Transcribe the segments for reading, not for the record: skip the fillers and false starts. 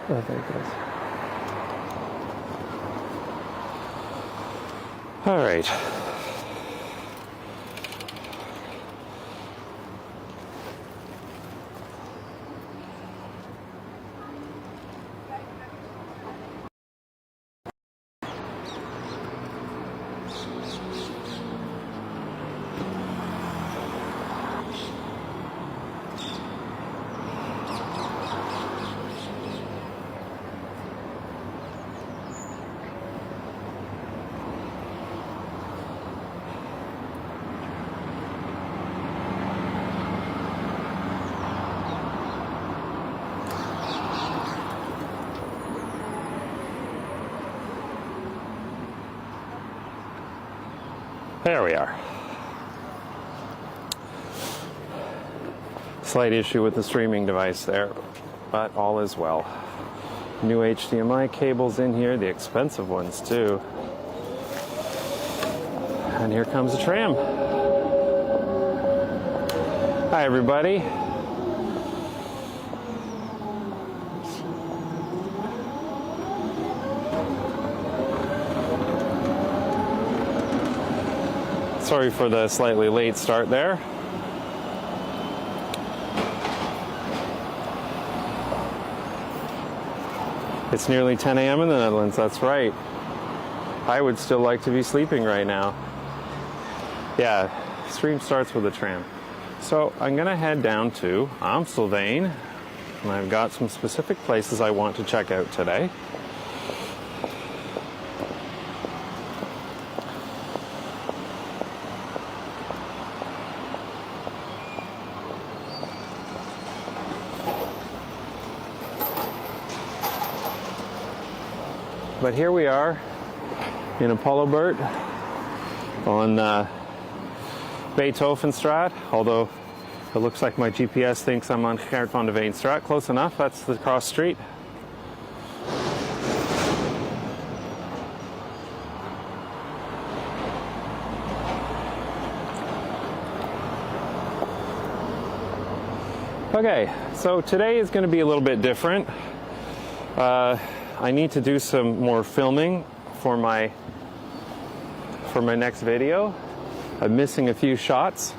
Oh, there it goes. All right. There we are. Slight issue with the streaming device there, but all is well. New HDMI cables in here, the expensive ones too. And here comes the tram. Hi everybody. Sorry for the slightly late start there. It's nearly 10 a.m. in the Netherlands, that's right. I would still like to be sleeping right now. Yeah, stream starts with a tram. So I'm gonna head down to Amstelveen, and I've got some specific places I want to check out today. But here we are in Apollo on Beethovenstraat, although it looks like my GPS thinks I'm on Gerrit van de Veenstraat. Close enough, that's the cross street. Okay, so today is going to be a little bit different. I need to do some more filming for my next video. I'm missing a few shots,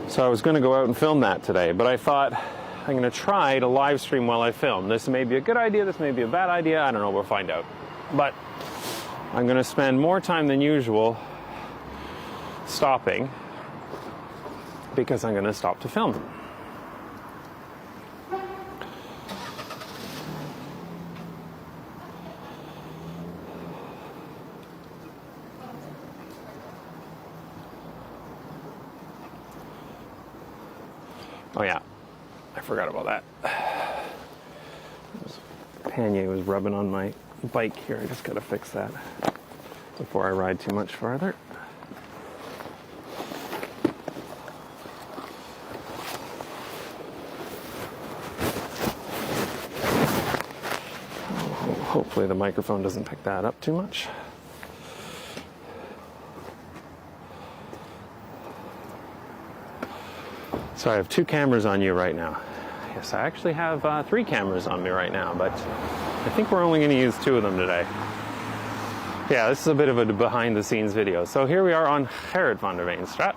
so I was going to go out and film that today, but I thought I'm going to try to live stream while I film. This may be a good idea, this may be a bad idea, I don't know, we'll find out. But I'm going to spend more time than usual stopping, because I'm going to stop to film. Oh yeah, I forgot about that. Pannier was rubbing on my bike here. I just gotta fix that before I ride too much farther. Hopefully the microphone doesn't pick that up too much. So I have 2 cameras on you right now. Yes, I actually have 3 cameras on me right now, but I think we're only going to use 2 of them today. Yeah, this is a bit of a behind-the-scenes video. So here we are on Gerrit van de Veenstraat.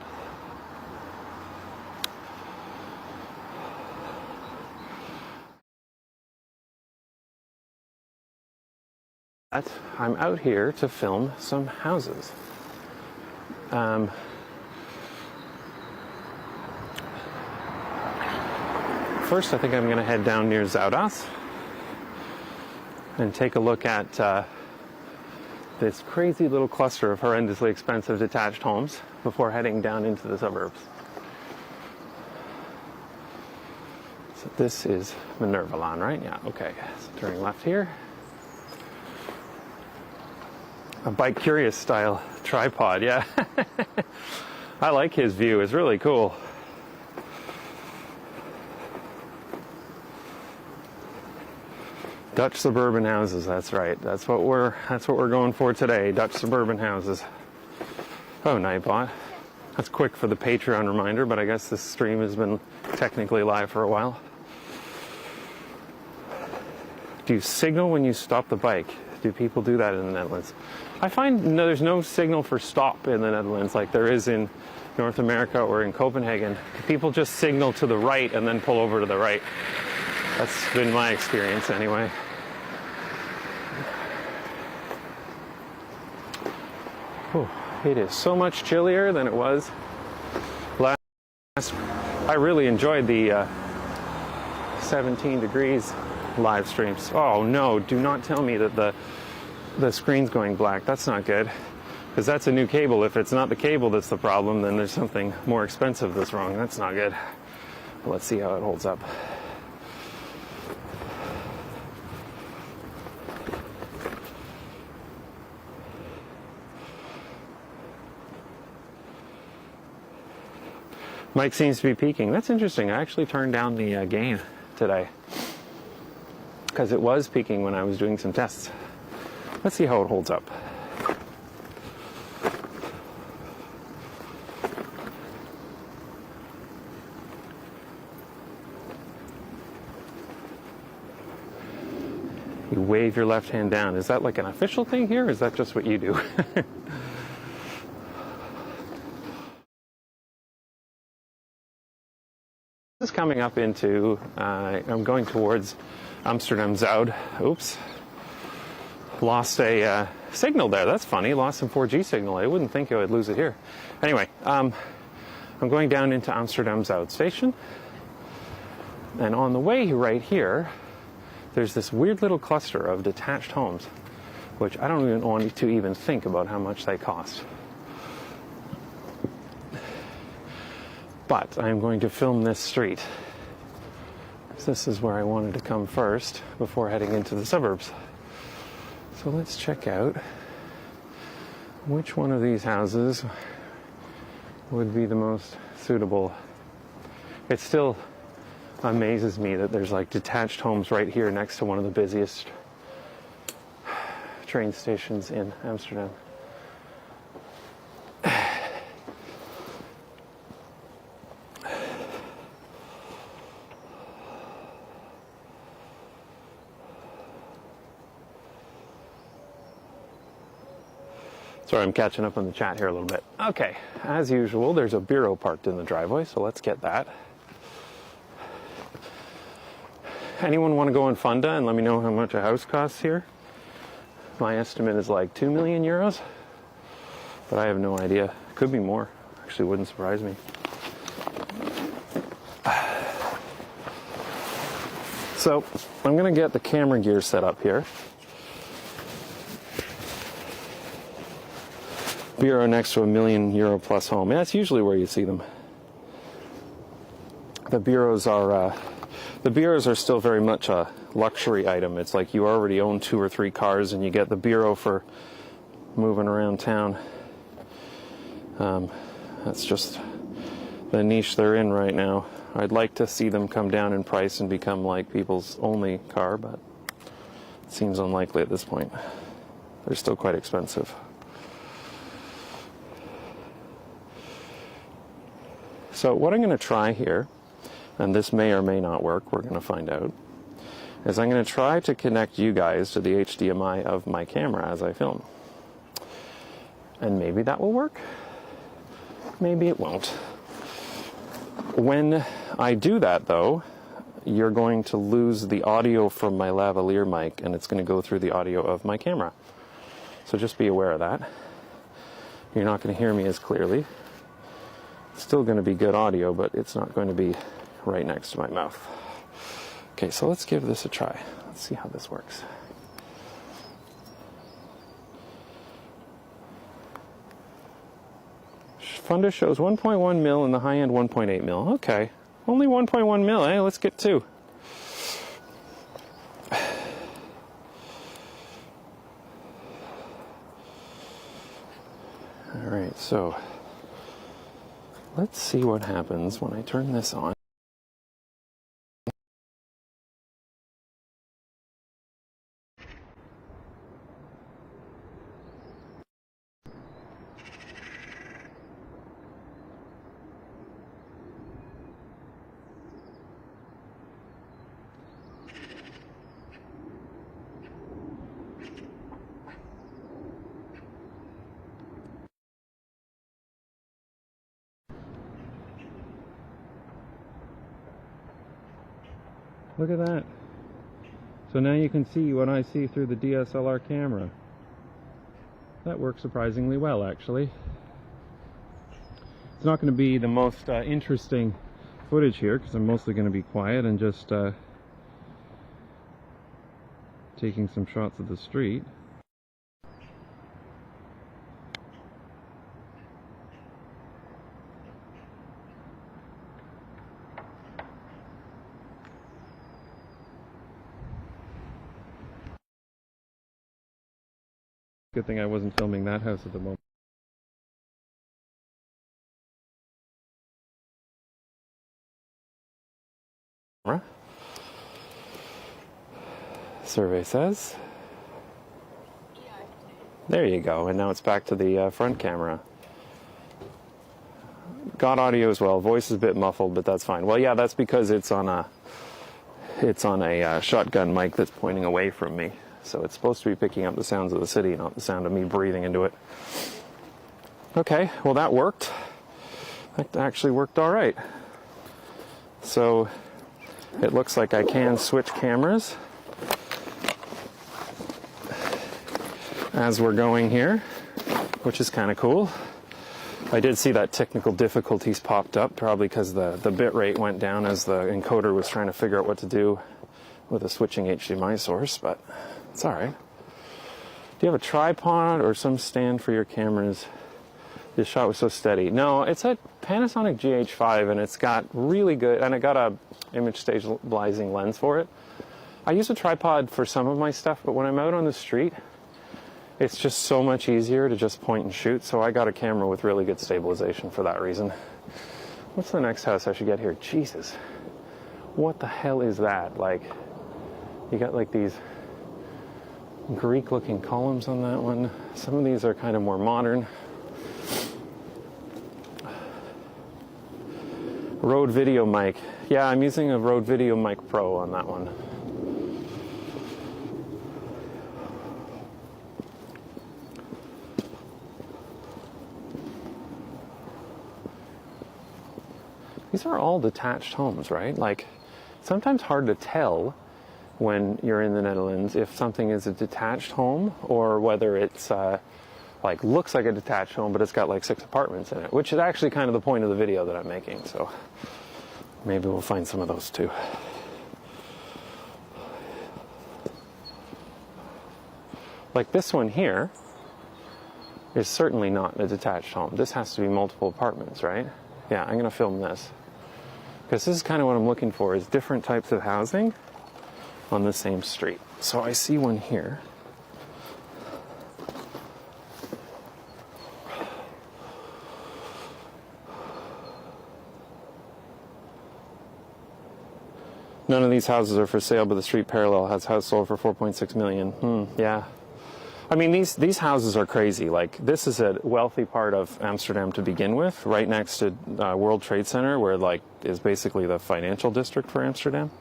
I'm out here to film some houses. First, I think I'm going to head down near Zuidas and take a look at this crazy little cluster of horrendously expensive detached homes before heading down into the suburbs. So this is Minervalaan, right? Yeah, okay. So turning left here. A Bike Curious style tripod, yeah. I like his view, it's really cool. Dutch suburban houses, that's right. That's what we're going for today, Dutch suburban houses. Oh, Nightbot. That's quick for the Patreon reminder, but I guess this stream has been technically live for a while. Do you signal when you stop the bike? Do people do that in the Netherlands? I find there's no signal for stop in the Netherlands like there is in North America or in Copenhagen. People just signal to the right and then pull over to the right. That's been my experience anyway. Oh, it is so much chillier than it was last. I really enjoyed the 17 degrees live streams. Oh no, do not tell me that the screen's going black. That's not good, because that's a new cable. If it's not the cable that's the problem, then there's something more expensive that's wrong. That's not good. Let's see how it holds up. Mic seems to be peaking. That's interesting. I actually turned down the gain today because it was peaking when I was doing some tests. Let's see how it holds up. You wave your left hand down. Is that like an official thing here, or is that just what you do? This is coming up into, I'm going towards Amsterdam Zuid. Oops. Lost a signal there. That's funny. Lost some 4G signal. I wouldn't think I would lose it here. Anyway, I'm going down into Amsterdam Zuid station. And on the way right here, there's this weird little cluster of detached homes, which I don't even want to even think about how much they cost. But I'm going to film this street. This is where I wanted to come first before heading into the suburbs. So let's check out which one of these houses would be the most suitable. It still amazes me that there's like detached homes right here next to one of the busiest train stations in Amsterdam. Sorry, I'm catching up on the chat here a little bit. Okay, as usual, there's a bureau parked in the driveway, so let's get that. Anyone want to go on Funda and let me know how much a house costs here? My estimate is like 2 million euros, but I have no idea. Could be more. Actually, wouldn't surprise me. So, I'm going to get the camera gear set up here. Bureau next to a €1 million plus home. That's usually where you see them. The bureaus are still very much a luxury item. It's like you already own 2 or 3 cars and you get the bureau for moving around town. That's just the niche they're in right now. I'd like to see them come down in price and become like people's only car, but it seems unlikely at this point. They're still quite expensive. So what I'm going to try here, and this may or may not work, we're going to find out, is I'm going to try to connect you guys to the HDMI of my camera as I film. And maybe that will work. Maybe it won't. When I do that, though, you're going to lose the audio from my lavalier mic, and it's going to go through the audio of my camera. So just be aware of that. You're not going to hear me as clearly. Still going to be good audio, but it's not going to be right next to my mouth. Okay, so let's give this a try. Let's see how this works. Funda shows 1.1 mil and the high end 1.8 mil. Okay, only 1.1 mil, eh? Let's get 2. All right, so let's see what happens when I turn this on. Look at that. So now you can see what I see through the DSLR camera. That works surprisingly well, actually. It's not going to be the most interesting footage here because I'm mostly going to be quiet and just taking some shots of the street. Good thing I wasn't filming that house at the moment. Survey says. There you go, and now it's back to the front camera. Got audio as well. Voice is a bit muffled, but that's fine. Well, yeah, that's because it's on a shotgun mic that's pointing away from me. So it's supposed to be picking up the sounds of the city, not the sound of me breathing into it. Okay, well that worked. That actually worked all right. So it looks like I can switch cameras as we're going here, which is kind of cool. I did see that technical difficulties popped up, probably because the bit rate went down as the encoder was trying to figure out what to do with a switching HDMI source, but it's all right. Do you have a tripod or some stand for your cameras? This shot was so steady. No, it's a Panasonic GH5, and it's got really good, and I got a image stabilizing lens for it. I use a tripod for some of my stuff, but when I'm out on the street, it's just so much easier to just point and shoot, so I got a camera with really good stabilization for that reason. What's the next house I should get here? Jesus. What the hell is that? Like, you got like these Greek-looking columns on that one. Some of these are kind of more modern. Rode Video mic. Yeah, I'm using a Rode Video Mic Pro on that one. These are all detached homes, right? Like, sometimes hard to tell when you're in the Netherlands if something is a detached home or whether it's like looks like a detached home but it's got like 6 apartments in it, which is actually kind of the point of the video that I'm making. So maybe we'll find some of those too. Like this one here is certainly not a detached home. This has to be multiple apartments, right? Yeah, I'm gonna film this because this is kind of what I'm looking for, is different types of housing on the same street. So I see one here. None of these houses are for sale, but the street parallel has house sold for 4.6 million. Yeah. I mean, these houses are crazy. Like, this is a wealthy part of Amsterdam to begin with, right next to World Trade Center, where like is basically the financial district for Amsterdam.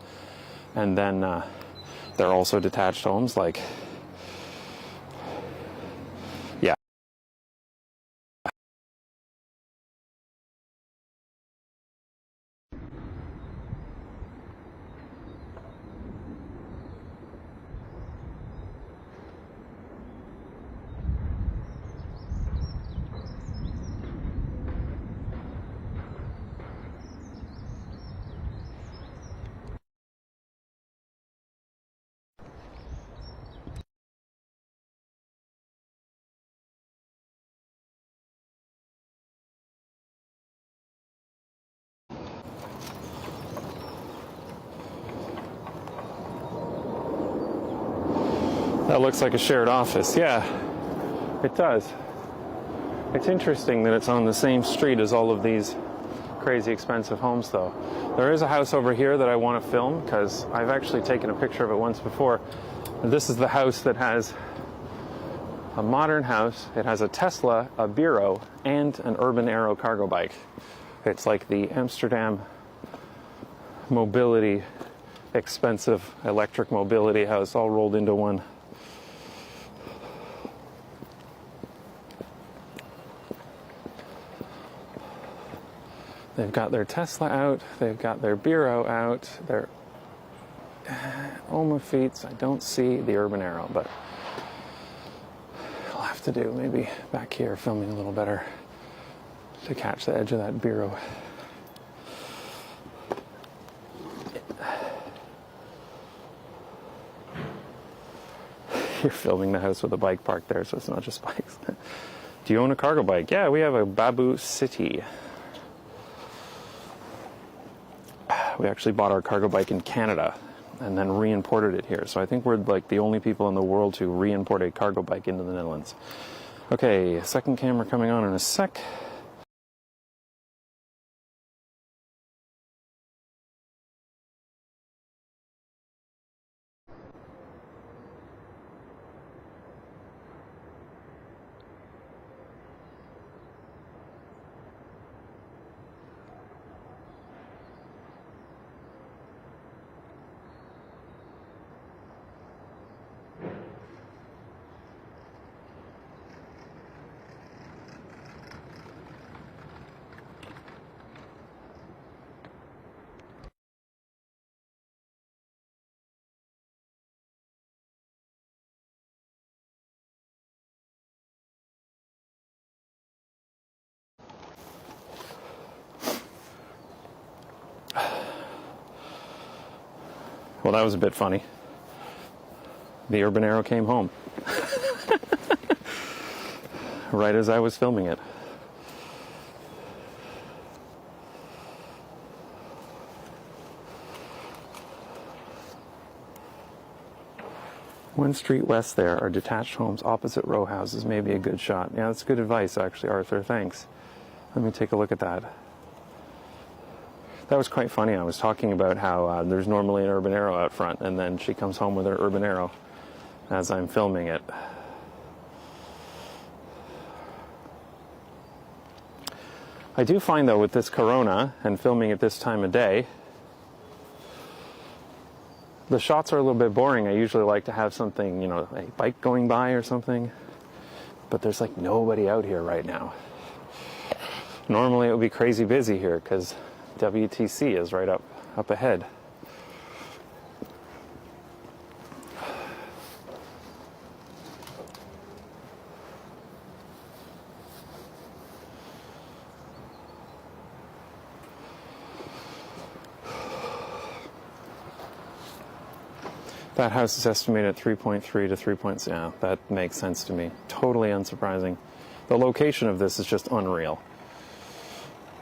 And then they're also detached homes, like, yeah. That looks like a shared office. Yeah, it does. It's interesting that it's on the same street as all of these crazy expensive homes, though. There is a house over here that I want to film because I've actually taken a picture of it once before. This is the house that has a modern house. It has a Tesla, a Bureau, and an Urban Arrow cargo bike. It's like the Amsterdam mobility, expensive electric mobility house all rolled into one. They've got their Tesla out, they've got their Bureau out, Oma Feats, I don't see the urban arrow, but I'll have to do maybe back here filming a little better to catch the edge of that bureau. You're filming the house with a bike parked there, so it's not just bikes. Do you own a cargo bike? Yeah, we have a Babu City. We actually bought our cargo bike in Canada and then re-imported it here. So I think we're like the only people in the world to re-import a cargo bike into the Netherlands. Okay, second camera coming on in a sec. Well, that was a bit funny. The urban arrow came home. Right as I was filming it. One street west there are detached homes opposite row houses. Maybe a good shot. Yeah, that's good advice, actually, Arthur. Thanks. Let me take a look at that. That was quite funny. I was talking about how there's normally an urban arrow out front, and then she comes home with her urban arrow as I'm filming it. I do find, though, with this Corona and filming at this time of day, the shots are a little bit boring. I usually like to have something, you know, a bike going by or something, but there's like nobody out here right now. Normally it would be crazy busy here because WTC is right up ahead. That house is estimated at 3.3 to 3. Yeah, that makes sense to me. Totally unsurprising. The location of this is just unreal.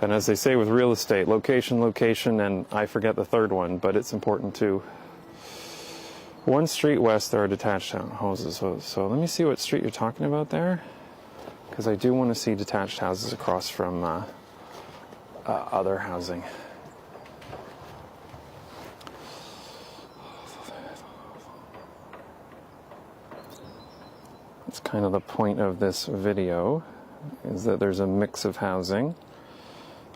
And as they say with real estate, location, location, and I forget the third one, but it's important too. One street west, there are detached houses. So let me see what street you're talking about there, because I do want to see detached houses across from other housing. That's kind of the point of this video, is that there's a mix of housing.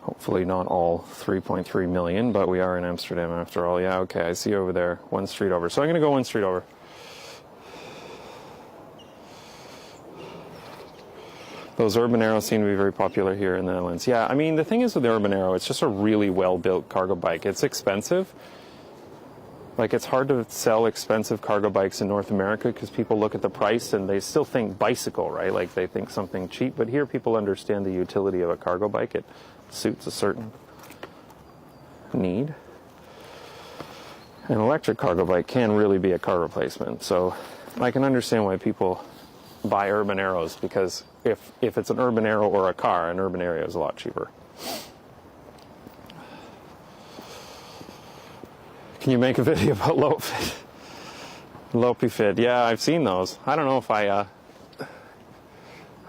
Hopefully not all 3.3 million, but we are in Amsterdam after all. Yeah, okay, I see over there, one street over. So I'm going to go one street over. Those urban arrows seem to be very popular here in the Netherlands. Yeah, I mean, the thing is with the urban arrow, it's just a really well-built cargo bike. It's expensive. Like, it's hard to sell expensive cargo bikes in North America because people look at the price and they still think bicycle, right? Like, they think something cheap. But here people understand the utility of a cargo bike. It suits a certain need. An electric cargo bike can really be a car replacement. So I can understand why people buy urban arrows, because if it's an urban arrow or a car, an urban arrow is a lot cheaper. Can you make a video about low fit? Lopey fit. Yeah, I've seen those. I don't know if I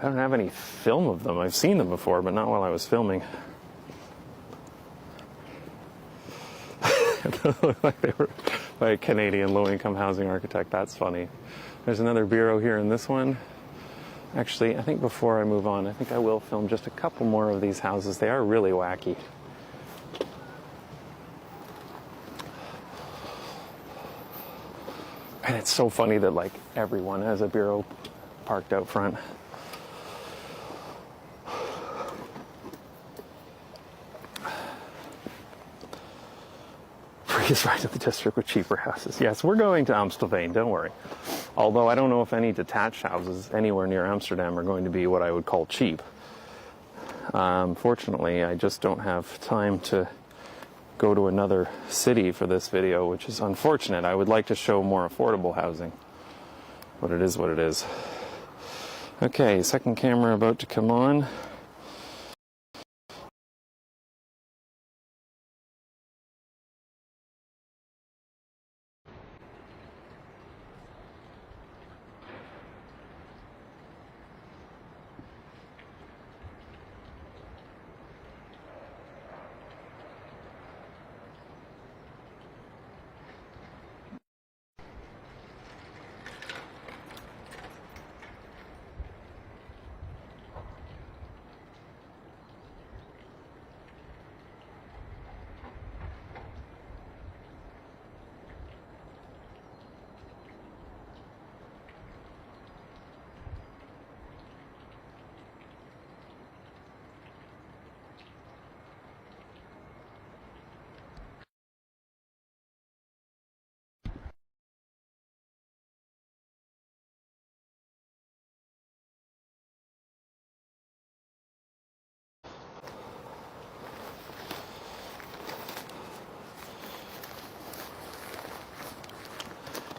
don't have any film of them. I've seen them before, but not while I was filming. They look like they were by a Canadian low-income housing architect. That's funny. There's another bureau here in this one. Actually, I think before I move on, I think I will film just a couple more of these houses. They are really wacky. And it's so funny that, like, everyone has a bureau parked out front. Ouderkerk is right in the district with cheaper houses. Yes, we're going to Amstelveen, don't worry. Although I don't know if any detached houses anywhere near Amsterdam are going to be what I would call cheap. Fortunately, I just don't have time to go to another city for this video, which is unfortunate. I would like to show more affordable housing, but it is what it is. Okay, second camera about to come on.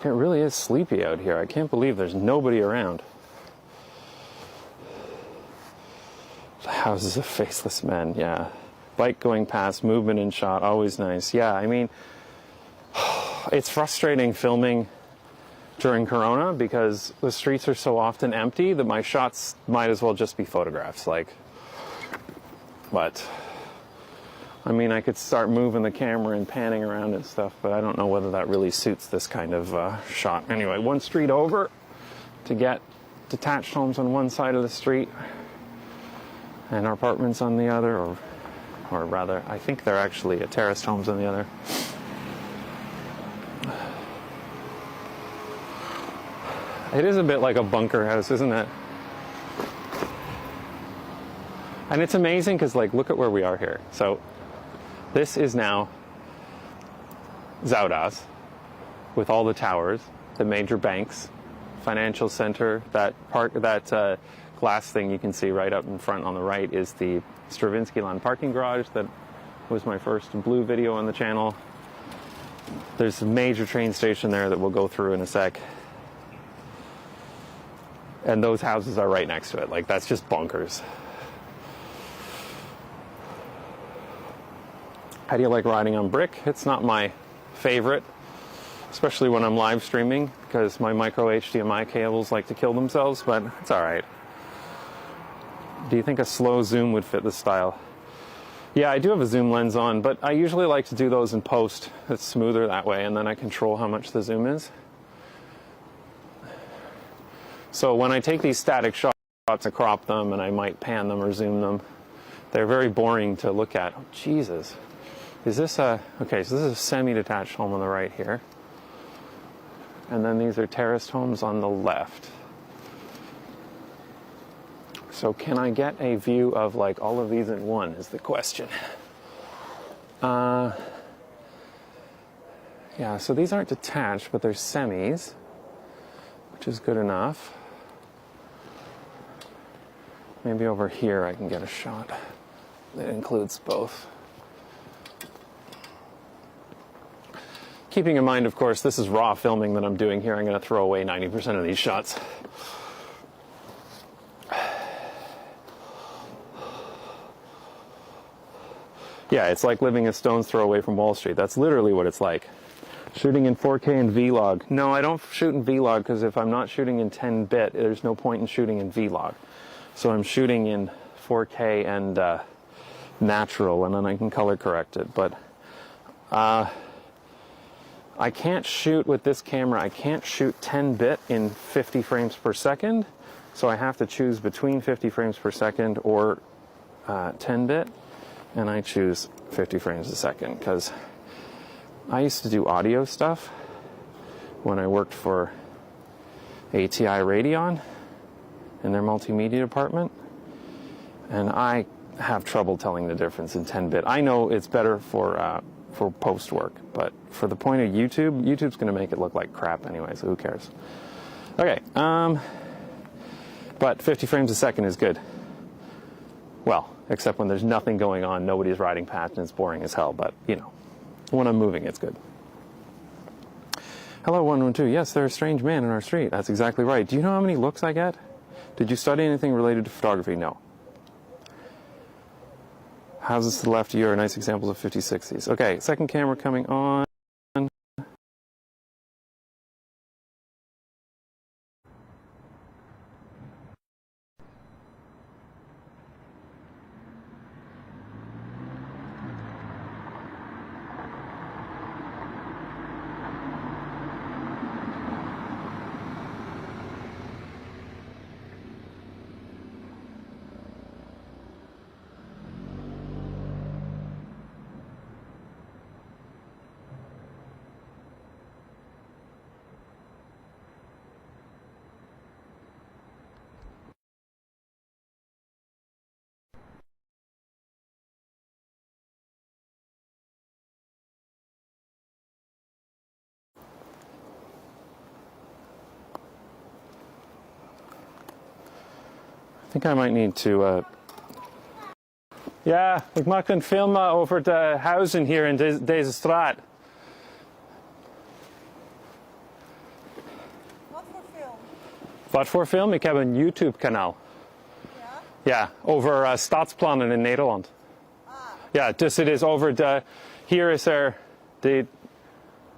It really is sleepy out here. I can't believe there's nobody around. The houses of faceless men, yeah. Bike going past, movement in shot, always nice. Yeah, I mean, it's frustrating filming during Corona because the streets are so often empty that my shots might as well just be photographs, like. But I mean, I could start moving the camera and panning around and stuff, but I don't know whether that really suits this kind of shot. Anyway, one street over to get detached homes on one side of the street and apartments on the other, or rather, I think they're actually terraced homes on the other. It is a bit like a bunker house, isn't it? And it's amazing because, like, look at where we are here. So this is now Zuidas with all the towers, the major banks, financial center. That glass thing you can see right up in front on the right is the Stravinsky Land parking garage that was my first blue video on the channel. There's a major train station there that we'll go through in a sec. And those houses are right next to it. Like, that's just bonkers. How do you like riding on brick? It's not my favorite, especially when I'm live streaming, because my micro HDMI cables like to kill themselves, but it's all right. Do you think a slow zoom would fit this style? Yeah, I do have a zoom lens on, but I usually like to do those in post. It's smoother that way, and then I control how much the zoom is. So when I take these static shots, I crop them, and I might pan them or zoom them. They're very boring to look at. Oh, Jesus. Is this a... Okay, so this is a semi-detached home on the right here. And then these are terraced homes on the left. So can I get a view of, like, all of these in one is the question. Yeah, so these aren't detached, but they're semis, which is good enough. Maybe over here I can get a shot that includes both. Keeping in mind, of course, this is raw filming that I'm doing here. I'm going to throw away 90% of these shots. Yeah, it's like living a stone's throw away from Wall Street. That's literally what it's like. Shooting in 4K and Vlog. No, I don't shoot in Vlog because if I'm not shooting in 10-bit, there's no point in shooting in Vlog. So I'm shooting in 4K and natural, and then I can color correct it. But I can't shoot with this camera. I can't shoot 10-bit in 50 frames per second. So I have to choose between 50 frames per second or 10-bit. And I choose 50 frames a second because I used to do audio stuff when I worked for ATI Radeon in their multimedia department. And I have trouble telling the difference in 10-bit. I know it's better for for post work. But for the point of YouTube, YouTube's going to make it look like crap anyway, so who cares? Okay, but 50 frames a second is good. Well, except when there's nothing going on, nobody's riding past and it's boring as hell, but you know, when I'm moving, it's good. Hello, 112. Yes, there's a strange man in our street. That's exactly right. Do you know how many looks I get? Did you study anything related to photography? No. Houses to the left of you are nice examples of 50s, 60s. Okay, second camera coming on. I think I might need to, Ja, ik maak een film over de huizen hier in deze straat. Wat voor film? Wat voor film? Ik heb een YouTube-kanaal. Ja? Ja, over stadsplannen in Nederland. Ah. Ja, dus het is over de... Hier is er de...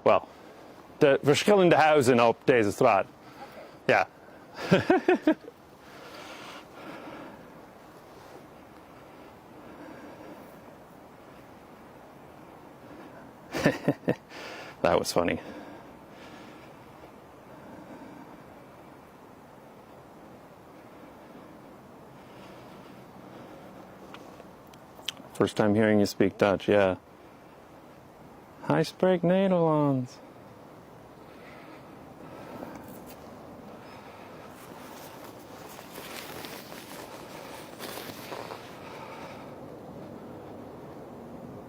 Wel, de verschillende huizen op deze straat. Ja. That was funny. First time hearing you speak Dutch, yeah. Hij spreekt Nederlands.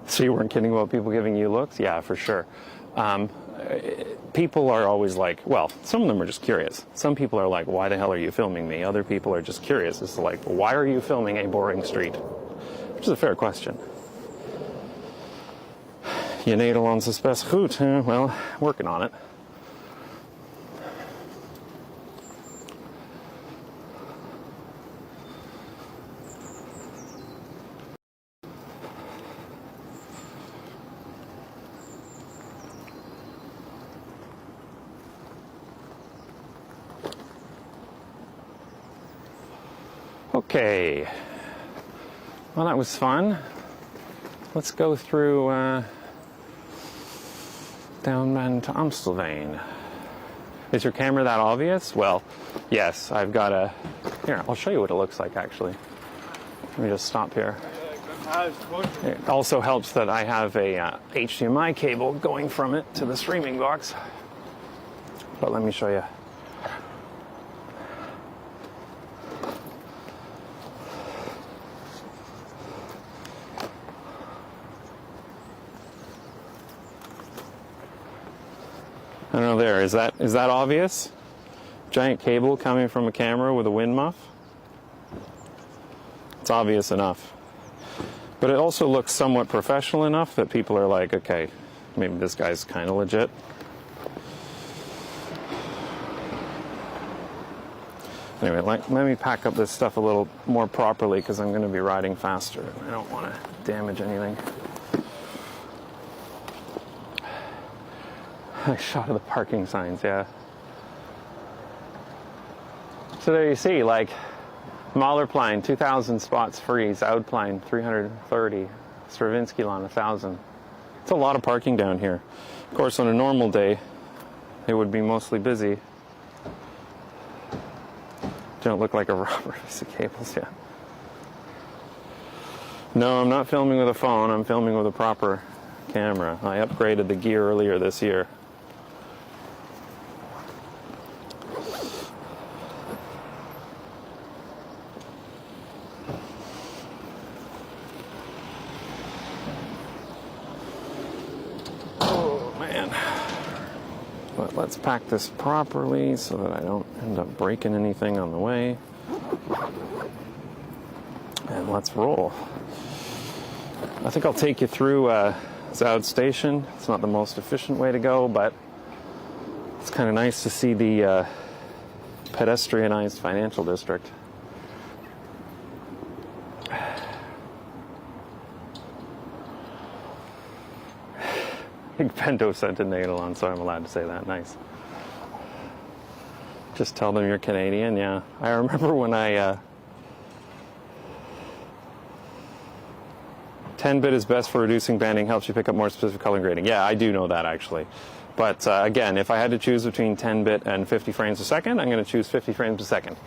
So you weren't kidding about people giving you looks? Yeah, for sure. People are always like, well, some of them are just curious. Some people are like, why the hell are you filming me? Other people are just curious. It's like, why are you filming a boring street? Which is a fair question. Je Nederlands is best goed. Well, working on it. Okay, well that was fun. Let's go through down to Amstelveen. Is your camera that obvious? Well, yes, I've got a... Here, I'll show you what it looks like actually. Let me just stop here. It also helps that I have a HDMI cable going from it to the streaming box. But let me show you. I don't know there, is that obvious? Giant cable coming from a camera with a wind muff? It's obvious enough. But it also looks somewhat professional enough that people are like, okay, maybe this guy's kind of legit. Anyway, let me pack up this stuff a little more properly because I'm going to be riding faster. I don't want to damage anything. Nice shot of the parking signs, yeah. So there you see, like, Malerplein, 2,000 spots free, Zuidplein, 330, Stravinskylaan, 1,000. It's a lot of parking down here. Of course, on a normal day, it would be mostly busy. Don't look like a rubber piece of cables, yeah. No, I'm not filming with a phone, I'm filming with a proper camera. I upgraded the gear earlier this year. let's pack this properly so that I don't end up breaking anything on the way. And let's roll. I think I'll take you through Zoud Station. It's not the most efficient way to go, but it's kind of nice to see the pedestrianized financial district. I think Bento sent a Nederland, so I'm allowed to say that. Nice. Just tell them you're Canadian, yeah. I remember when I... 10-bit is best for reducing banding, helps you pick up more specific color grading. Yeah, I do know that, actually. But again, if I had to choose between 10-bit and 50 frames a second, I'm going to choose 50 frames a second.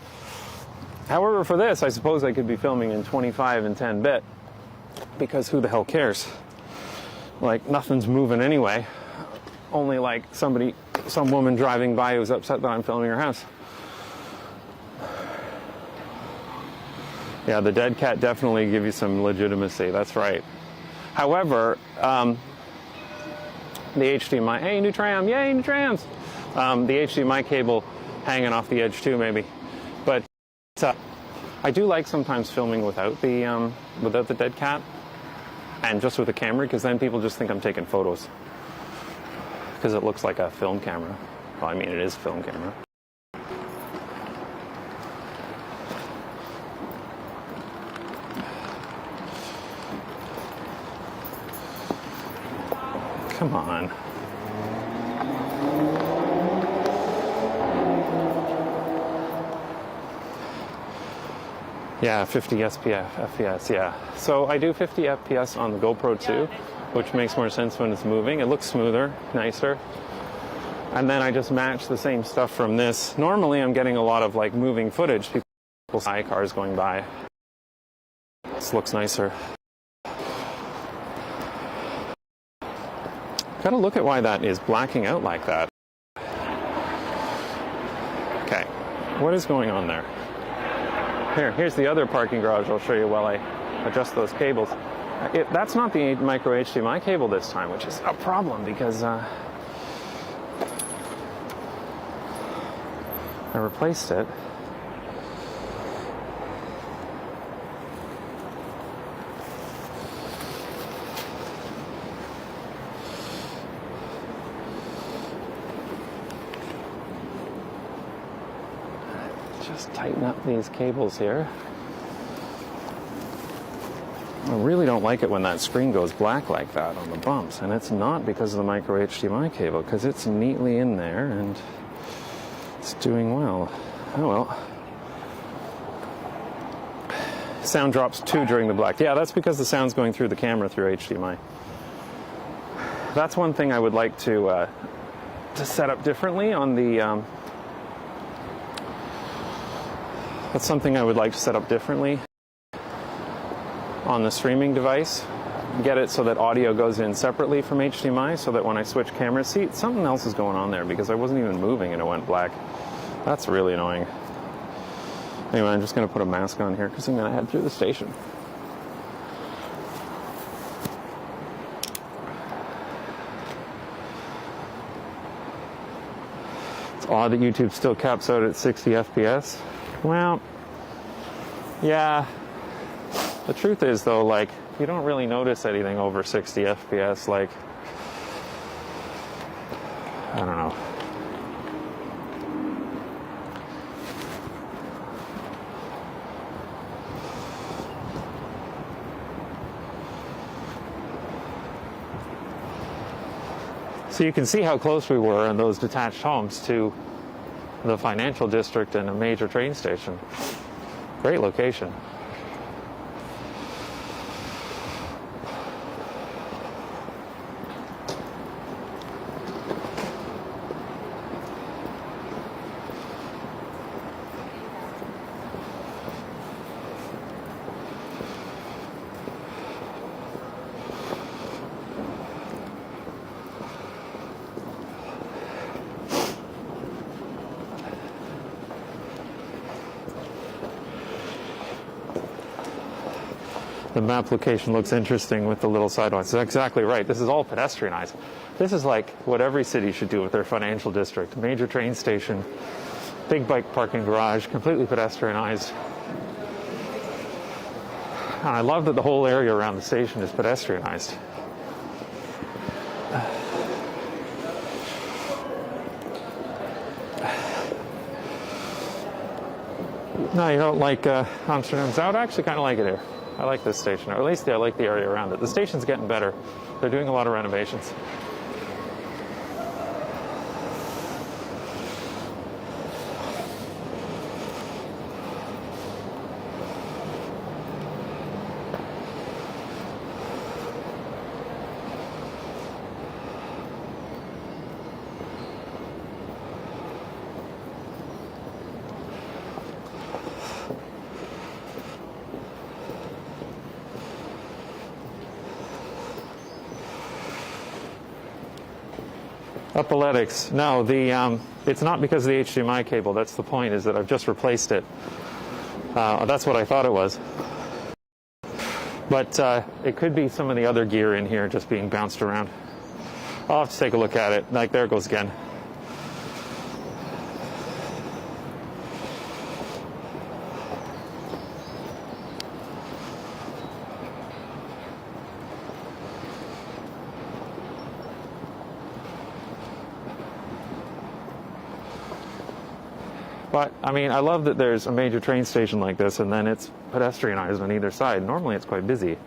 However, for this, I suppose I could be filming in 25 and 10-bit, because who the hell cares? Like, nothing's moving anyway. Only like some woman driving by who's upset that I'm filming her house. Yeah, the dead cat definitely give you some legitimacy, that's right. However, the HDMI, hey, new tram, yay, new trams! The HDMI cable hanging off the edge too, maybe. But I do like sometimes filming without the dead cat. And just with a camera, because then people just think I'm taking photos. Because it looks like a film camera. Well, I mean, it is a film camera. Come on. Yeah, 50 FPS, yeah. So I do 50 FPS on the GoPro 2, which makes more sense when it's moving. It looks smoother, nicer. And then I just match the same stuff from this. Normally I'm getting a lot of like moving footage, people see cars going by. This looks nicer. Gotta look at why that is blacking out like that. Okay, what is going on there? Here's the other parking garage I'll show you while I adjust those cables. That's not the micro HDMI cable this time, which is a problem because I replaced it. Just tighten up these cables here. I really don't like it when that screen goes black like that on the bumps, and it's not because of the micro HDMI cable, because it's neatly in there and it's doing well. Oh well. Sound drops too during the black. Yeah, that's because the sound's going through the camera through HDMI. That's one thing I would like to set up differently on the that's something I would like to set up differently on the streaming device. Get it so that audio goes in separately from HDMI, so that when I switch cameras, see, something else is going on there because I wasn't even moving and it went black. That's really annoying. Anyway, I'm just going to put a mask on here because I'm going to head through the station. It's odd that YouTube still caps out at 60 FPS. Well, yeah. The truth is, though, like, you don't really notice anything over 60 FPS. Like, I don't know. So you can see how close we were in those detached homes to the financial district and a major train station. Great location. The map location looks interesting with the little sidewalks. That's exactly right. This is all pedestrianized. This is like what every city should do with their financial district. Major train station, big bike parking garage, completely pedestrianized. And I love that the whole area around the station is pedestrianized. No, you don't like Amsterdam Zuid? I actually kind of like it here. I like this station, or at least I like the area around it. The station's getting better. They're doing a lot of renovations. Apoletics. No, it's not because of the HDMI cable. That's the point, is that I've just replaced it. That's what I thought it was. But it could be some of the other gear in here just being bounced around. I'll have to take a look at it. Like, there it goes again. But, I mean, I love that there's a major train station like this, and then it's pedestrianized on either side. Normally it's quite busy.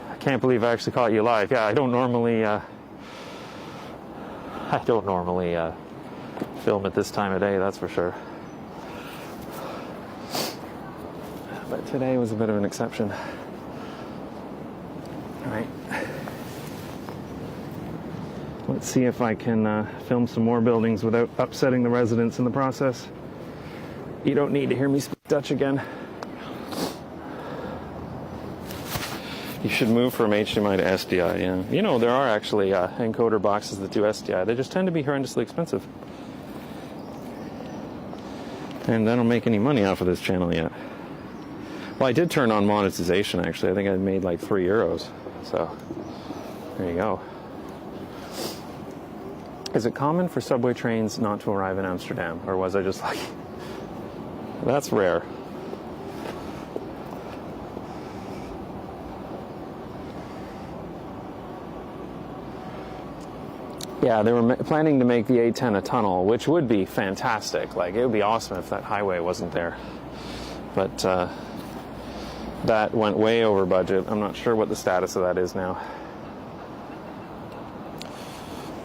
I can't believe I actually caught you live. Yeah, I don't normally film at this time of day, that's for sure. But today was a bit of an exception. All right. Let's see if I can film some more buildings without upsetting the residents in the process. You don't need to hear me speak Dutch again. You should move from HDMI to SDI, yeah. You know, there are actually encoder boxes that do SDI. They just tend to be horrendously expensive. And I don't make any money off of this channel yet. Well, I did turn on monetization, actually. I think I made like €3. So, there you go. Is it common for subway trains not to arrive in Amsterdam? Or was I just lucky? That's rare. Yeah, they were planning to make the A10 a tunnel, which would be fantastic. Like, it would be awesome if that highway wasn't there. But that went way over budget. I'm not sure what the status of that is now.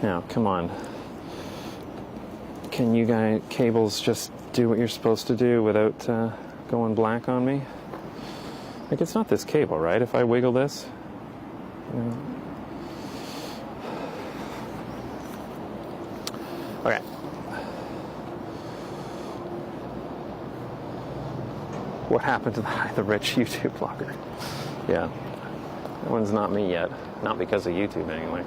Now, come on. Can you guys, cables, just do what you're supposed to do without going black on me? Like, it's not this cable, right? If I wiggle this? Yeah. Okay. What happened to the rich YouTube blogger? Yeah. That one's not me yet. Not because of YouTube, anyway.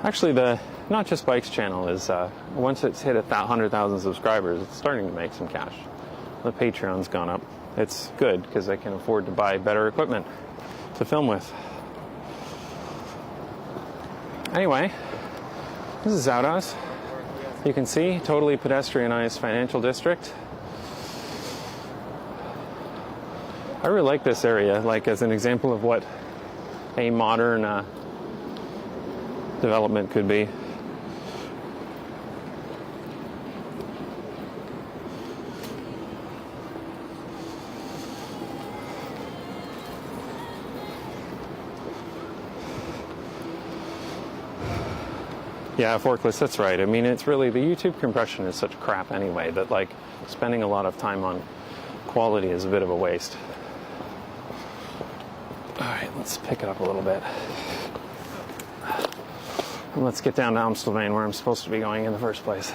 Actually, the Not Just Bikes channel is, once it's hit 100,000 subscribers, it's starting to make some cash. The Patreon's gone up. It's good, because I can afford to buy better equipment to film with. Anyway, this is Zuid. You can see, totally pedestrianized financial district. I really like this area, like as an example of what a modern development could be. Yeah, forklifts, that's right. I mean, it's really, the YouTube compression is such crap anyway that, like, spending a lot of time on quality is a bit of a waste. All right, let's pick it up a little bit. And let's get down to Amstelveen, where I'm supposed to be going in the first place.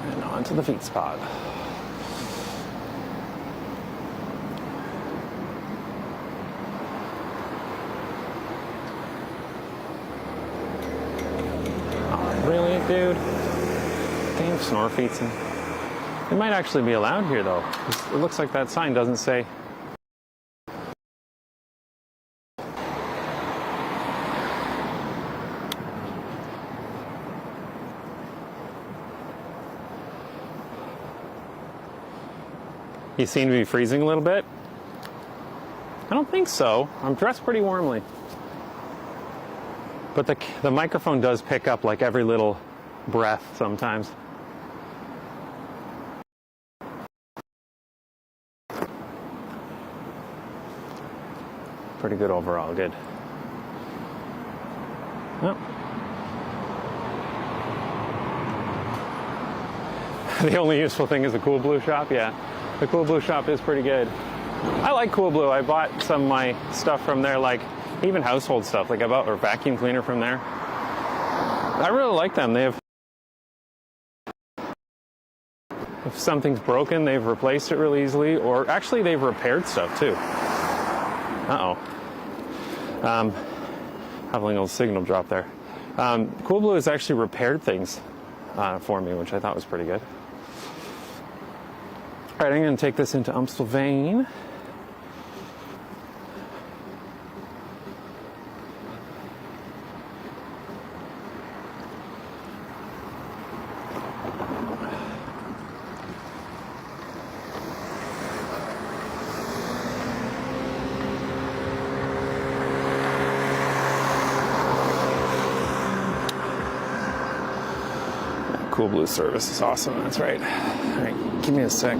And on to the feet spot. Dude, damn Snorfeets. It might actually be allowed here, though. It looks like that sign doesn't say. You seem to be freezing a little bit. I don't think so. I'm dressed pretty warmly. But the microphone does pick up like every little breath sometimes. Pretty good overall, good. Oh. The only useful thing is the Cool Blue shop, yeah. The Cool Blue shop is pretty good. I like Cool Blue. I bought some of my stuff from there, like even household stuff. Like I bought a vacuum cleaner from there. I really like them. They have, if something's broken, they've replaced it really easily, or actually they've repaired stuff too. Having a little signal drop there. Cool Blue has actually repaired things for me, which I thought was pretty good. All right, I'm going to take this into Amstelveen. Cool Blue service is awesome, that's right. All right, give me a sec.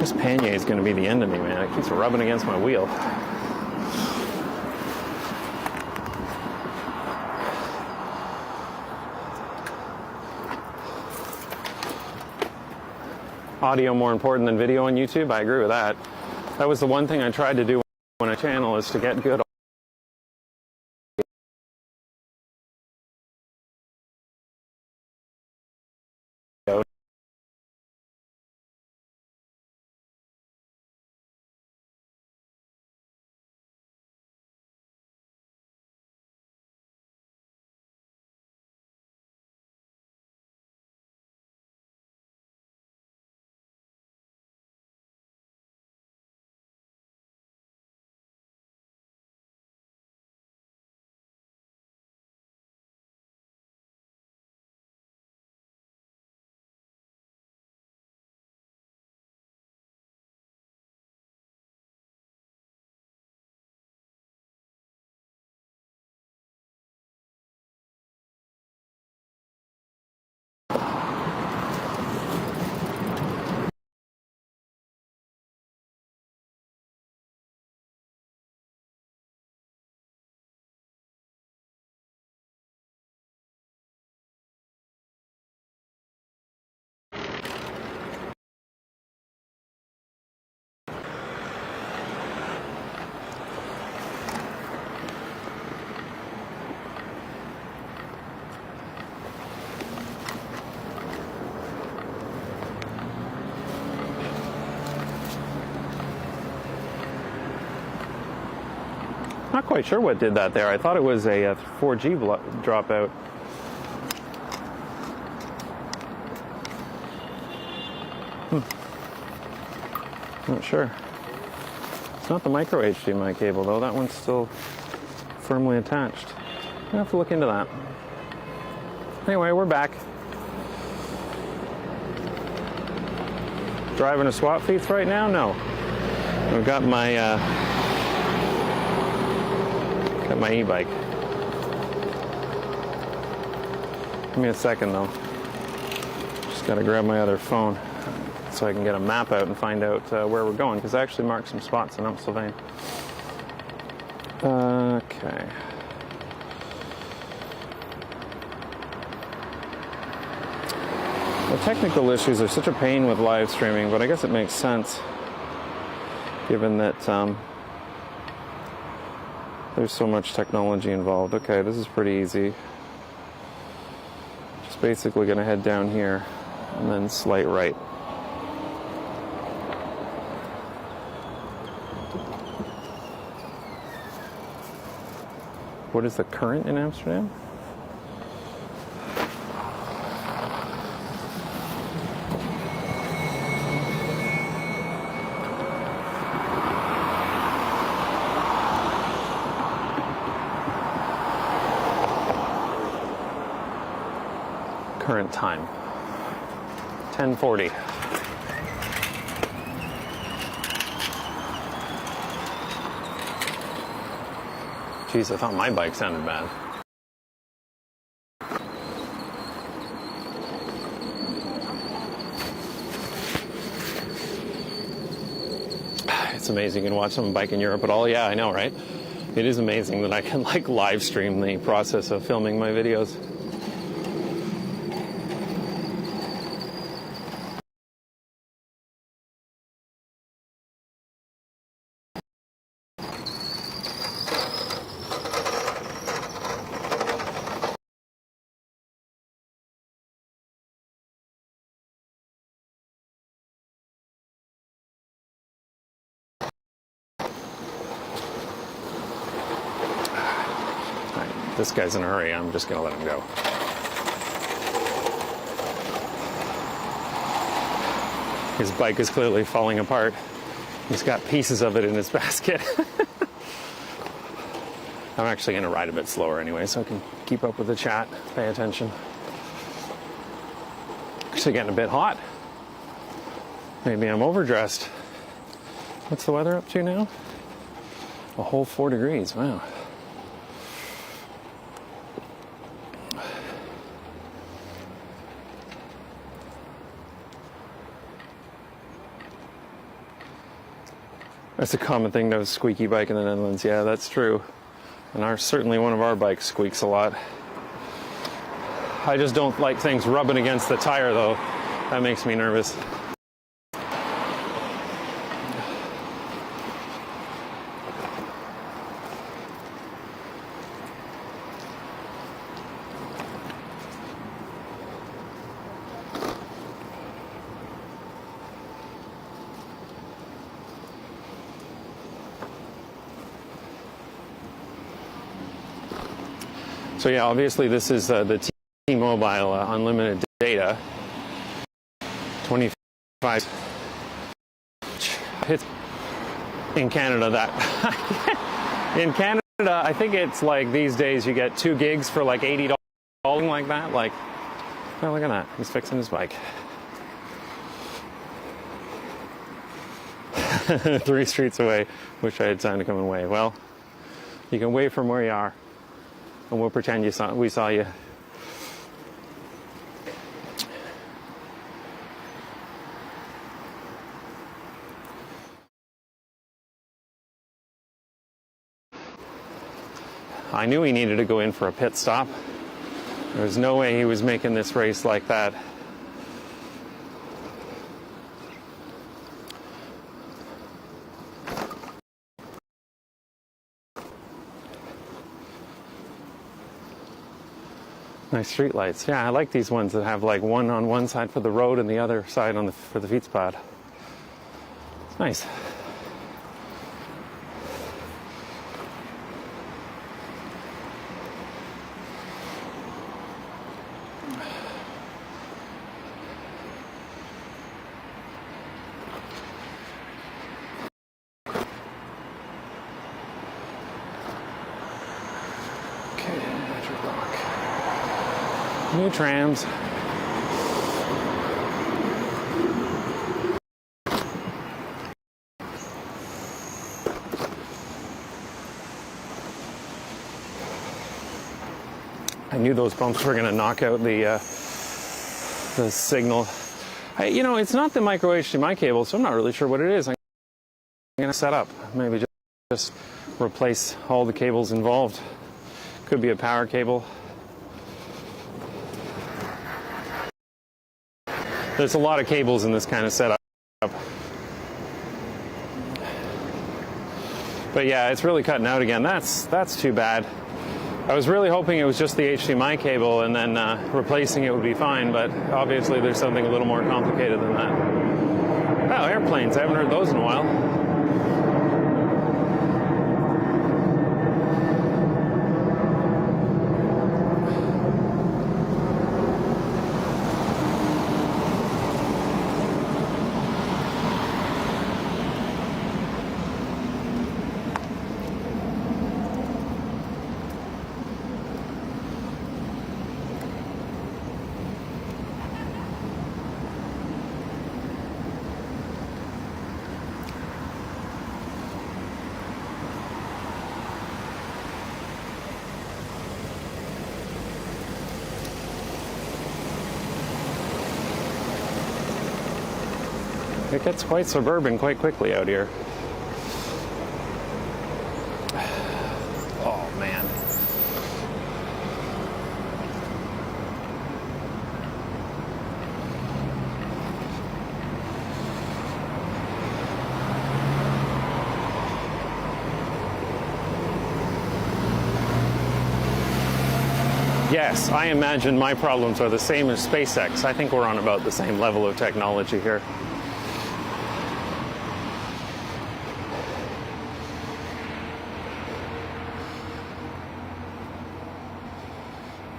This pannier is going to be the end of me, man. It keeps rubbing against my wheel. Audio more important than video on YouTube? I agree with that. That was the one thing I tried to do on a channel, is to get good audio. Not quite sure what did that there. I thought it was a 4G dropout. Not sure. It's not the micro HDMI cable though. That one's still firmly attached. I'll have to look into that. Anyway, we're back. Driving a swap feet right now? No. I've got my my e-bike. Give me a second though. Just gotta grab my other phone so I can get a map out and find out where we're going, because I actually marked some spots in Amstelveen. Okay. The technical issues are such a pain with live streaming, but I guess it makes sense given that there's so much technology involved. Okay, this is pretty easy. Just basically gonna head down here and then slight right. What is the current in Amsterdam? current time? 10:40. Geez, I thought my bike sounded bad. It's amazing you can watch someone bike in Europe at all. Yeah, I know, right? It is amazing that I can like live stream the process of filming my videos. This guy's in a hurry. I'm just going to let him go. His bike is clearly falling apart. He's got pieces of it in his basket. I'm actually going to ride a bit slower anyway, so I can keep up with the chat, pay attention. Actually getting a bit hot. Maybe I'm overdressed. What's the weather up to now? A whole 4 degrees. Wow. That's a common thing to have a squeaky bike in the Netherlands. Yeah, that's true. And certainly one of our bikes squeaks a lot. I just don't like things rubbing against the tire, though. That makes me nervous. So yeah, obviously this is the T-Mobile unlimited data. 25 hits in Canada. That in Canada, I think it's like these days you get 2 gigs for like $80, like that. Like, oh, look at that, he's fixing his bike. 3 streets away. Wish I had time to come and wave. Well, you can wave from where you are. And we'll pretend we saw you. I knew he needed to go in for a pit stop. There was no way he was making this race like that. Nice street lights. Yeah, I like these ones that have like one on one side for the road and the other side on for the Fietspad. It's nice. New trams. I knew those bumps were going to knock out the signal. You know, it's not the micro HDMI cable, so I'm not really sure what it is. I'm going to set up. Maybe just replace all the cables involved. Could be a power cable. There's a lot of cables in this kind of setup. But yeah, it's really cutting out again. That's too bad. I was really hoping it was just the HDMI cable and then replacing it would be fine, but obviously there's something a little more complicated than that. Oh, airplanes. I haven't heard those in a while. It gets quite suburban quite quickly out here. Oh, man. Yes, I imagine my problems are the same as SpaceX. I think we're on about the same level of technology here.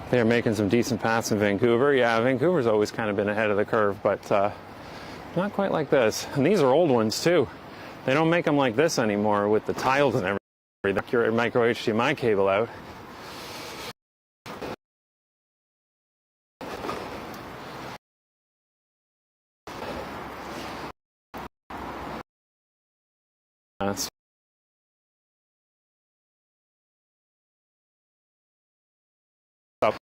They're making some decent paths in Vancouver. Yeah, Vancouver's always kind of been ahead of the curve, but not quite like this. And these are old ones too. They don't make them like this anymore with the tiles and everything. Your micro HDMI cable out. That's up.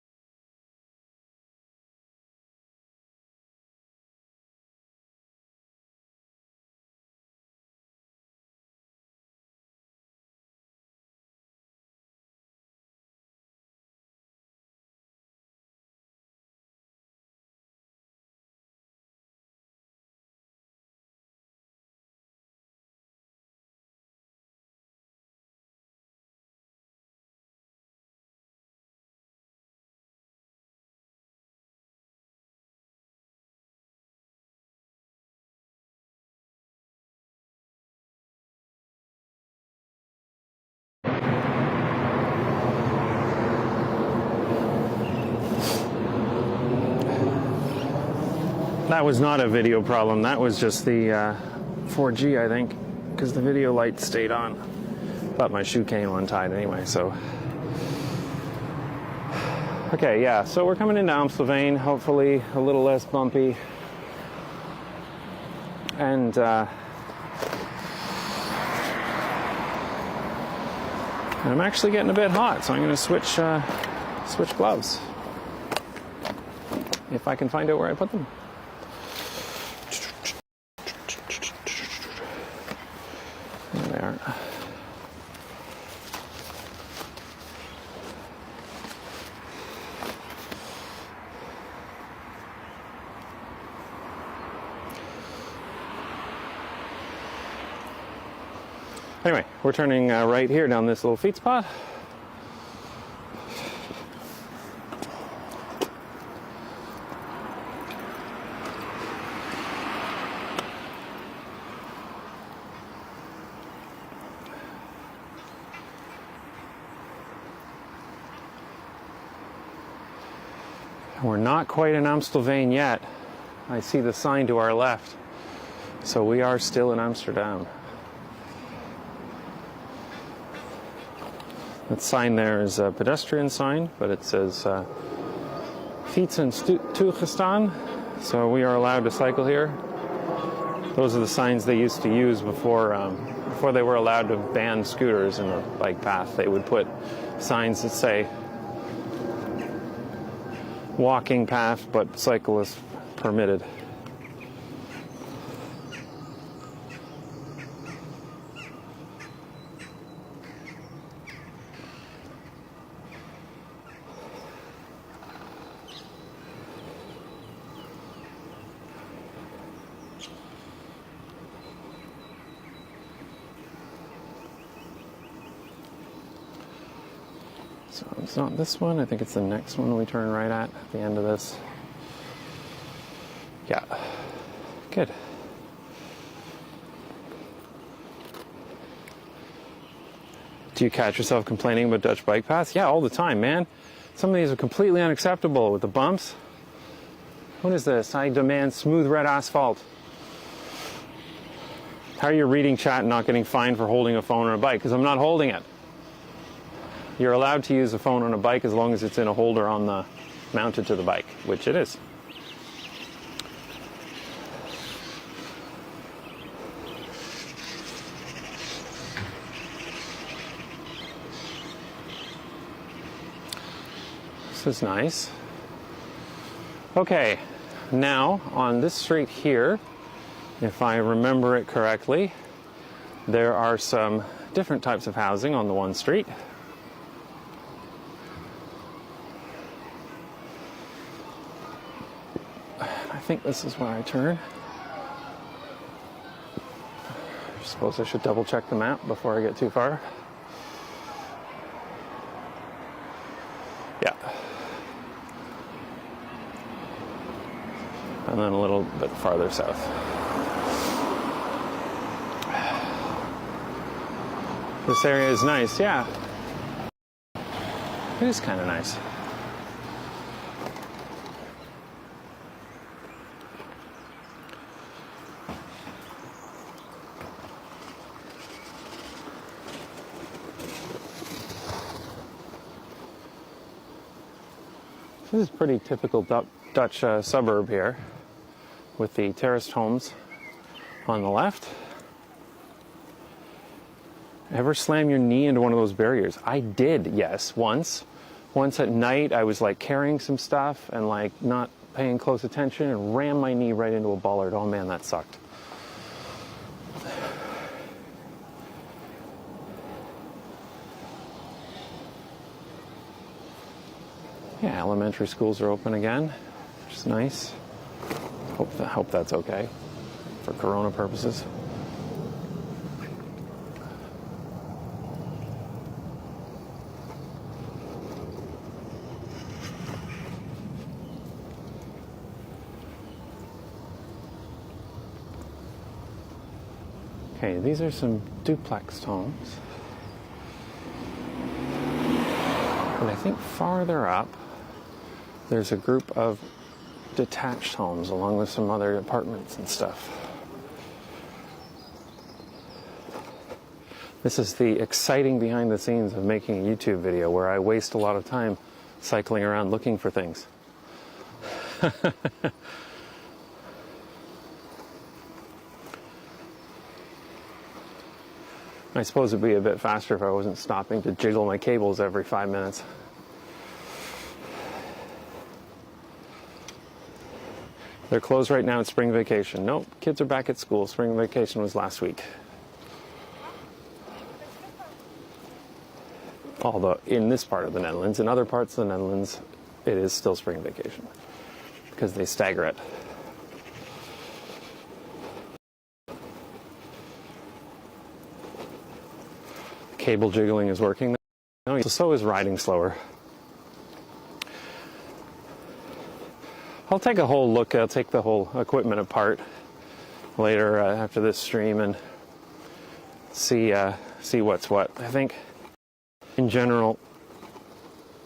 That was not a video problem. That was just the 4G, I think, because the video light stayed on. But my shoe came untied anyway, so. Okay, yeah, so we're coming into Amstelveen, hopefully a little less bumpy. And I'm actually getting a bit hot, so I'm going to switch gloves. If I can find out where I put them. There they are. Anyway, we're turning right here down this little feet spot. We're not quite in Amstelveen yet. I see the sign to our left. So we are still in Amsterdam. That sign there is a pedestrian sign, but it says fietsen toegestaan. So we are allowed to cycle here. Those are the signs they used to use before they were allowed to ban scooters in the bike path. They would put signs that say walking path, but cyclists permitted. So it's not this one, I think it's the next one we turn right at the end of this. Yeah, good. Do you catch yourself complaining about Dutch bike paths? Yeah, all the time, man. Some of these are completely unacceptable with the bumps. What is this? I demand smooth red asphalt. How are you reading chat and not getting fined for holding a phone on a bike? Because I'm not holding it. You're allowed to use a phone on a bike as long as it's in a holder on the mounted to the bike, which it is. This is nice. Okay, now on this street here, If I remember it correctly, there are some different types of housing on the one street. I think this is where I turn. I suppose I should double check the map before I get too far. Yeah. And then a little bit farther south. This area is nice, yeah. It is kind of nice. This is pretty typical Dutch suburb here, with the terraced homes on the left. Ever slam your knee into one of those barriers? I did, yes, once. Once at night, I was like carrying some stuff and like not paying close attention and rammed my knee right into a bollard. Oh man, that sucked. Yeah, elementary schools are open again, which is nice. Hope that's okay for Corona purposes. Okay, these are some duplex homes. And I think farther up, there's a group of detached homes along with some other apartments and stuff. This is the exciting behind the scenes of making a YouTube video where I waste a lot of time cycling around looking for things. I suppose it'd be a bit faster if I wasn't stopping to jiggle my cables every 5 minutes. They're closed right now. It's spring vacation. Nope, kids are back at school. Spring vacation was last week. Although in this part of the Netherlands, in other parts of the Netherlands, it is still spring vacation because they stagger it. Cable jiggling is working now. So is riding slower. I'll take a whole look. I'll take the whole equipment apart later after this stream and see what's what. I think in general,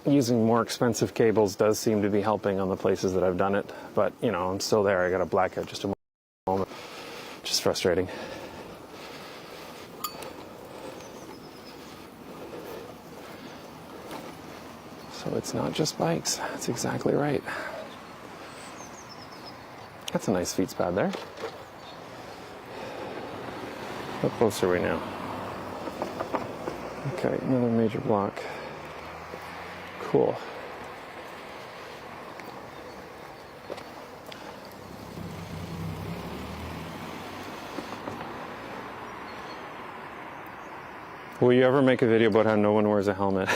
using more expensive cables does seem to be helping on the places that I've done it. But you know, I'm still there. I got a blackout just a moment, which is frustrating. So it's not just bikes. That's exactly right. That's a nice feet pad there. How close are we now? Okay, another major block. Cool. Will you ever make a video about how no one wears a helmet?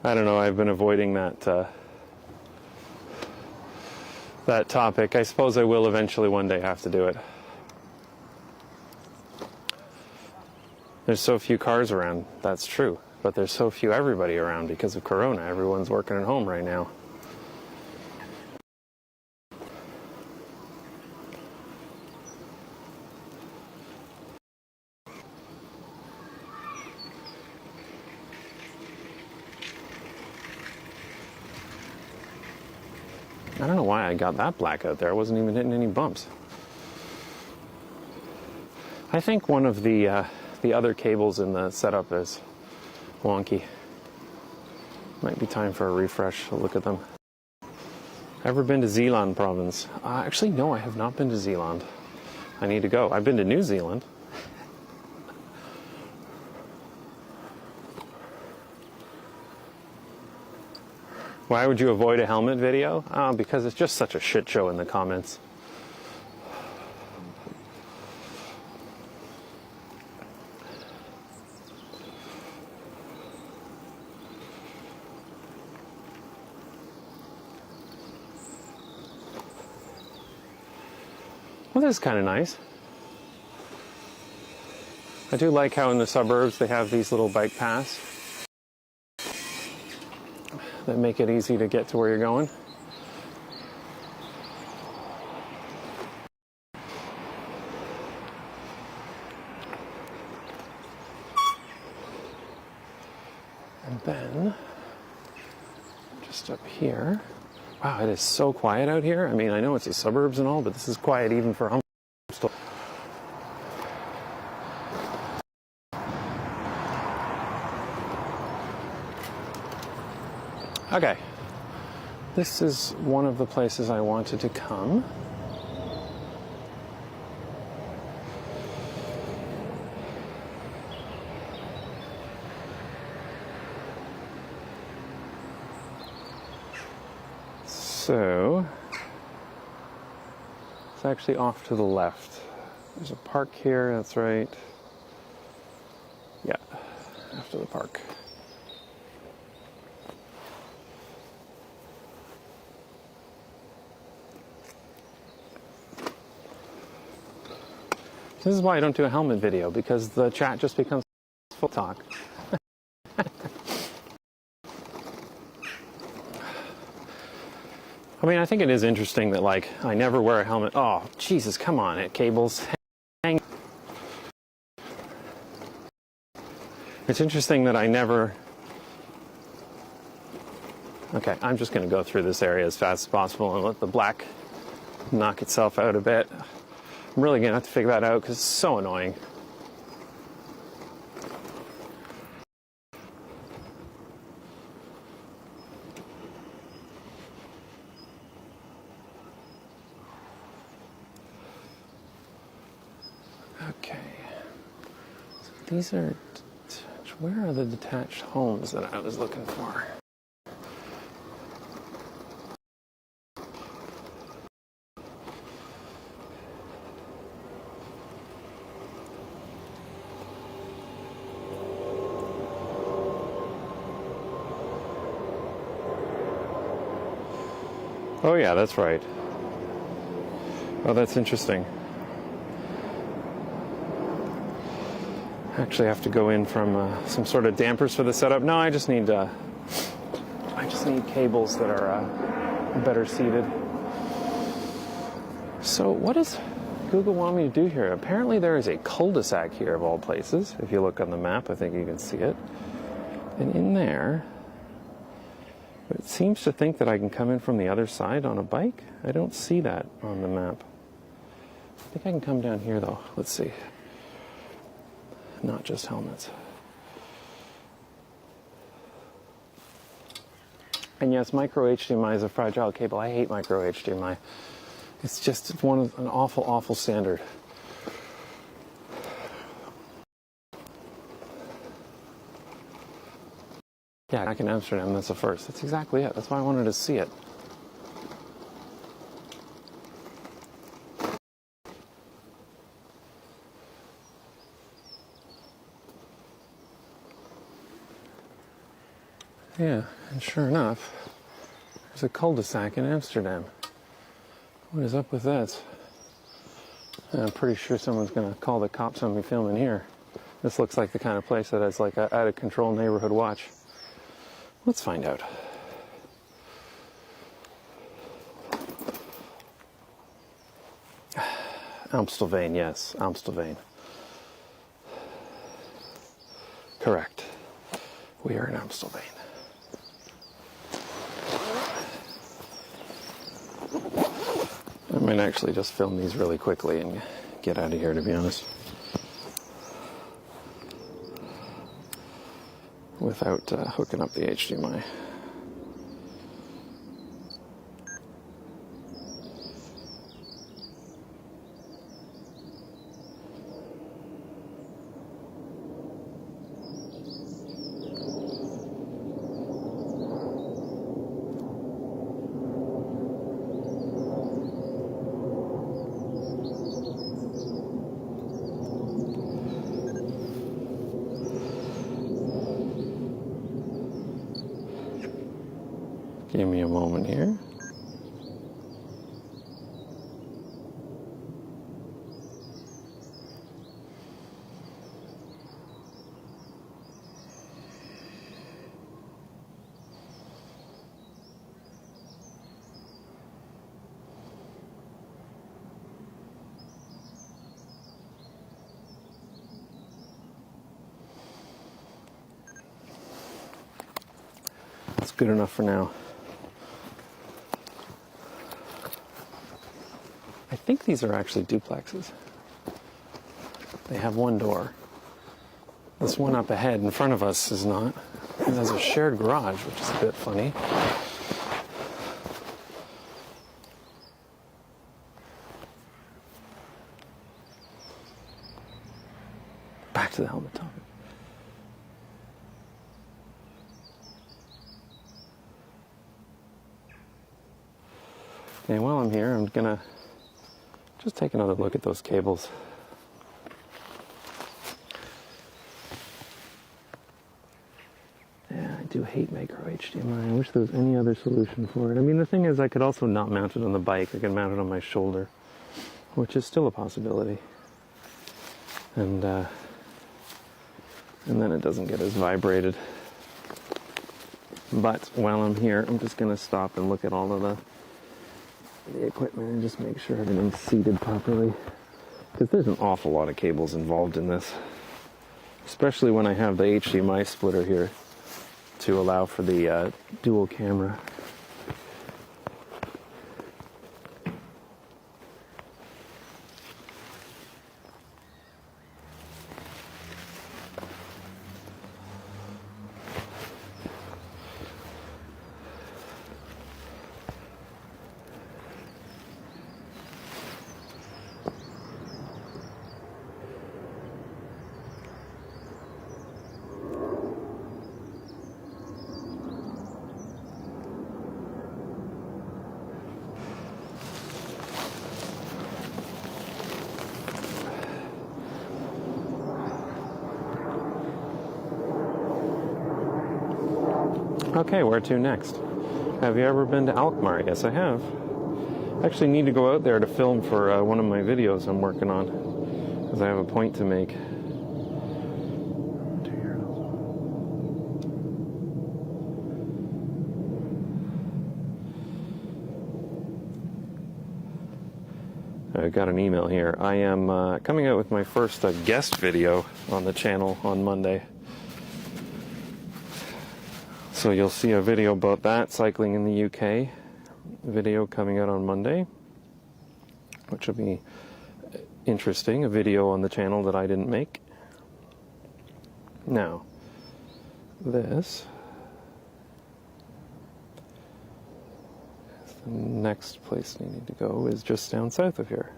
I don't know, I've been avoiding that that topic. I suppose I will eventually one day have to do it. There's so few cars around, that's true. But there's so few everybody around because of Corona. Everyone's working at home right now. I don't know why I got that black out there. I wasn't even hitting any bumps. I think one of the other cables in the setup is wonky. Might be time for a refresh. I'll look at them. Ever been to Zeeland province? Actually, no, I have not been to Zeeland. I need to go. I've been to New Zealand. Why would you avoid a helmet video? Because it's just such a shit show in the comments. Well, this is kind of nice. I do like how in the suburbs they have these little bike paths that make it easy to get to where you're going. And then, just up here, wow, it is so quiet out here. I mean, I know it's the suburbs and all, but this is quiet even for Amstel. Okay, this is one of the places I wanted to come. So, it's actually off to the left. There's a park here, that's right. Yeah, after the park. This is why I don't do a helmet video, because the chat just becomes full talk. I mean, I think it is interesting that, like, I never wear a helmet. Oh, Jesus, come on, it cables. Hang. It's interesting that I never... Okay, I'm just going to go through this area as fast as possible and let the black knock itself out a bit. I'm really going to have to figure that out because it's so annoying. Okay. So these are... Where are the detached homes that I was looking for? Oh yeah, that's right. Oh, that's interesting. Actually have to go in from some sort of dampers for the setup. No, I just need cables that are better seated. So what does Google want me to do here? Apparently there is a cul-de-sac here of all places. If you look on the map, I think you can see it. And in there, it seems to think that I can come in from the other side on a bike. I don't see that on the map. I think I can come down here though. Let's see. Not just helmets. And yes, micro HDMI is a fragile cable. I hate micro HDMI. It's just an awful, awful standard. Yeah, back in Amsterdam, that's the first. That's exactly it. That's why I wanted to see it. Yeah, and sure enough, there's a cul-de-sac in Amsterdam. What is up with that? I'm pretty sure someone's going to call the cops on me filming here. This looks like the kind of place that has like an out-of-control neighborhood watch. Let's find out. Amstelveen, yes, Amstelveen. Correct. We are in Amstelveen. I might actually just film these really quickly and get out of here, to be honest. Without hooking up the HDMI. Give me a moment here. That's good enough for now. I think these are actually duplexes. They have one door. This one up ahead in front of us is not. It has a shared garage, which is a bit funny. Back to the helmet topic. Okay, while I'm here, I'm gonna just take another look at those cables. Yeah, I do hate micro HDMI. I wish there was any other solution for it. I mean, the thing is, I could also not mount it on the bike. I could mount it on my shoulder, which is still a possibility. And then it doesn't get as vibrated. But while I'm here, I'm just gonna stop and look at all of the equipment and just make sure everything's seated properly, because there's an awful lot of cables involved in this, especially when I have the HDMI splitter here to allow for the dual camera. Okay, where to next? Have you ever been to Alkmaar? Yes, I have. I actually need to go out there to film for one of my videos I'm working on, because I have a point to make. I got an email here. I am coming out with my first guest video on the channel on Monday. So you'll see a video about that, cycling in the UK, video coming out on Monday, which will be interesting, a video on the channel that I didn't make. Now, this is the next place you need to go, is just down south of here.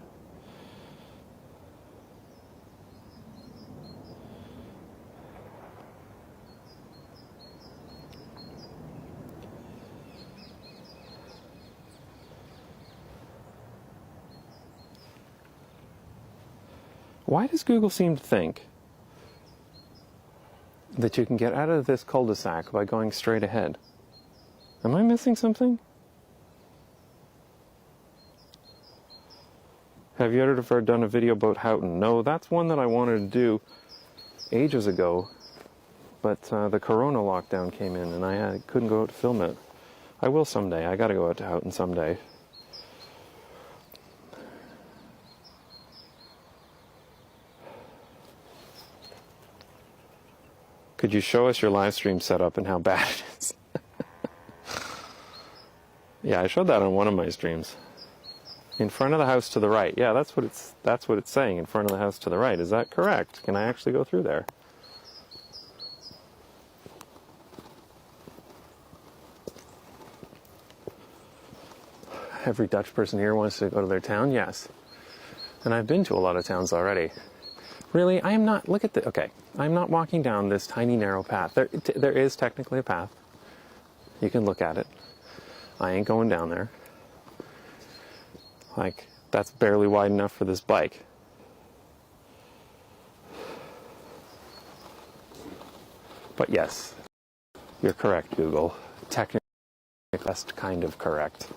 Why does Google seem to think that you can get out of this cul-de-sac by going straight ahead? Am I missing something? Have you ever done a video about Houghton? No, that's one that I wanted to do ages ago, but the Corona lockdown came in and I couldn't go out to film it. I will someday. I gotta go out to Houghton someday. Could you show us your live stream setup and how bad it is? Yeah, I showed that on one of my streams. In front of the house to the right. Yeah, that's what it's saying, in front of the house to the right. Is that correct? Can I actually go through there? Every Dutch person here wants to go to their town? Yes. And I've been to a lot of towns already. Really, I am not, look at the, okay, I'm not walking down this tiny narrow path. There is technically a path. You can look at it. I ain't going down there. Like, that's barely wide enough for this bike. But yes, you're correct, Google. Technically, that's kind of correct.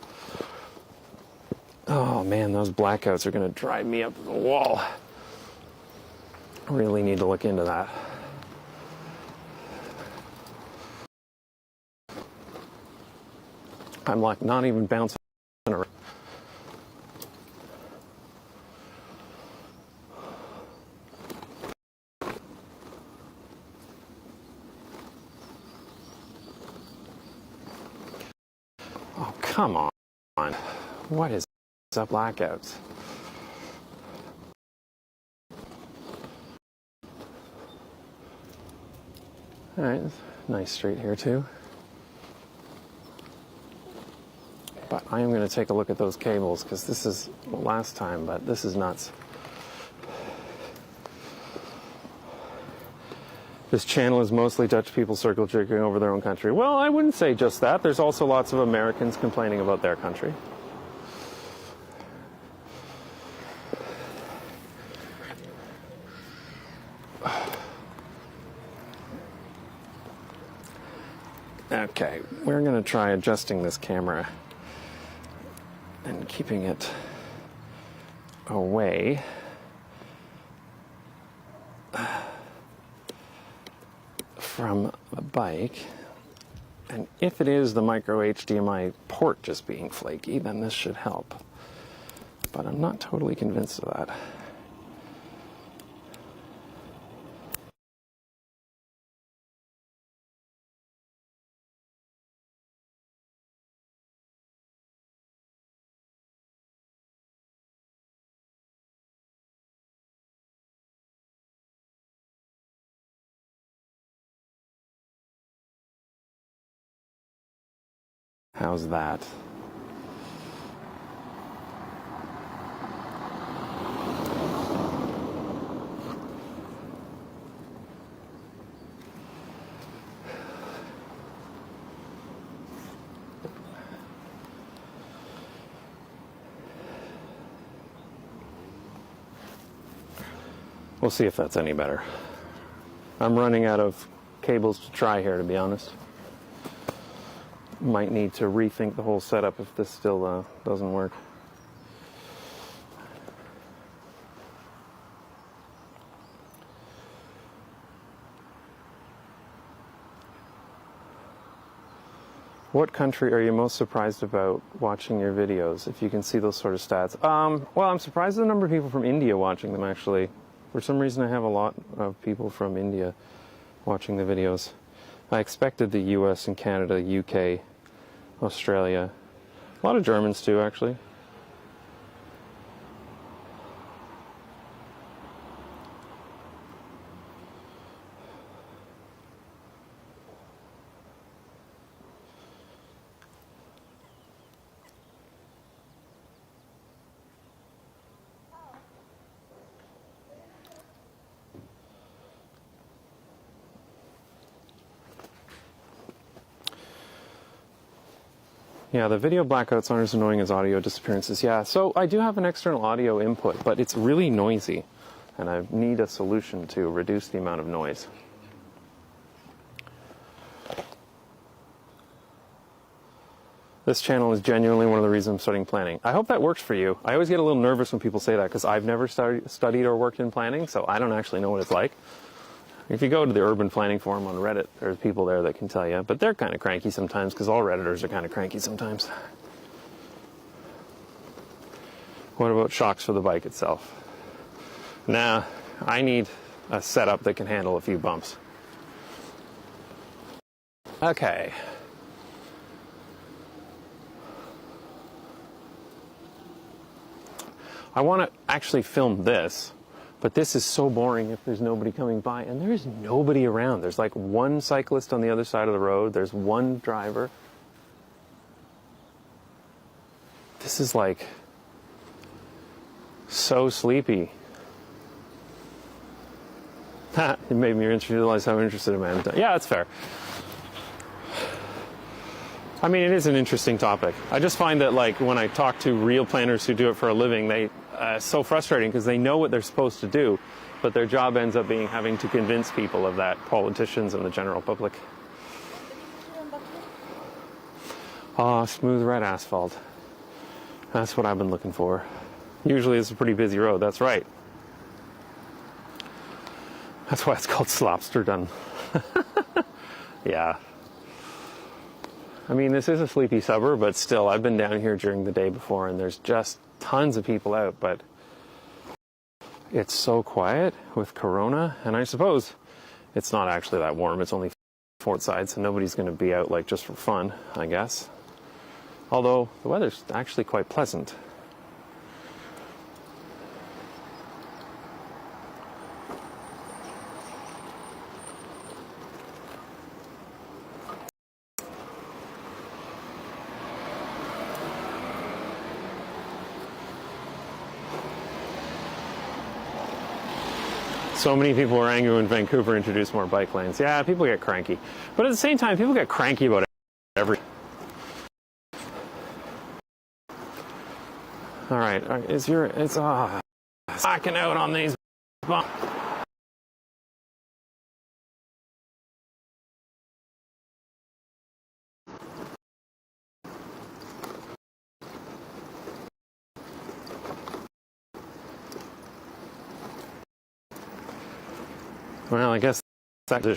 Oh man, those blackouts are going to drive me up the wall. Really need to look into that. I'm like not even bouncing around. come on. What is up blackouts? All right, nice street here too. But I am going to take a look at those cables because this is last time, but this is nuts. This channel is mostly Dutch people circle jerking over their own country. Well, I wouldn't say just that. There's also lots of Americans complaining about their country. Okay, we're going to try adjusting this camera and keeping it away from the bike. And if it is the micro HDMI port just being flaky, then this should help. But I'm not totally convinced of that. How's that? We'll see if that's any better. I'm running out of cables to try here, to be honest. Might need to rethink the whole setup if this still doesn't work. What country are you most surprised about watching your videos, if you can see those sort of stats? Well, I'm surprised at the number of people from India watching them, actually. For some reason, I have a lot of people from India watching the videos. I expected the US and Canada, UK, Australia. A lot of Germans too, actually. Yeah, the video blackouts aren't as annoying as audio disappearances. Yeah, so I do have an external audio input, but it's really noisy, and I need a solution to reduce the amount of noise. This channel is genuinely one of the reasons I'm studying planning. I hope that works for you. I always get a little nervous when people say that, because I've never studied or worked in planning, so I don't actually know what it's like. If you go to the urban planning forum on Reddit, there's people there that can tell you, but they're kind of cranky sometimes, because all Redditors are kind of cranky sometimes. What about shocks for the bike itself? Nah, I need a setup that can handle a few bumps. Okay. I want to actually film this. But this is so boring if there's nobody coming by, and there's nobody around. There's like one cyclist on the other side of the road. There's one driver. This is like so sleepy. It made me realize how interested I am. Yeah, that's fair. I mean, it is an interesting topic. I just find that, like, when I talk to real planners who do it for a living, it's so frustrating because they know what they're supposed to do, but their job ends up being having to convince people of that, politicians and the general public. Oh, smooth red asphalt. That's what I've been looking for. Usually it's a pretty busy road, that's right. That's why it's called Slopsterdam. Yeah. I mean, this is a sleepy suburb, but still, I've been down here during the day before, and there's just tons of people out, but it's so quiet with Corona, and I suppose it's not actually that warm. It's only outside, so nobody's going to be out, like, just for fun, I guess. although the weather's actually quite pleasant. So many people were angry when Vancouver introduced more bike lanes. Yeah, people get cranky. But at the same time, people get cranky about everything. All right, it's slacking out on these bumps. Well, I guess that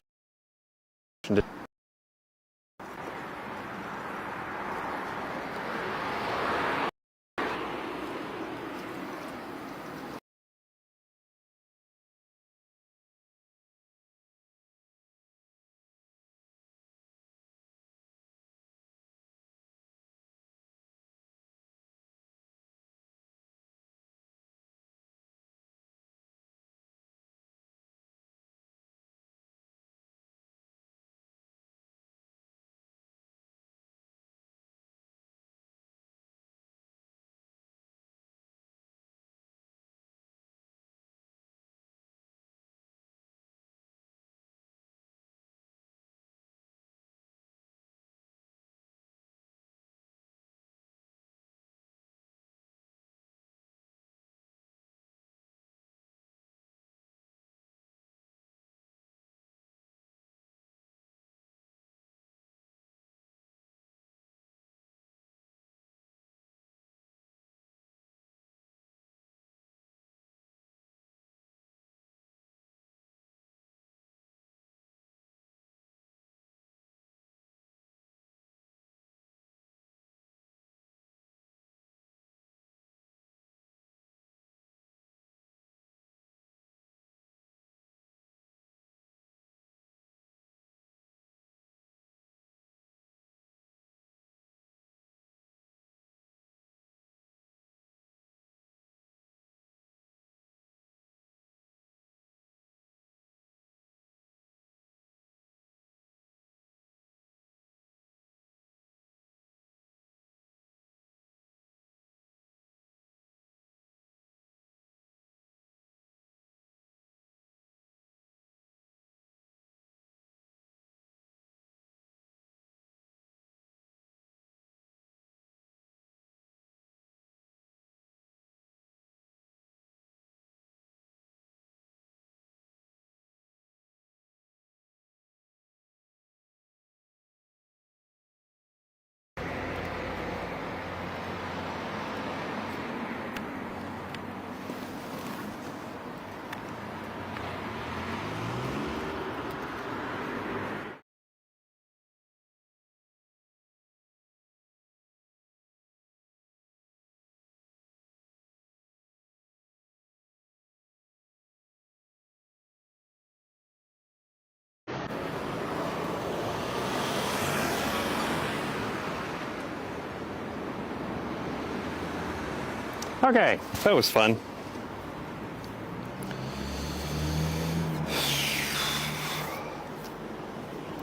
okay, that was fun.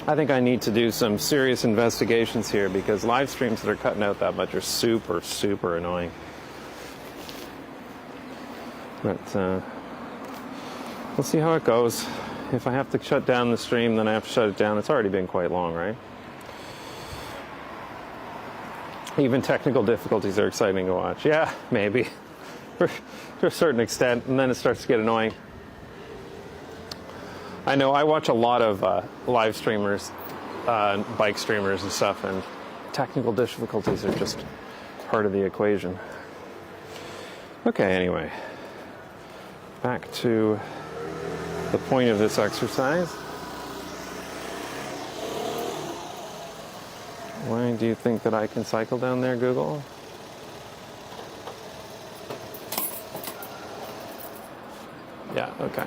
I think I need to do some serious investigations here because live streams that are cutting out that much are super, super annoying. But we'll see how it goes. If I have to shut down the stream, then I have to shut it down. It's already been quite long, right? Even technical difficulties are exciting to watch. Yeah, maybe. To a certain extent, and then it starts to get annoying. I know I watch a lot of live streamers, bike streamers and stuff, and technical difficulties are just part of the equation. Okay, anyway. Back to the point of this exercise. Why do you think that I can cycle down there, Google? Yeah, okay.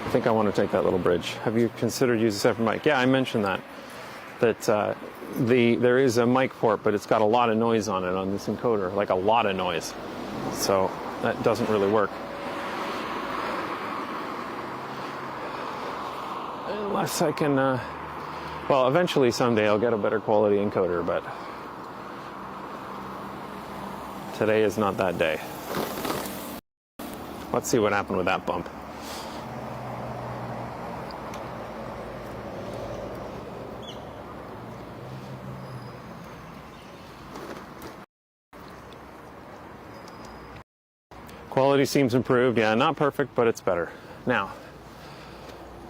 I think I want to take that little bridge. Have you considered using a separate mic? Yeah, I mentioned that there is a mic port, but it's got a lot of noise on it on this encoder, like a lot of noise. So that doesn't really work. Unless I can, well, eventually someday I'll get a better quality encoder, but today is not that day. Let's see what happened with that bump. Quality seems improved. Yeah, not perfect, but it's better. Now,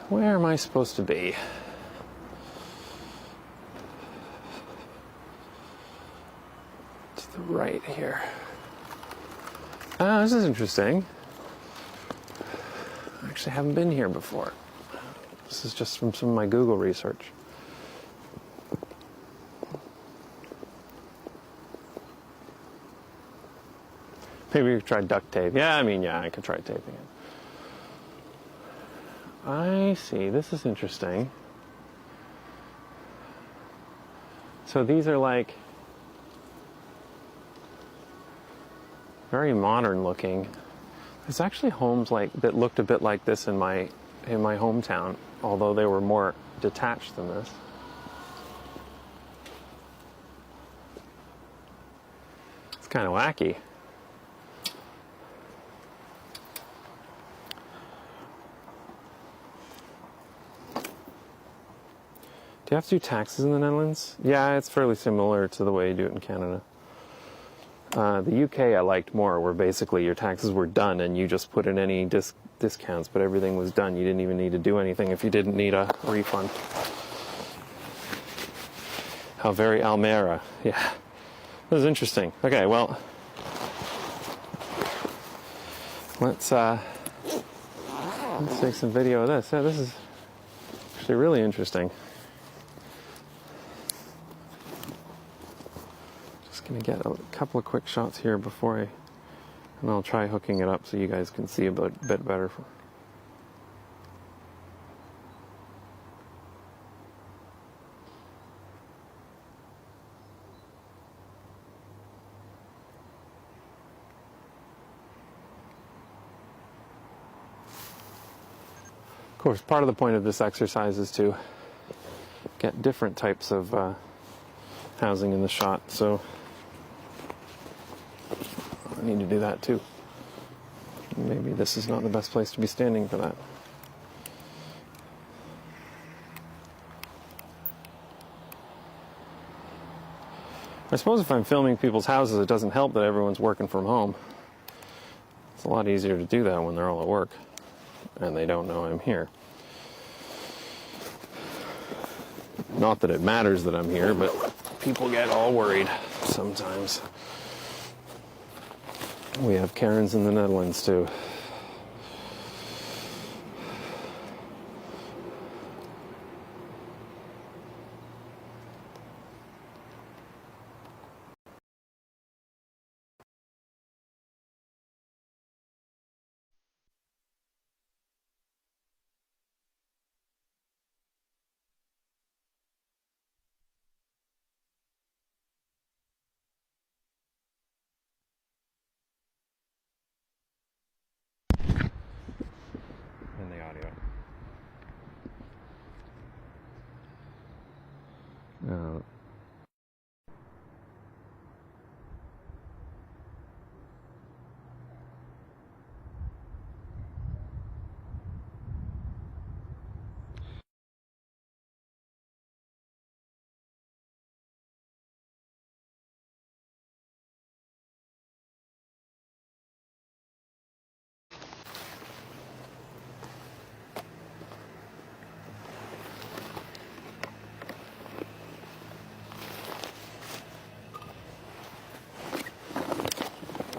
where am I supposed to be? To the right here. This is interesting. I actually haven't been here before. This is just from some of my Google research. Maybe we could try duct tape. Yeah, I could try taping it. I see, this is interesting. So these are like very modern looking. There's actually homes like that looked a bit like this in my hometown, although they were more detached than this. It's kind of wacky. Do you have to do taxes in the Netherlands? Yeah, it's fairly similar to the way you do it in Canada. The UK I liked more, where basically your taxes were done and you just put in any discounts, but everything was done. You didn't even need to do anything if you didn't need a refund. How very Almere. Yeah, that was interesting. Okay, well, let's take some video of this. Yeah, this is actually really interesting. Gonna get a couple of quick shots here before and I'll try hooking it up so you guys can see a bit better. Of course, part of the point of this exercise is to get different types of housing in the shot, so I need to do that too. Maybe this is not the best place to be standing for that. I suppose if I'm filming people's houses, it doesn't help that everyone's working from home. It's a lot easier to do that when they're all at work and they don't know I'm here. Not that it matters that I'm here, but people get all worried sometimes. We have Karens in the Netherlands too. In the audio.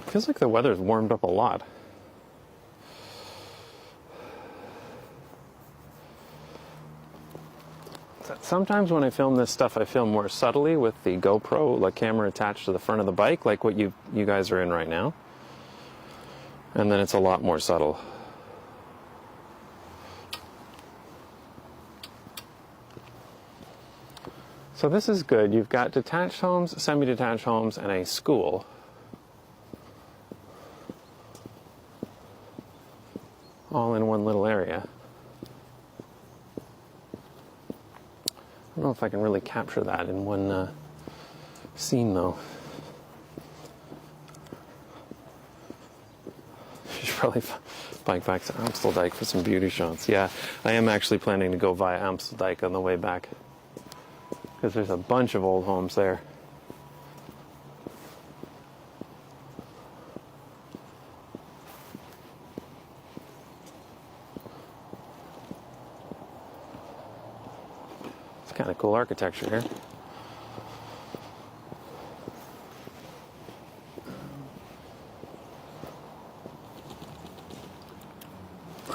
Feels like the weather's warmed up a lot. Sometimes when I film this stuff, I film more subtly with the GoPro, like camera attached to the front of the bike, like what you guys are in right now. And then it's a lot more subtle. So this is good. You've got detached homes, semi-detached homes, and a school. All in one little area. I don't know if I can really capture that in one scene, though. Should probably bike back to Amstelveen for some beauty shots. Yeah, I am actually planning to go via Amstelveen on the way back, because there's a bunch of old homes there. It's kind of cool architecture here.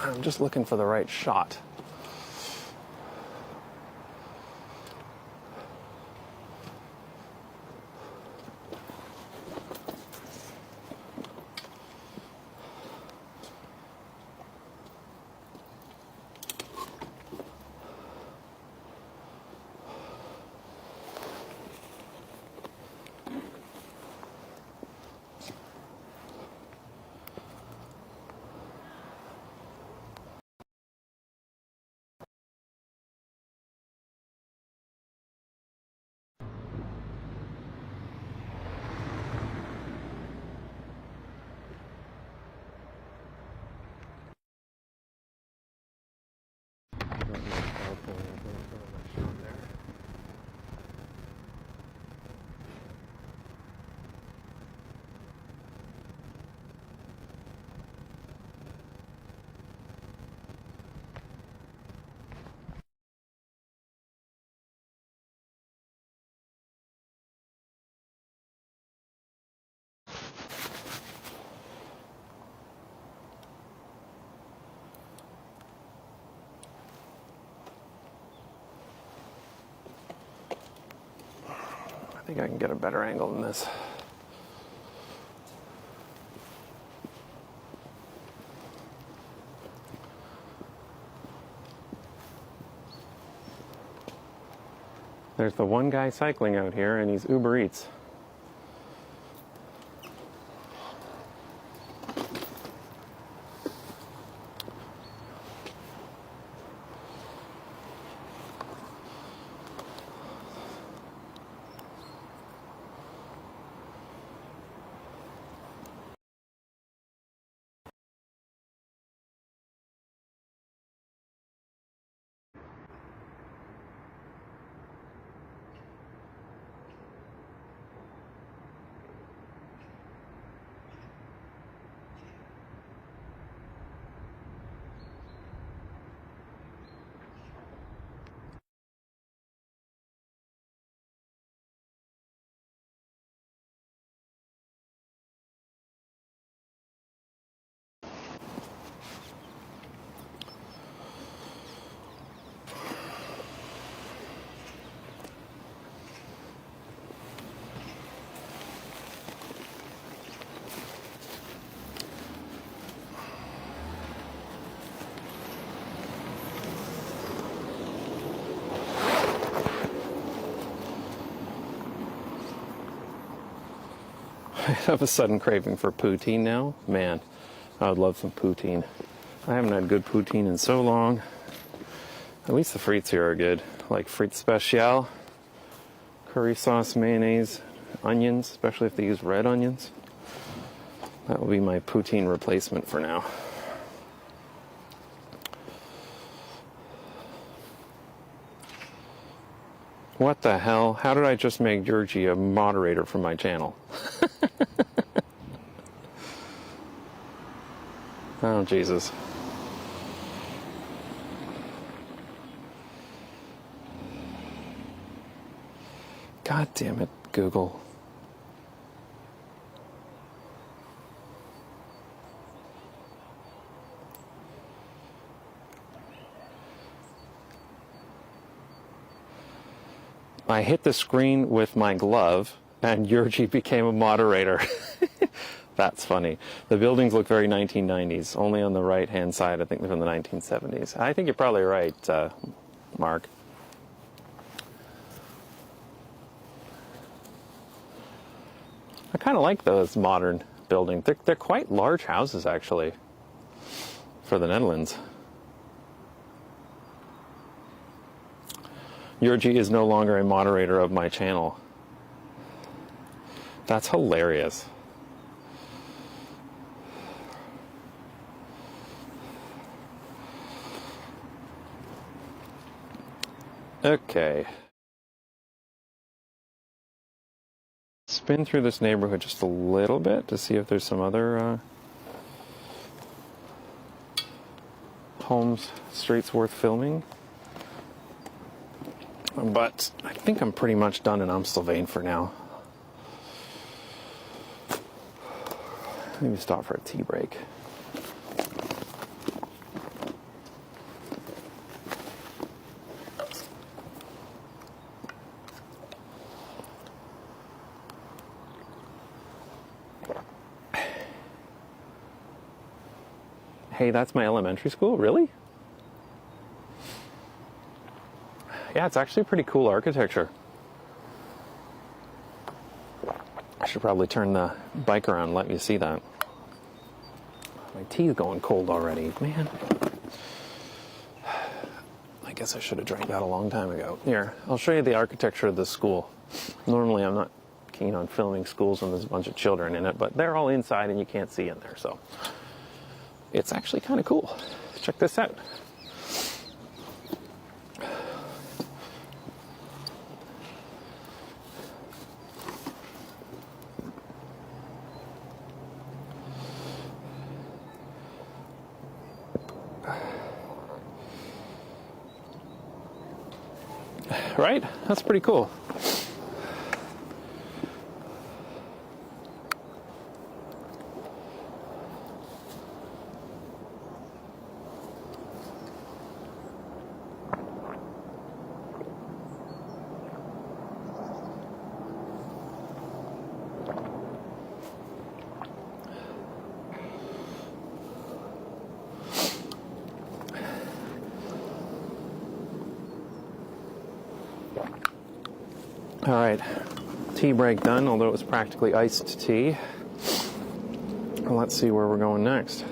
I'm just looking for the right shot. I think I can get a better angle than this. There's the one guy cycling out here, and he's Uber Eats. I have a sudden craving for poutine now. Man, I would love some poutine. I haven't had good poutine in so long. At least the frites here are good. Like frites spéciales, curry sauce, mayonnaise, onions, especially if they use red onions. That will be my poutine replacement for now. What the hell? How did I just make Georgie a moderator for my channel? Oh, Jesus. God damn it, Google. I hit the screen with my glove, and Yurji became a moderator. That's funny. The buildings look very 1990s, only on the right-hand side. I think they're from the 1970s. I think you're probably right, Mark. I kind of like those modern buildings. They're quite large houses, actually, for the Netherlands. Yurgi is no longer a moderator of my channel. That's hilarious. Okay. Spin through this neighborhood just a little bit to see if there's some other homes, streets worth filming. But I think I'm pretty much done in Amstelveen for now. Maybe stop for a tea break. Hey, that's my elementary school? Really? Yeah, it's actually pretty cool architecture. I should probably turn the bike around and let you see that. My tea's going cold already, man. I guess I should have drank that a long time ago. Here, I'll show you the architecture of this school. Normally I'm not keen on filming schools when there's a bunch of children in it, but they're all inside and you can't see in there, so it's actually kind of cool. Check this out. Right? That's pretty cool. All right, tea break done, although it was practically iced tea. Let's see where we're going next.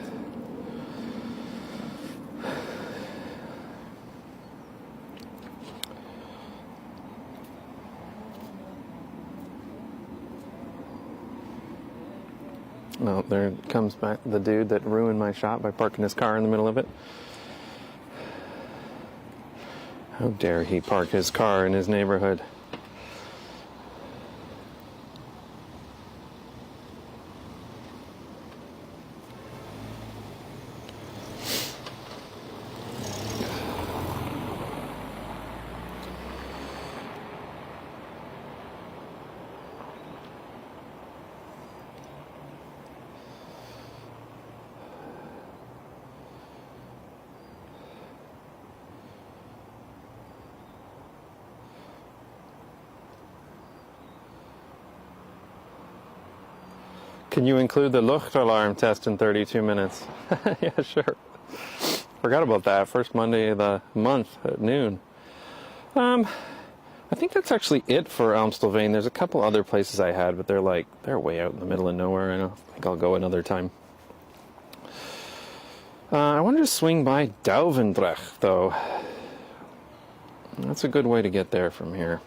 Well, there comes back the dude that ruined my shot by parking his car in the middle of it. How dare he park his car in his neighborhood? Can you include the luchtalarm test in 32 minutes? Yeah, sure. Forgot about that. First Monday of the month at noon. I think that's actually it for Amstelveen. There's a couple other places I had, but they're way out in the middle of nowhere. I don't think I'll go another time. I wanted to swing by Douwendrecht, though. That's a good way to get there from here.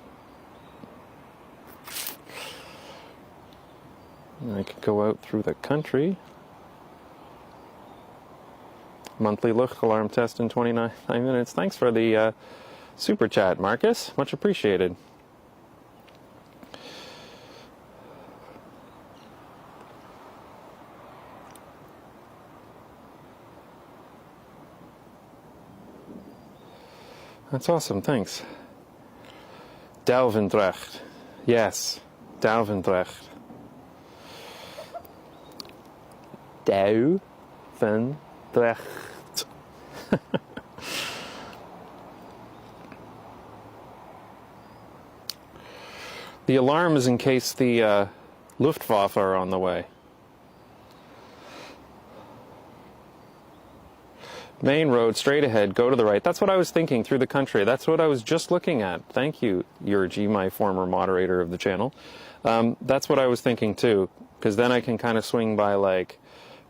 I could go out through the country. Monthly look alarm test in 29 minutes. Thanks for the super chat, Marcus. Much appreciated. That's awesome, thanks. Douwendrecht. Yes, Douwendrecht. Douwendrecht. The alarm is in case the Luftwaffe are on the way. Main road, straight ahead, go to the right. That's what I was thinking through the country. That's what I was just looking at. Thank you, Yurgi, my former moderator of the channel. That's what I was thinking too, because then I can kind of swing by like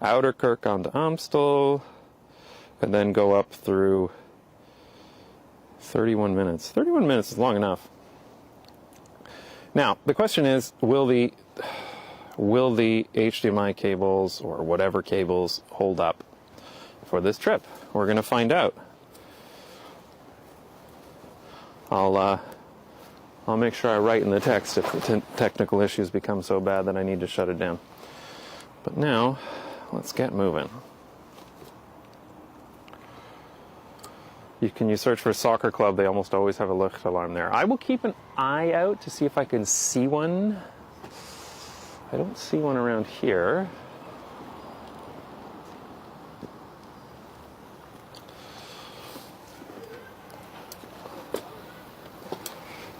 Ouderkerk onto Amstel, and then go up through 31 minutes. 31 minutes is long enough. Now, the question is, will the HDMI cables or whatever cables hold up for this trip? We're going to find out. I'll make sure I write in the text if the technical issues become so bad that I need to shut it down. But now, let's get moving. Can you search for a soccer club? They almost always have a lift alarm there. I will keep an eye out to see if I can see one. I don't see one around here.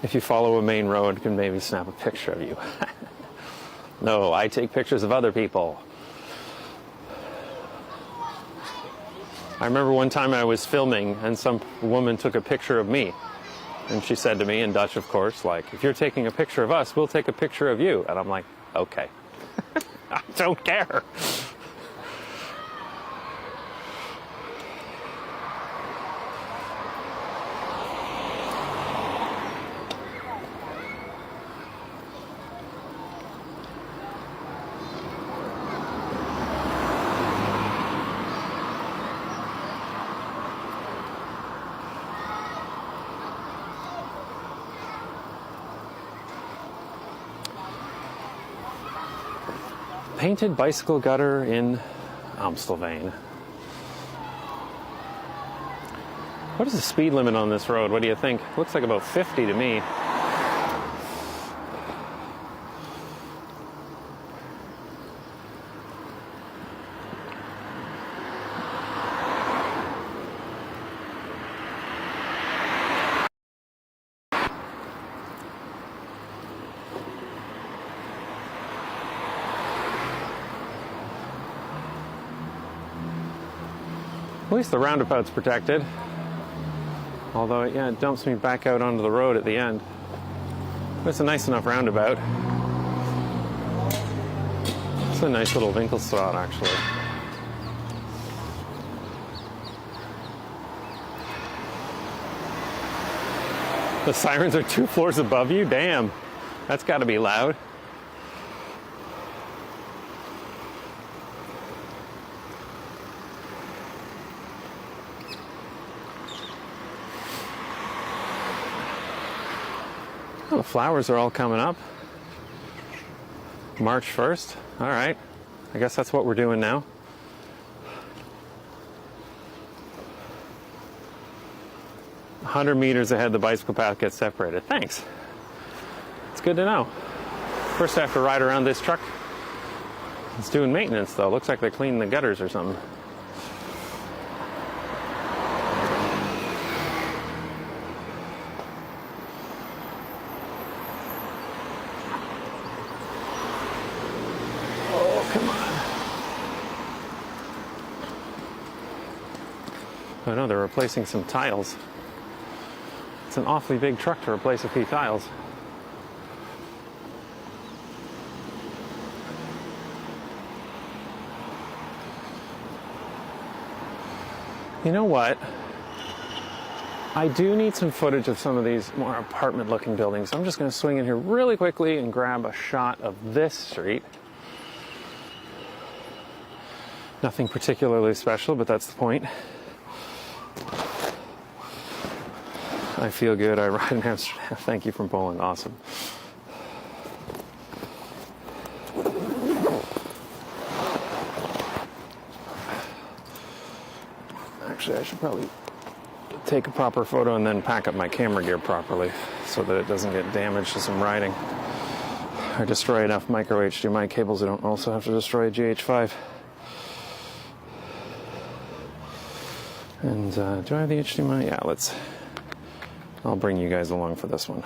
If you follow a main road, you can maybe snap a picture of you. No, I take pictures of other people. I remember one time I was filming and some woman took a picture of me. And she said to me, in Dutch of course, like, if you're taking a picture of us, we'll take a picture of you. And I'm like, okay. I don't care. Painted bicycle gutter in Amstelveen. What is the speed limit on this road? What do you think? Looks like about 50 to me. At least the roundabout's protected. Although, yeah, it dumps me back out onto the road at the end. But it's a nice enough roundabout. It's a nice little Winkelstraat, actually. The sirens are 2 floors above you? Damn. That's got to be loud. Oh, the flowers are all coming up. March 1st. All right. I guess that's what we're doing now. A 100 meters ahead, the bicycle path gets separated. Thanks. It's good to know. First, I have to ride around this truck. It's doing maintenance, though. Looks like they're cleaning the gutters or something. Oh no, they're replacing some tiles. It's an awfully big truck to replace a few tiles. You know what? I do need some footage of some of these more apartment-looking buildings. So I'm just going to swing in here really quickly and grab a shot of this street. Nothing particularly special, but that's the point. I feel good. I ride in Amsterdam. Thank you from Poland. Awesome. Actually, I should probably take a proper photo and then pack up my camera gear properly so that it doesn't get damaged as I'm riding. Or destroy enough micro HDMI cables I don't also have to destroy a GH5. And do I have the HDMI? Yeah, I'll bring you guys along for this one.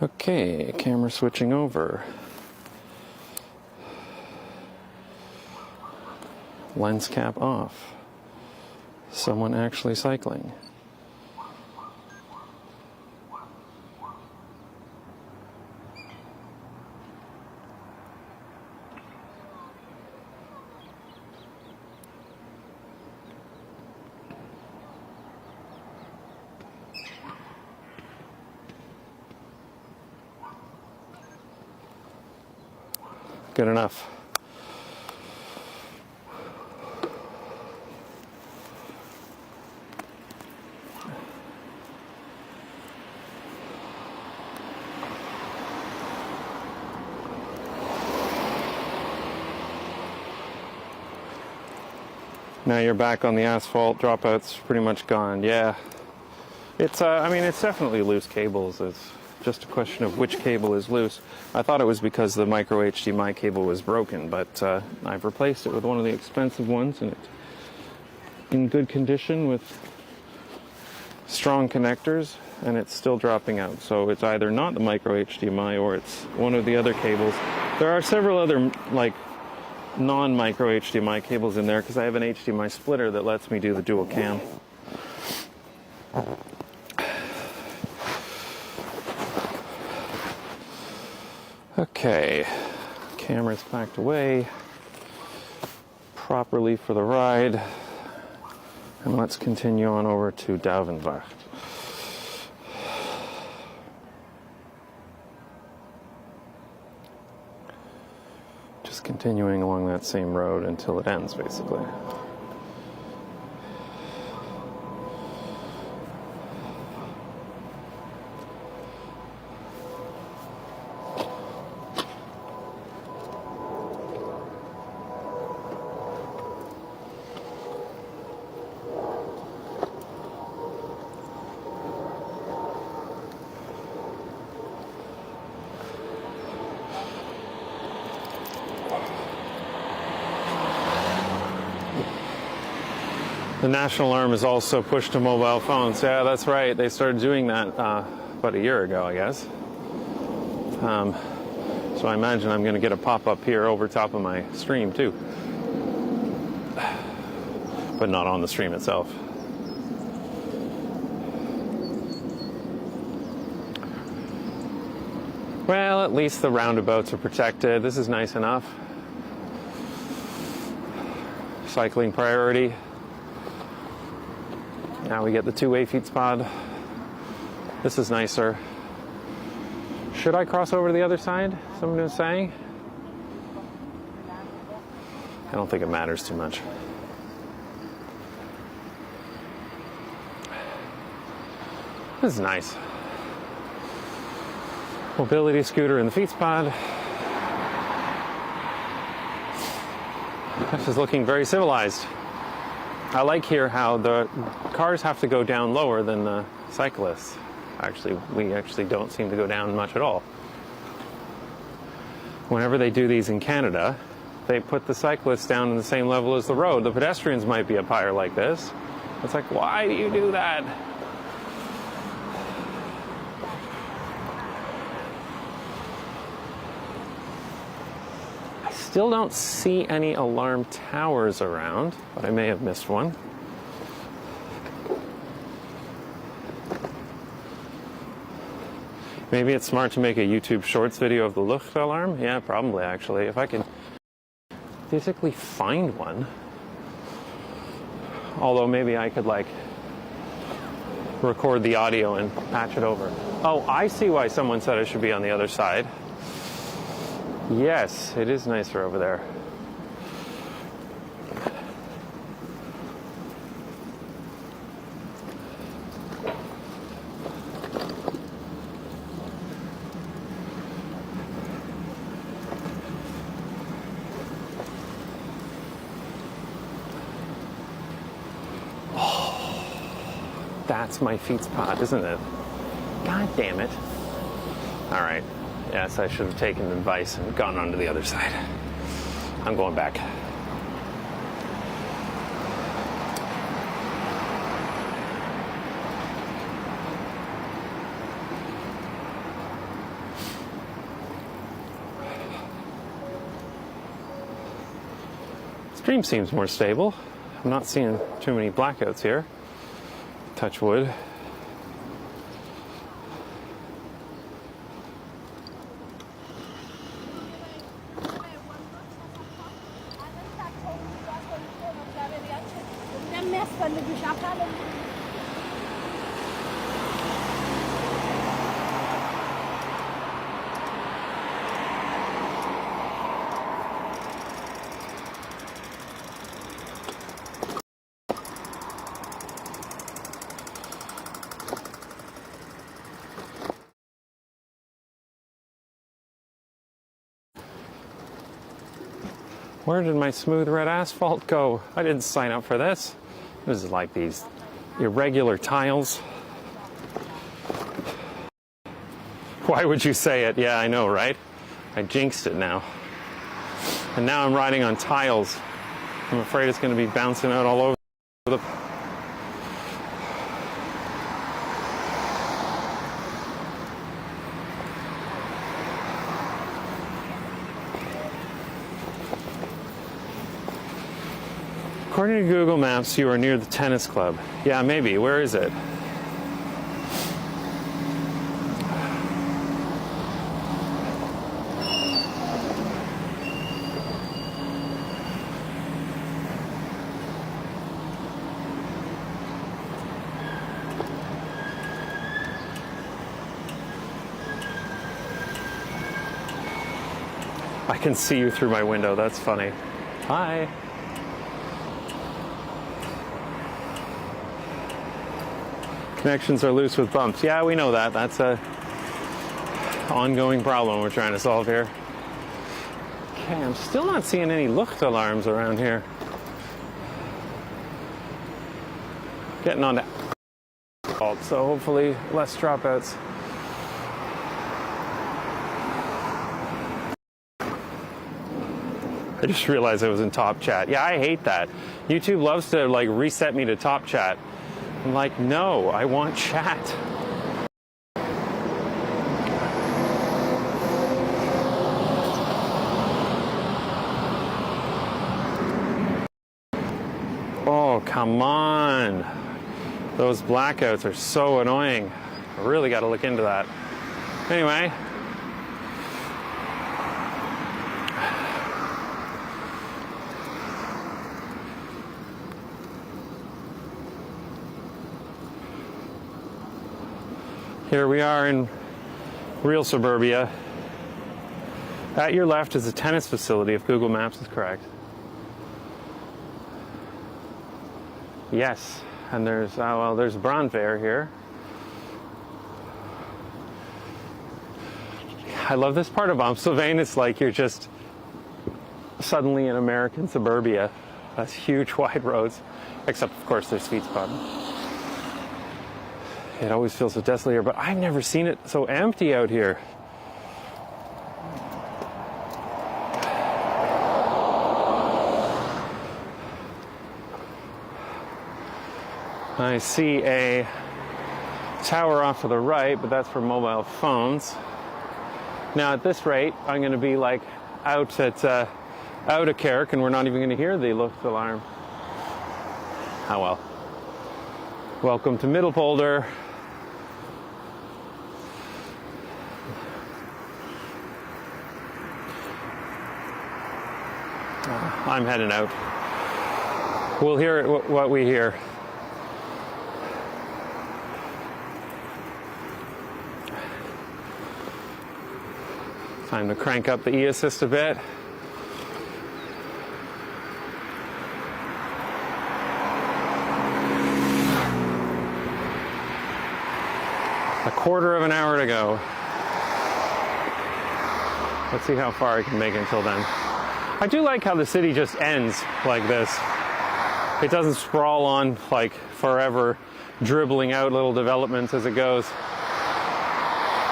Okay, camera switching over. Lens cap off. Someone actually cycling. Good enough. Now you're back on the asphalt, dropout's pretty much gone. Yeah. It's, I mean, it's definitely loose cables. It's just a question of which cable is loose. I thought it was because the micro HDMI cable was broken, but I've replaced it with one of the expensive ones, and it's in good condition with strong connectors, and it's still dropping out. So it's either not the micro HDMI or it's one of the other cables. There are several other, like, non-micro HDMI cables in there because I have an HDMI splitter that lets me do the dual cam. Okay, camera's packed away properly for the ride, and let's continue on over to Duivenwacht. Just continuing along that same road until it ends, basically. The national alarm is also pushed to mobile phones. Yeah, that's right. They started doing that about a year ago, I guess. So I imagine I'm going to get a pop-up here over top of my stream, too. But not on the stream itself. Well, at least the roundabouts are protected. This is nice enough. Cycling priority. Now we get the two-way feet spot. This is nicer. Should I cross over to the other side? Someone was saying. I don't think it matters too much. This is nice. Mobility scooter in the feet spot. This is looking very civilized. I like here how the cars have to go down lower than the cyclists. Actually, we actually don't seem to go down much at all. Whenever they do these in Canada, they put the cyclists down in the same level as the road. The pedestrians might be up higher like this. It's like, why do you do that? Still don't see any alarm towers around, but I may have missed one. Maybe it's smart to make a YouTube Shorts video of the Lucht alarm. Yeah, probably actually. If I can physically find one. Although maybe I could like record the audio and patch it over. Oh, I see why someone said I should be on the other side. Yes, it is nicer over there. Oh, that's my feet spot, isn't it? God damn it. All right. Yes, I should have taken advice and gone on to the other side. I'm going back. Stream seems more stable. I'm not seeing too many blackouts here. Touch wood. Where did my smooth red asphalt go? I didn't sign up for this. This is like these irregular tiles. Why would you say it? Yeah, I know, right? I jinxed it now. And now I'm riding on tiles. I'm afraid it's going to be bouncing out all over the... According to Google Maps, you are near the tennis club. Yeah, maybe. Where is it? I can see you through my window. That's funny. Hi. Connections are loose with bumps. Yeah, we know that. That's a ongoing problem we're trying to solve here. Okay, I'm still not seeing any Lucht alarms around here. Getting on to asphalt, so hopefully less dropouts. I just realized I was in top chat. Yeah, I hate that. YouTube loves to like reset me to top chat. I'm like, no, I want chat. Oh, come on. Those blackouts are so annoying. I really got to look into that. Anyway. Here we are in real suburbia. At your left is a tennis facility, if Google Maps is correct. Yes, and there's, there's Brandweer here. I love this part of Amstelveen. It's like you're just suddenly in American suburbia. That's huge wide roads, except of course there's sweet spot. It always feels so desolate here, but I've never seen it so empty out here. I see a tower off to the right, but that's for mobile phones. Now at this rate, I'm going to be like out at Ouderkerk, and we're not even going to hear the Lucht alarm. Oh well. Welcome to Middelpolder. I'm heading out. We'll hear what we hear. Time to crank up the e-assist a bit. A quarter of an hour to go. Let's see how far I can make it until then. I do like how the city just ends like this. It doesn't sprawl on like forever, dribbling out little developments as it goes.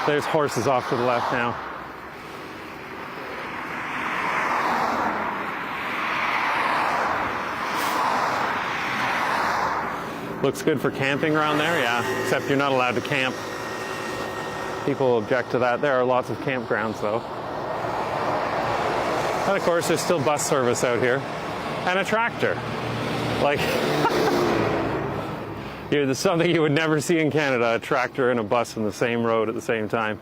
There's horses off to the left now. Looks good for camping around there, yeah, except you're not allowed to camp. People object to that. There are lots of campgrounds though. And of course, there's still bus service out here. and a tractor. Like, there's something you would never see in Canada, a tractor and a bus on the same road at the same time.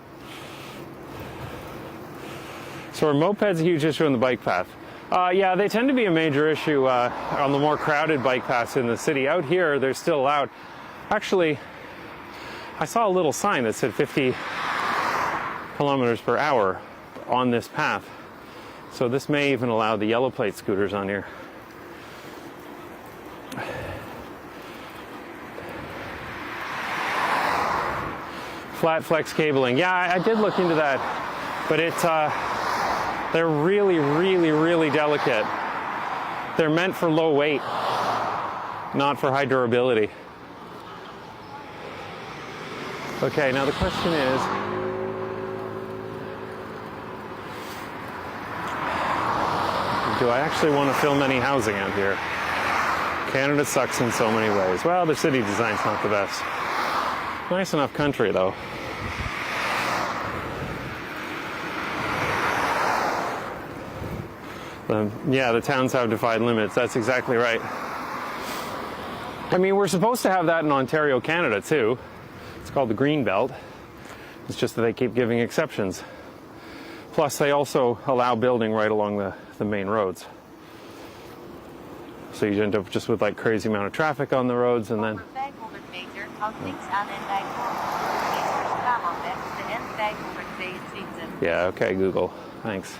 So are mopeds a huge issue on the bike path? Yeah, they tend to be a major issue on the more crowded bike paths in the city. Out here, they're still allowed. Actually, I saw a little sign that said 50 kilometers per hour on this path. So this may even allow the yellow plate scooters on here. Flat flex cabling. Yeah, I did look into that, but they're really, really, really delicate. They're meant for low weight, not for high durability. Okay, now the question is, do I actually want to film any housing out here? Canada sucks in so many ways. Well, the city design's not the best. Nice enough country, though. Yeah, the towns have defined limits. That's exactly right. I mean, we're supposed to have that in Ontario, Canada, too. It's called the Green Belt. It's just that they keep giving exceptions. Plus, they also allow building right along the main roads. So you end up just with like crazy amount of traffic on the roads, and then... Yeah, okay, Google. Thanks.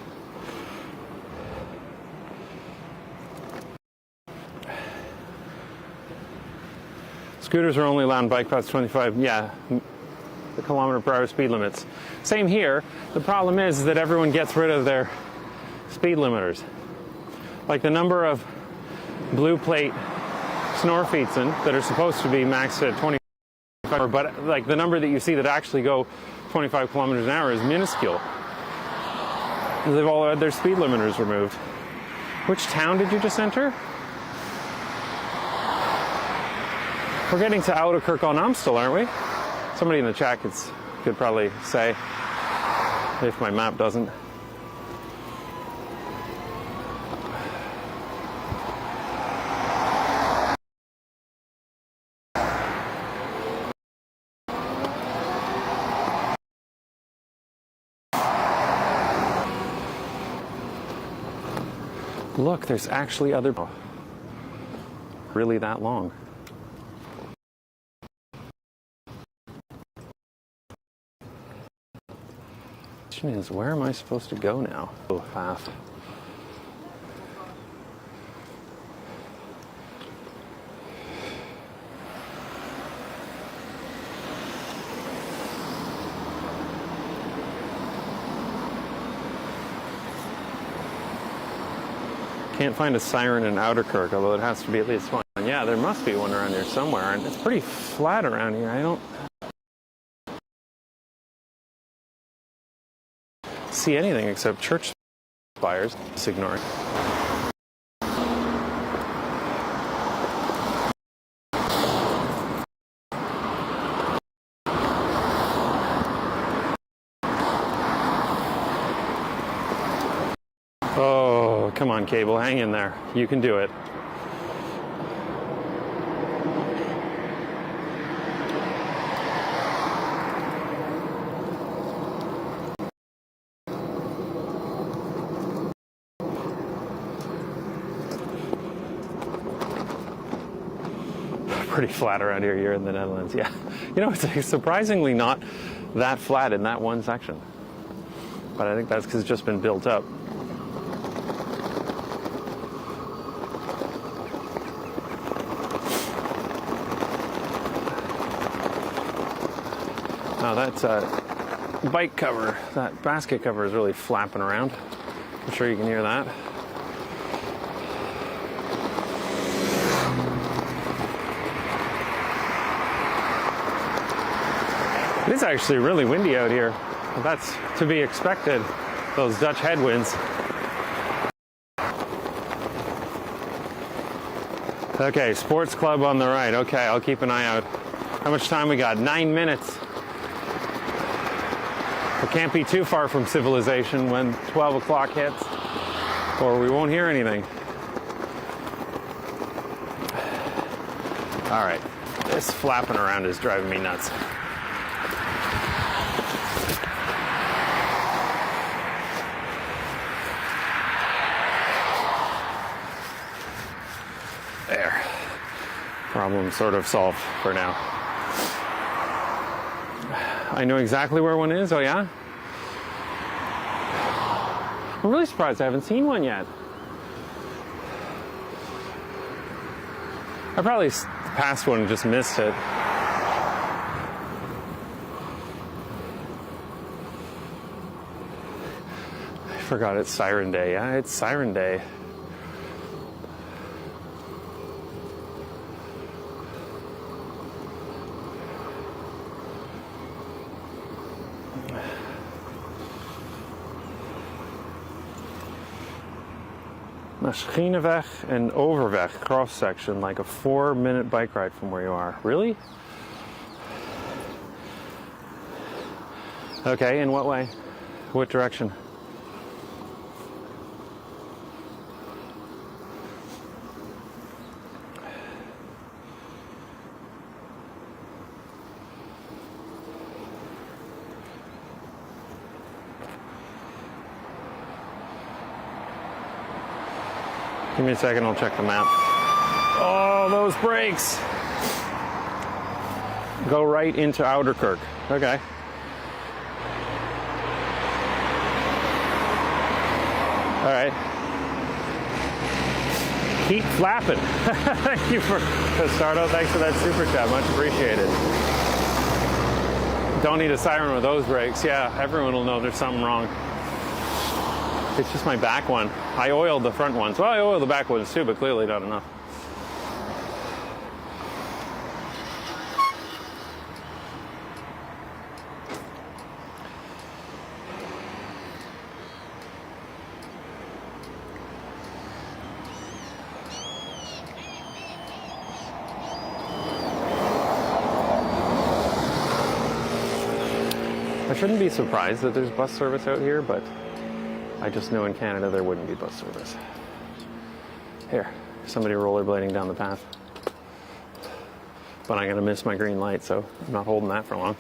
Scooters are only allowed on bike paths 25, yeah, the kilometer per hour speed limits. Same here. The problem is that everyone gets rid of their speed limiters. Like the number of blue plate Snorfietsen that are supposed to be maxed at 25, but like the number that you see that actually go 25 kilometers an hour is minuscule. They've all had their speed limiters removed. Which town did you just enter? We're getting to Ouderkerk on Amstel, aren't we? Somebody in the chat could probably say, if my map doesn't. Look, there's actually other... Really that long. The question is, where am I supposed to go now? Oh, path. Can't find a siren in Ouderkerk, although it has to be at least one. Yeah, there must be one around here somewhere, and it's pretty flat around here. I don't see anything except church spires. Just ignore it. Oh, come on, cable, hang in there. You can do it. Pretty flat around here in the Netherlands, yeah. You know, it's surprisingly not that flat in that one section. But I think that's because it's just been built up. Now that bike cover, that basket cover is really flapping around. I'm sure you can hear that. It is actually really windy out here. That's to be expected, those Dutch headwinds. Okay, sports club on the right. Okay, I'll keep an eye out. How much time we got? 9 minutes. We can't be too far from civilization when 12 o'clock hits, or we won't hear anything. All right, this flapping around is driving me nuts. There. Problem sort of solved for now. I know exactly where one is. Oh, yeah? I'm really surprised I haven't seen one yet. I probably passed one and just missed it. I forgot it's siren day. Yeah, it's siren day. Maschineweg and Overweg cross section, like a 4-minute bike ride from where you are. Really? Okay, in what way? What direction? Give me a second, I'll check the map. Oh, those brakes! Go right into Ouderkerk. Okay. All right. Keep flapping. Thank you for Castardo. Thanks for that super chat. Much appreciated. Don't need a siren with those brakes. Yeah, everyone will know there's something wrong. It's just my back one. I oiled the front ones. Well, I oiled the back ones too, but clearly not enough. I shouldn't be surprised that there's bus service out here, but I just know in Canada there wouldn't be bus service. Here, somebody rollerblading down the path. But I'm gonna miss my green light, so I'm not holding that for long.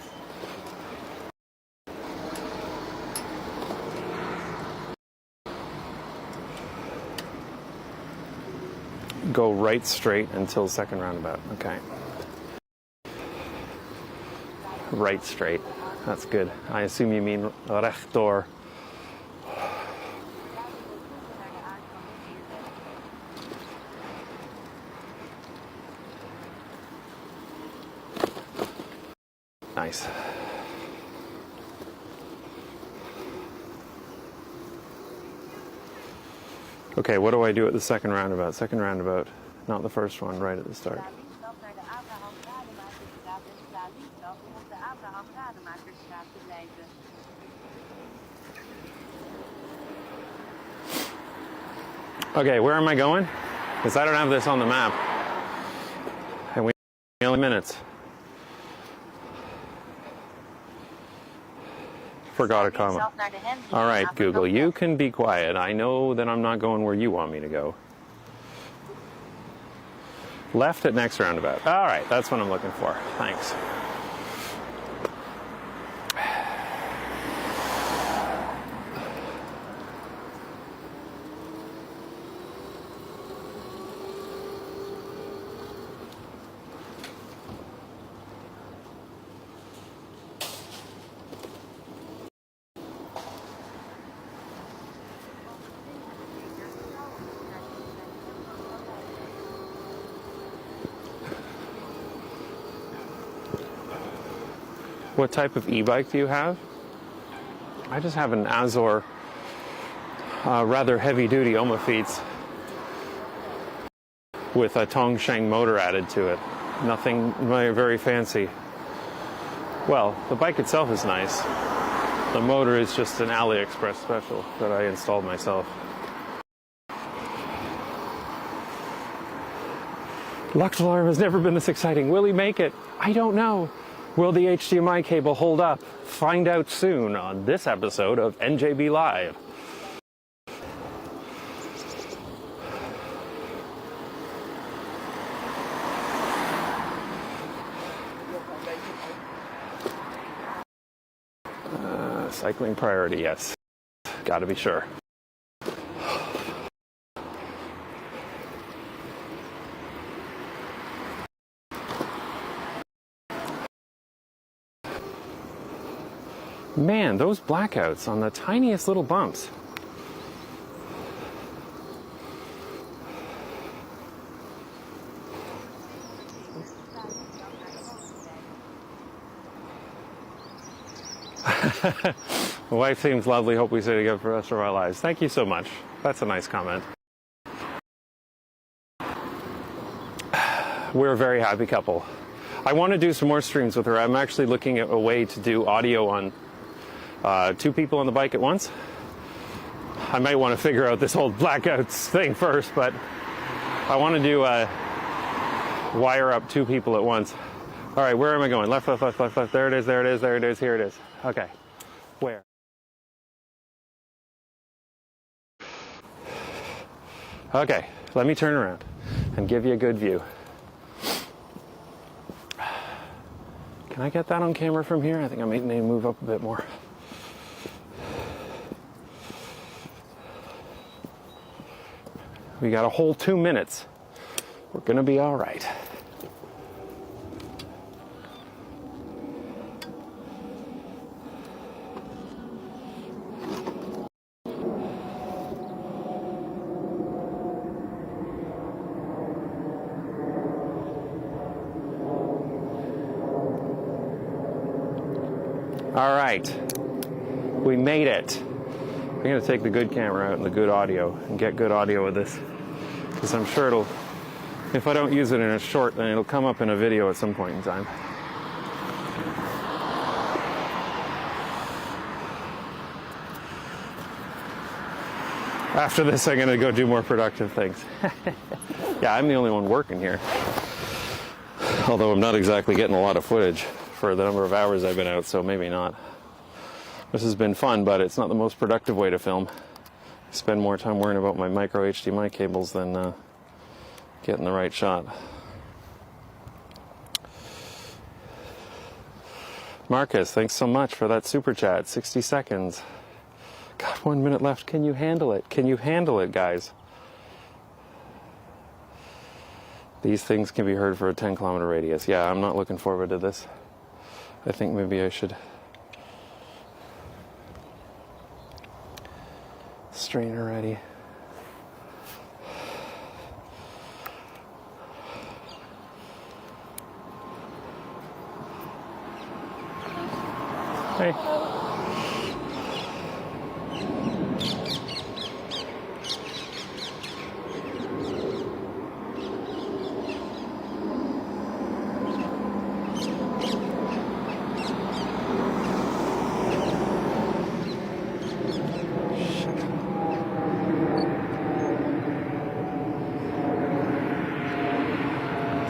Go right straight until second roundabout. Okay. Right straight. That's good. I assume you mean rechtdoor. Nice. Okay, what do I do at the second roundabout? Second roundabout, not the first one, right at the start. Okay, where am I going? Because I don't have this on the map. And we only minutes. Forgot a comment. All right, Google, you can be quiet. I know that I'm not going where you want me to go. Left at next roundabout. All right, that's what I'm looking for. Thanks. What type of e-bike do you have? I just have an Azor, rather heavy-duty Omafeets with a Tongsheng motor added to it. Nothing very fancy. Well, the bike itself is nice. The motor is just an AliExpress special that I installed myself. Lux alarm has never been this exciting. Will he make it? I don't know. Will the HDMI cable hold up? Find out soon on this episode of NJB Live. Cycling priority, yes. Gotta be sure. Man, those blackouts on the tiniest little bumps. My wife seems lovely. Hope we stay together for the rest of our lives. Thank you so much. That's a nice comment. We're a very happy couple. I want to do some more streams with her. I'm actually looking at a way to do audio on 2 people on the bike at once. I might want to figure out this whole blackouts thing first, but I want to do wire up 2 people at once. All right, where am I going? Left, left, left, left, left. There it is, there it is, there it is, here it is. Okay, where? Okay, let me turn around and give you a good view. Can I get that on camera from here? I think I might need to move up a bit more. We got a whole 2 minutes. We're gonna be all right. All right, we made it. I'm gonna take the good camera out and the good audio and get good audio with this, because I'm sure it'll, if I don't use it in a short, then it'll come up in a video at some point in time. After this, I'm gonna go do more productive things. Yeah, I'm the only one working here. Although I'm not exactly getting a lot of footage for the number of hours I've been out, so maybe not. This has been fun, but it's not the most productive way to film. I spend more time worrying about my micro HDMI cables than getting the right shot. Marcus, thanks so much for that super chat. 60 seconds. God, 1 minute left. Can you handle it? Can you handle it, guys? These things can be heard for a 10-kilometer radius. Yeah, I'm not looking forward to this. I think maybe I should strainer ready. Hey.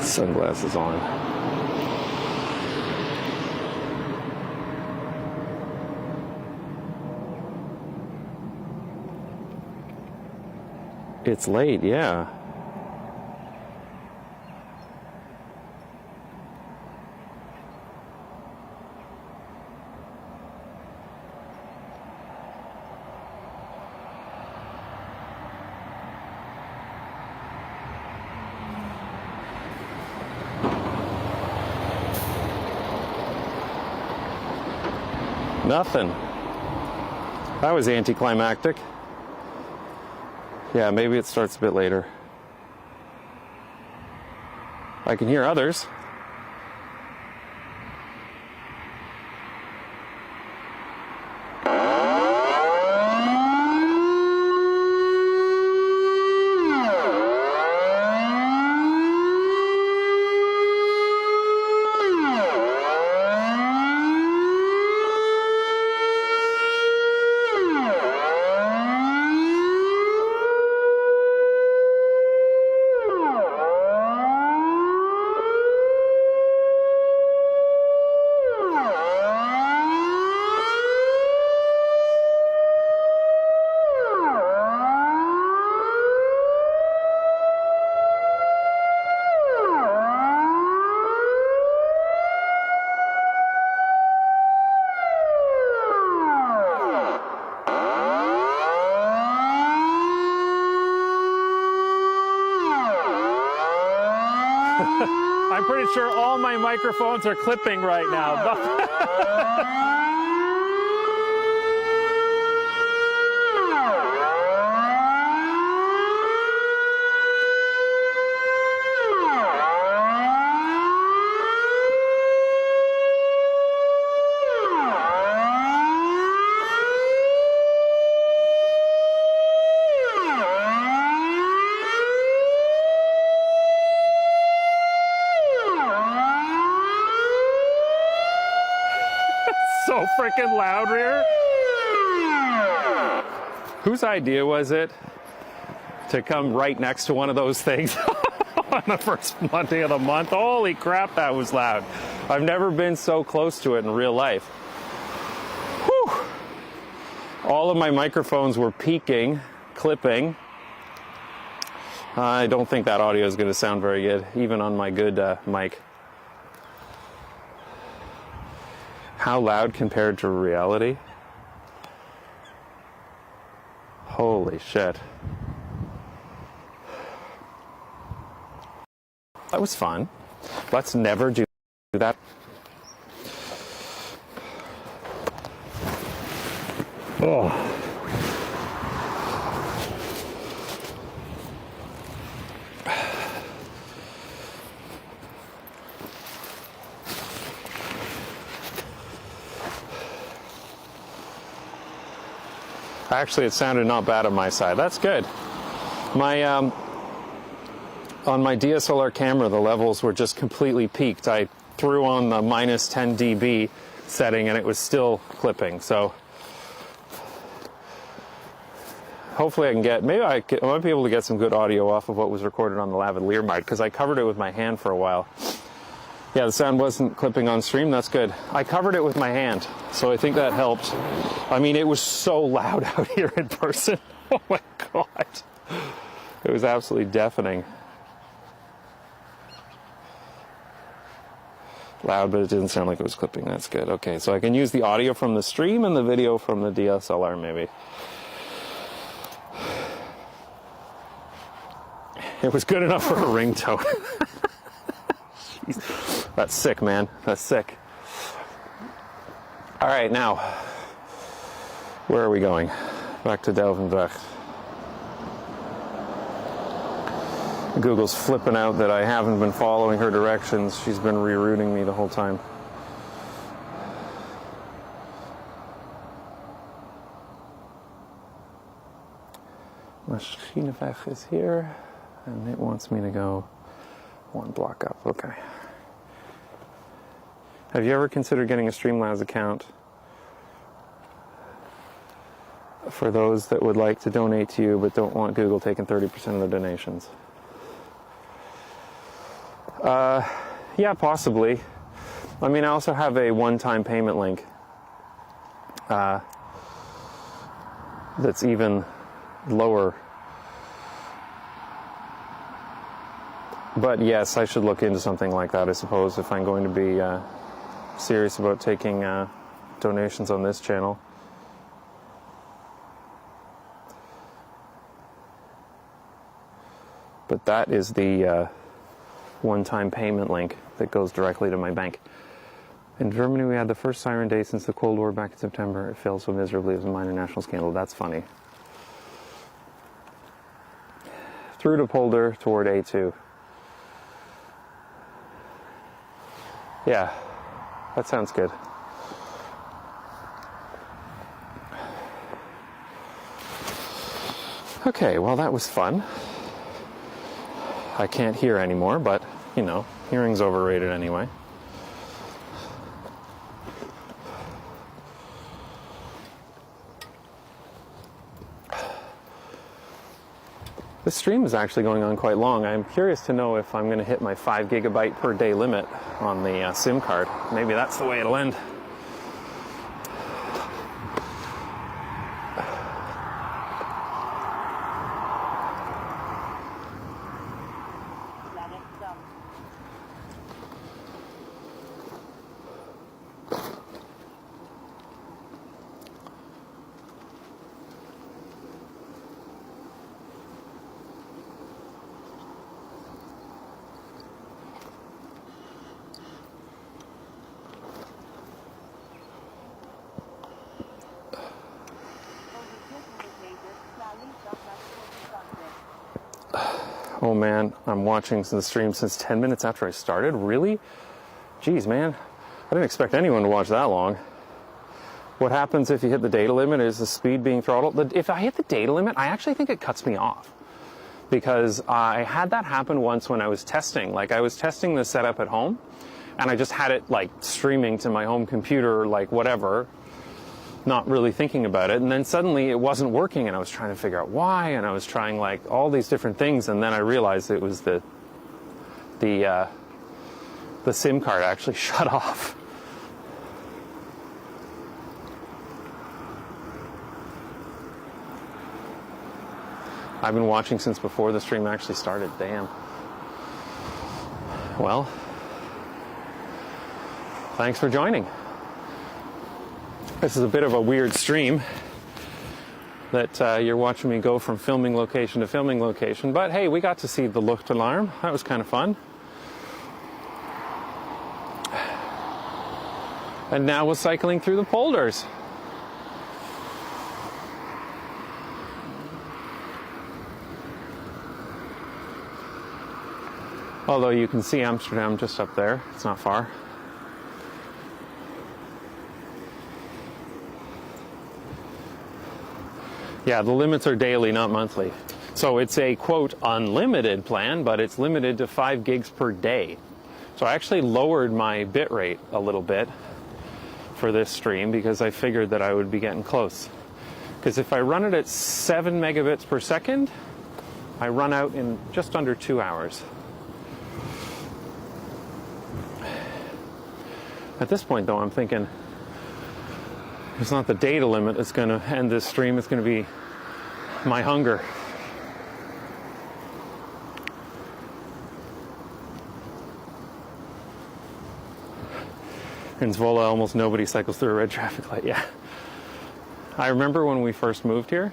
Sunglasses on. It's late, yeah. Nothing. That was anticlimactic. Yeah, maybe it starts a bit later. I can hear others. I'm pretty sure all my microphones are clipping right now. So freaking loud here. Whose idea was it to come right next to one of those things on the first Monday of the month? Holy crap, that was loud. I've never been so close to it in real life. Whew. All of my microphones were peaking, clipping. I don't think that audio is going to sound very good, even on my good mic. How loud compared to reality? Holy shit. That was fun. Let's never do that. Oh. Actually, it sounded not bad on my side. That's good. My on my DSLR camera, the levels were just completely peaked. I threw on the minus 10 dB setting, and it was still clipping. So hopefully, I can get. Maybe I might be able to get some good audio off of what was recorded on the lavalier mic, because I covered it with my hand for a while. Yeah, the sound wasn't clipping on stream. That's good. I covered it with my hand, so I think that helped. I mean, it was so loud out here in person. Oh my God. It was absolutely deafening. Loud, but it didn't sound like it was clipping. That's good. Okay, so I can use the audio from the stream and the video from the DSLR maybe. It was good enough for a ringtone. Jeez. That's sick, man. That's sick. All right, now, where are we going? Back to Delvendracht. Google's flipping out that I haven't been following her directions. She's been rerouting me the whole time. Machineweg is here, and it wants me to go one block up. Okay. Have you ever considered getting a Streamlabs account for those that would like to donate to you but don't want Google taking 30% of the donations? Yeah, possibly. I mean, I also have a one-time payment link that's even lower. But yes, I should look into something like that, I suppose, if I'm going to be serious about taking donations on this channel. But that is the one-time payment link that goes directly to my bank. In Germany, we had the first siren day since the Cold War back in September. It failed so miserably. It was a minor national scandal. That's funny. Through to Polder toward A2. Yeah, that sounds good. Okay, well, that was fun. I can't hear anymore, but, you know, hearing's overrated anyway. This stream is actually going on quite long. I'm curious to know if I'm going to hit my 5 gigabyte per day limit on the SIM card. Maybe that's the way it'll end. Oh man, I'm watching the stream since 10 minutes after I started. Really? Jeez, man. I didn't expect anyone to watch that long. What happens if you hit the data limit? Is the speed being throttled? If I hit the data limit, I actually think it cuts me off. Because I had that happen once when I was testing. Like, I was testing the setup at home, and I just had it, like, streaming to my home computer, like, whatever, not really thinking about it. And then suddenly it wasn't working, and I was trying to figure out why, and I was trying, like, all these different things, and then I realized it was the SIM card actually shut off. I've been watching since before the stream actually started. Damn. Well, thanks for joining. This is a bit of a weird stream that you're watching me go from filming location to filming location. But hey, we got to see the Luchtalarm. That was kind of fun. And now we're cycling through the polders. Although you can see Amsterdam just up there. It's not far. Yeah, the limits are daily, not monthly. So it's a, quote, unlimited plan, but it's limited to 5 gigs per day. So I actually lowered my bit rate a little bit for this stream because I figured that I would be getting close. Because if I run it at 7 megabits per second, I run out in just under 2 hours. At this point, though, I'm thinking it's not the data limit that's going to end this stream. It's going to be my hunger. In Zwolle, almost nobody cycles through a red traffic light. Yeah. I remember when we first moved here,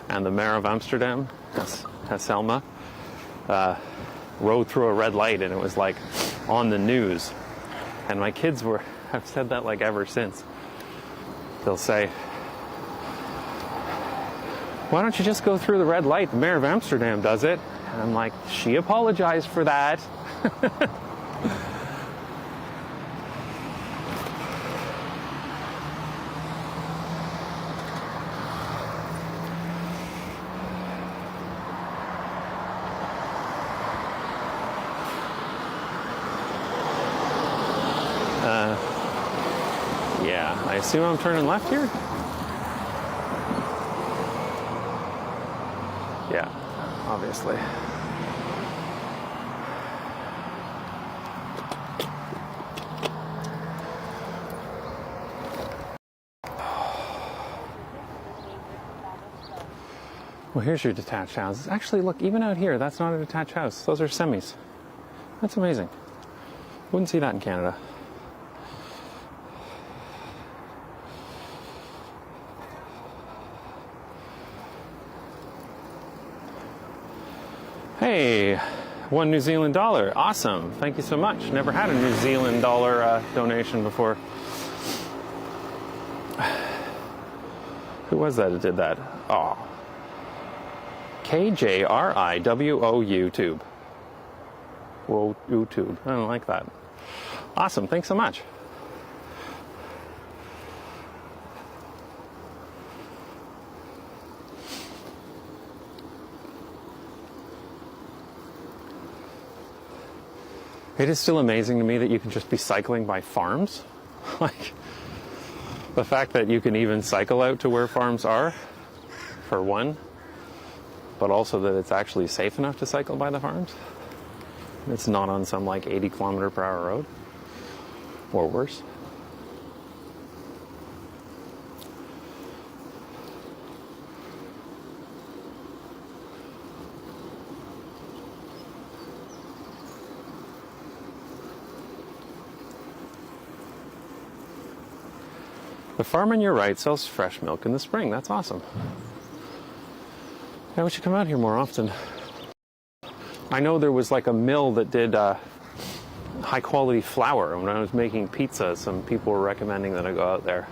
and the mayor of Amsterdam, Selma, rode through a red light, and it was like on the news. And my kids have said that like ever since. They'll say, why don't you just go through the red light? The mayor of Amsterdam does it. And I'm like, she apologized for that. Yeah, I assume I'm turning left here? Yeah, obviously. Well, here's your detached houses. Actually, look, even out here, that's not a detached house. Those are semis. That's amazing. Wouldn't see that in Canada. Hey, $1 New Zealand dollar. Awesome. Thank you so much. Never had a New Zealand dollar donation before. Who was that that did that? Oh. KJRIWO YouTube. Whoa, YouTube. I don't like that. Awesome. Thanks so much. It is still amazing to me that you can just be cycling by farms. Like, the fact that you can even cycle out to where farms are, for one, but also that it's actually safe enough to cycle by the farms. It's not on some, like, 80-kilometer-per-hour road, or worse. The farm on your right sells fresh milk in the spring. That's awesome. Yeah, we should come out here more often. I know there was like a mill that did high quality flour. When I was making pizza, some people were recommending that I go out there.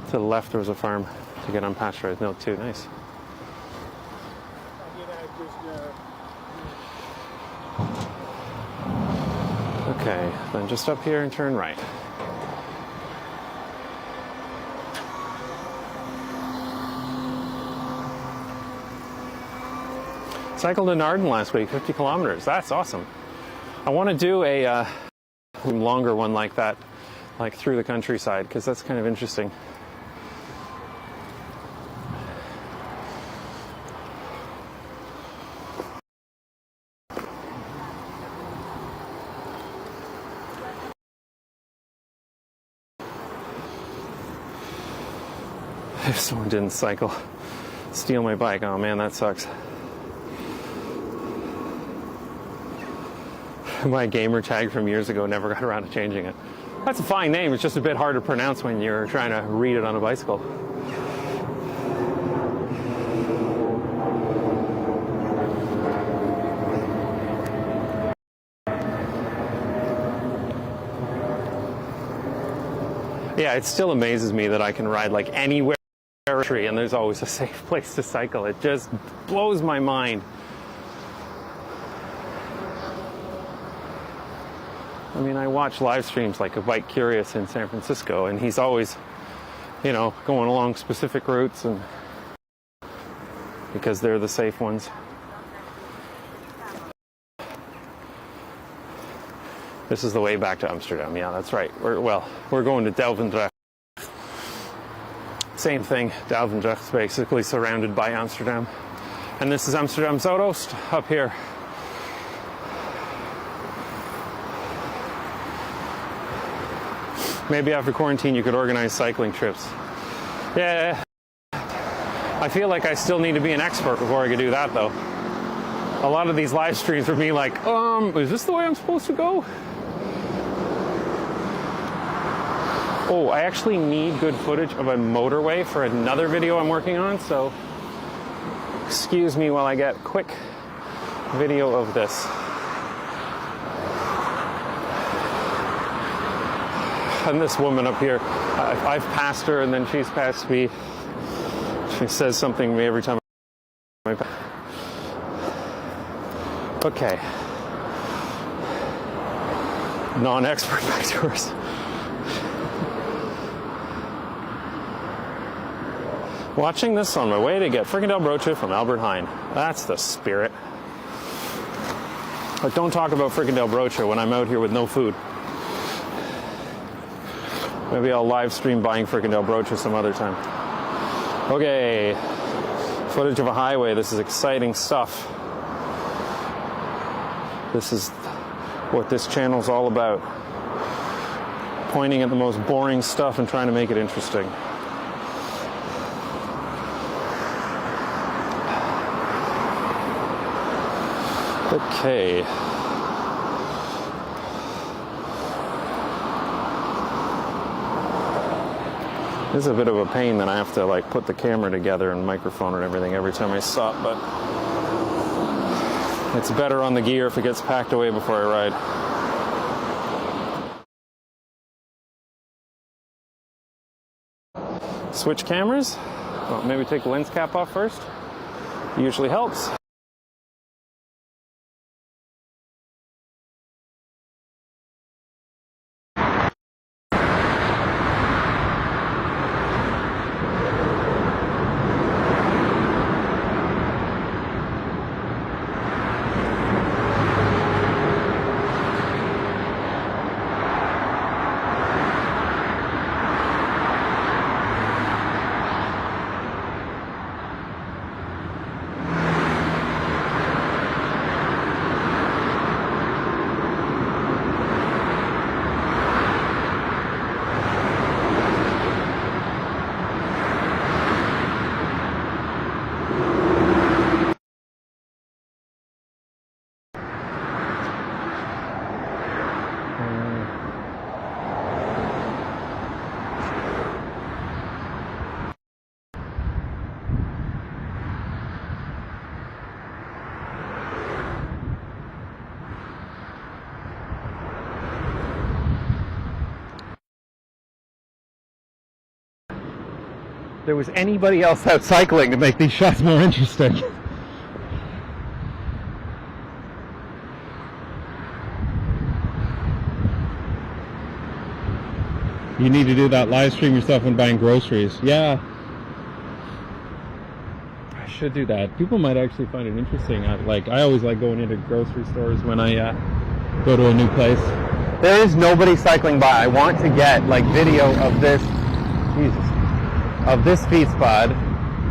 To the left there was a farm. to get unpasteurized milk too. Nice. Okay, then just up here and turn right. Cycled in Arden last week, 50 kilometers. That's awesome. I want to do a longer one like that, like through the countryside, because that's kind of interesting. If someone didn't steal my bike, oh man, that sucks. My gamer tag from years ago, never got around to changing it. That's a fine name, it's just a bit hard to pronounce when you're trying to read it on a bicycle. Yeah, it still amazes me that I can ride like anywhere and there's always a safe place to cycle. It just blows my mind. I mean, I watch live streams like a Bike Curious in San Francisco, and he's always, you know, going along specific routes, and because they're the safe ones. This is the way back to Amsterdam. Yeah, that's right. We're going to Delvendrecht. Same thing. Delvendrecht is basically surrounded by Amsterdam, and this is Amsterdam Zuidoost up here. Maybe after quarantine you could organize cycling trips. Yeah, I feel like I still need to be an expert before I could do that though. A lot of these live streams for me like, is this the way I'm supposed to go? Oh, I actually need good footage of a motorway for another video I'm working on, so excuse me while I get a quick video of this. And this woman up here, I've passed her and then she's passed me. She says something to me every time I pass. Okay. Non-expert bike tours. Watching this on my way to get Frikandel Broodje from Albert Heijn. That's the spirit. But don't talk about Frikandel Broodje when I'm out here with no food. Maybe I'll live stream buying Frikandel Broodje some other time. Okay, footage of a highway. This is exciting stuff. This is what this channel's all about. Pointing at the most boring stuff and trying to make it interesting. Okay. This is a bit of a pain that I have to like put the camera together and microphone and everything every time I stop, but it's better on the gear if it gets packed away before I ride. Switch cameras. Well, maybe take the lens cap off first. Usually helps. there was anybody else out cycling to make these shots more interesting. You need to do that live stream yourself when buying groceries. Yeah. I should do that. People might actually find it interesting. I always like going into grocery stores when I go to a new place. There is nobody cycling by. I want to get like video of this, Jesus, of this feed spot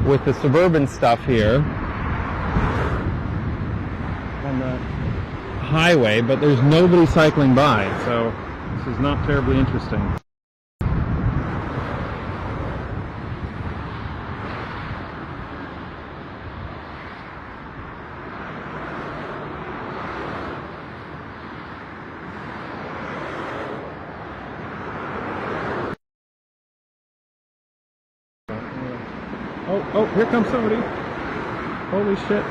with the Suburban stuff here on the highway, but there's nobody cycling by, so this is not terribly interesting. Oh, here comes somebody. Holy shit.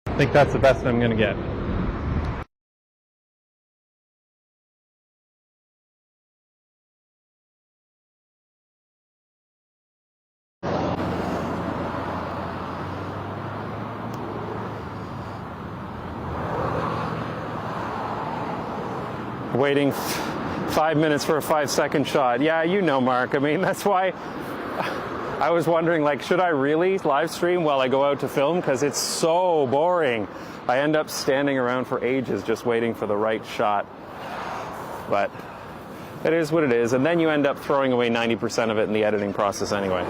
I think that's the best I'm going to get. Waiting 5 minutes for a 5-second shot. Yeah, you know, Mark. I mean, that's why I was wondering, like, should I really live stream while I go out to film? Because it's so boring. I end up standing around for ages just waiting for the right shot. But it is what it is. And then you end up throwing away 90% of it in the editing process anyway.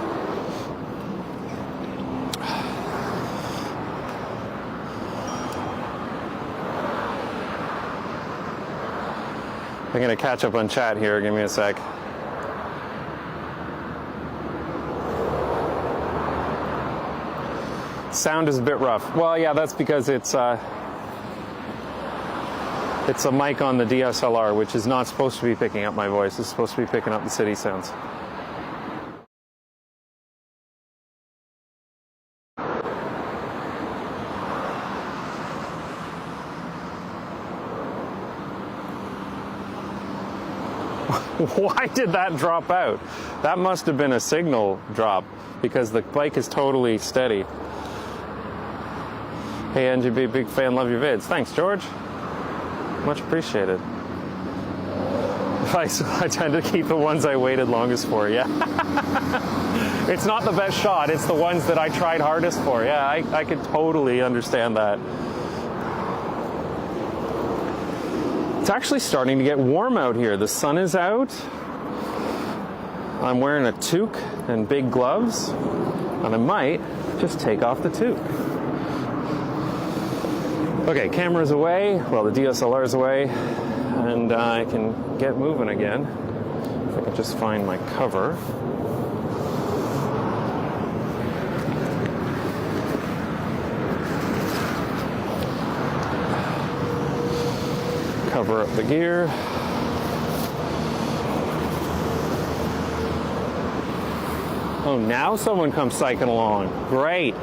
I'm going to catch up on chat here. Give me a sec. Sound is a bit rough. Well, yeah, that's because it's a mic on the DSLR, which is not supposed to be picking up my voice. It's supposed to be picking up the city sounds. Why did that drop out? That must have been a signal drop because the bike is totally steady. Hey NGB, big fan, love your vids. Thanks, George. Much appreciated. I tend to keep the ones I waited longest for, yeah. It's not the best shot, it's the ones that I tried hardest for. Yeah, I could totally understand that. It's actually starting to get warm out here. The sun is out. I'm wearing a toque and big gloves, and I might just take off the toque. Okay, camera's away. Well, the DSLR's away, and I can get moving again. If I can just find my cover. Cover up the gear. Oh, now someone comes cycling along. Great.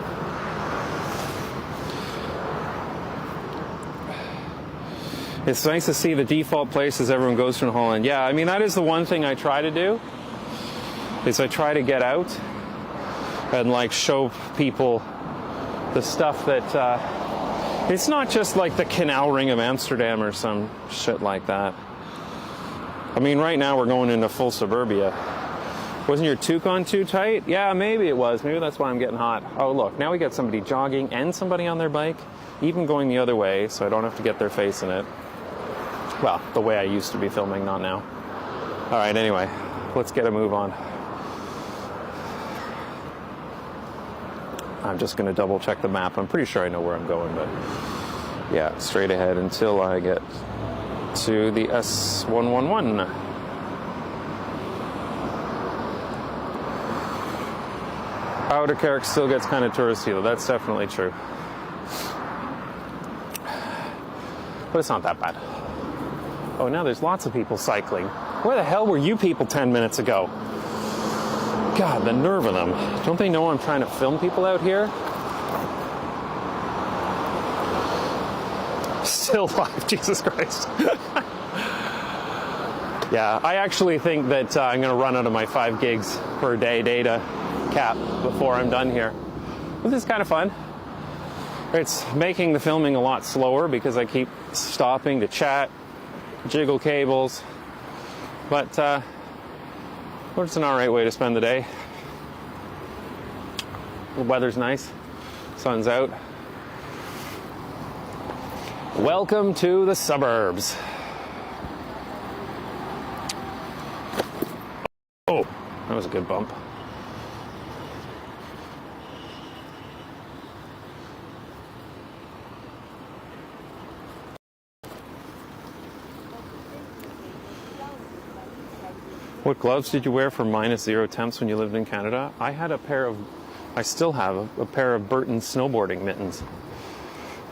It's nice to see the default places everyone goes to in Holland. Yeah, I mean, that is the one thing I try to do, is I try to get out and, like, show people the stuff that, it's not just like the canal ring of Amsterdam or some shit like that. I mean, right now we're going into full suburbia. Wasn't your toque on too tight? Yeah, maybe it was. Maybe that's why I'm getting hot. Oh, look, now we got somebody jogging and somebody on their bike, even going the other way, so I don't have to get their face in it. Well, the way I used to be filming, not now. All right, anyway, let's get a move on. I'm just going to double check the map. I'm pretty sure I know where I'm going, but yeah, straight ahead until I get to the S111. Ouderkerk still gets kind of touristy, though. That's definitely true. but it's not that bad. Oh, now there's lots of people cycling. Where the hell were you people 10 minutes ago? God, the nerve of them. Don't they know I'm trying to film people out here? Still live, Jesus Christ. Yeah, I actually think that I'm going to run out of my 5 gigs per day data cap before I'm done here. But this is kind of fun. It's making the filming a lot slower because I keep stopping to chat, jiggle cables. But it's an alright way to spend the day. The weather's nice. Sun's out. Welcome to the suburbs. Oh, that was a good bump. What gloves did you wear for -0 temps when you lived in Canada? I still have a pair of Burton snowboarding mittens,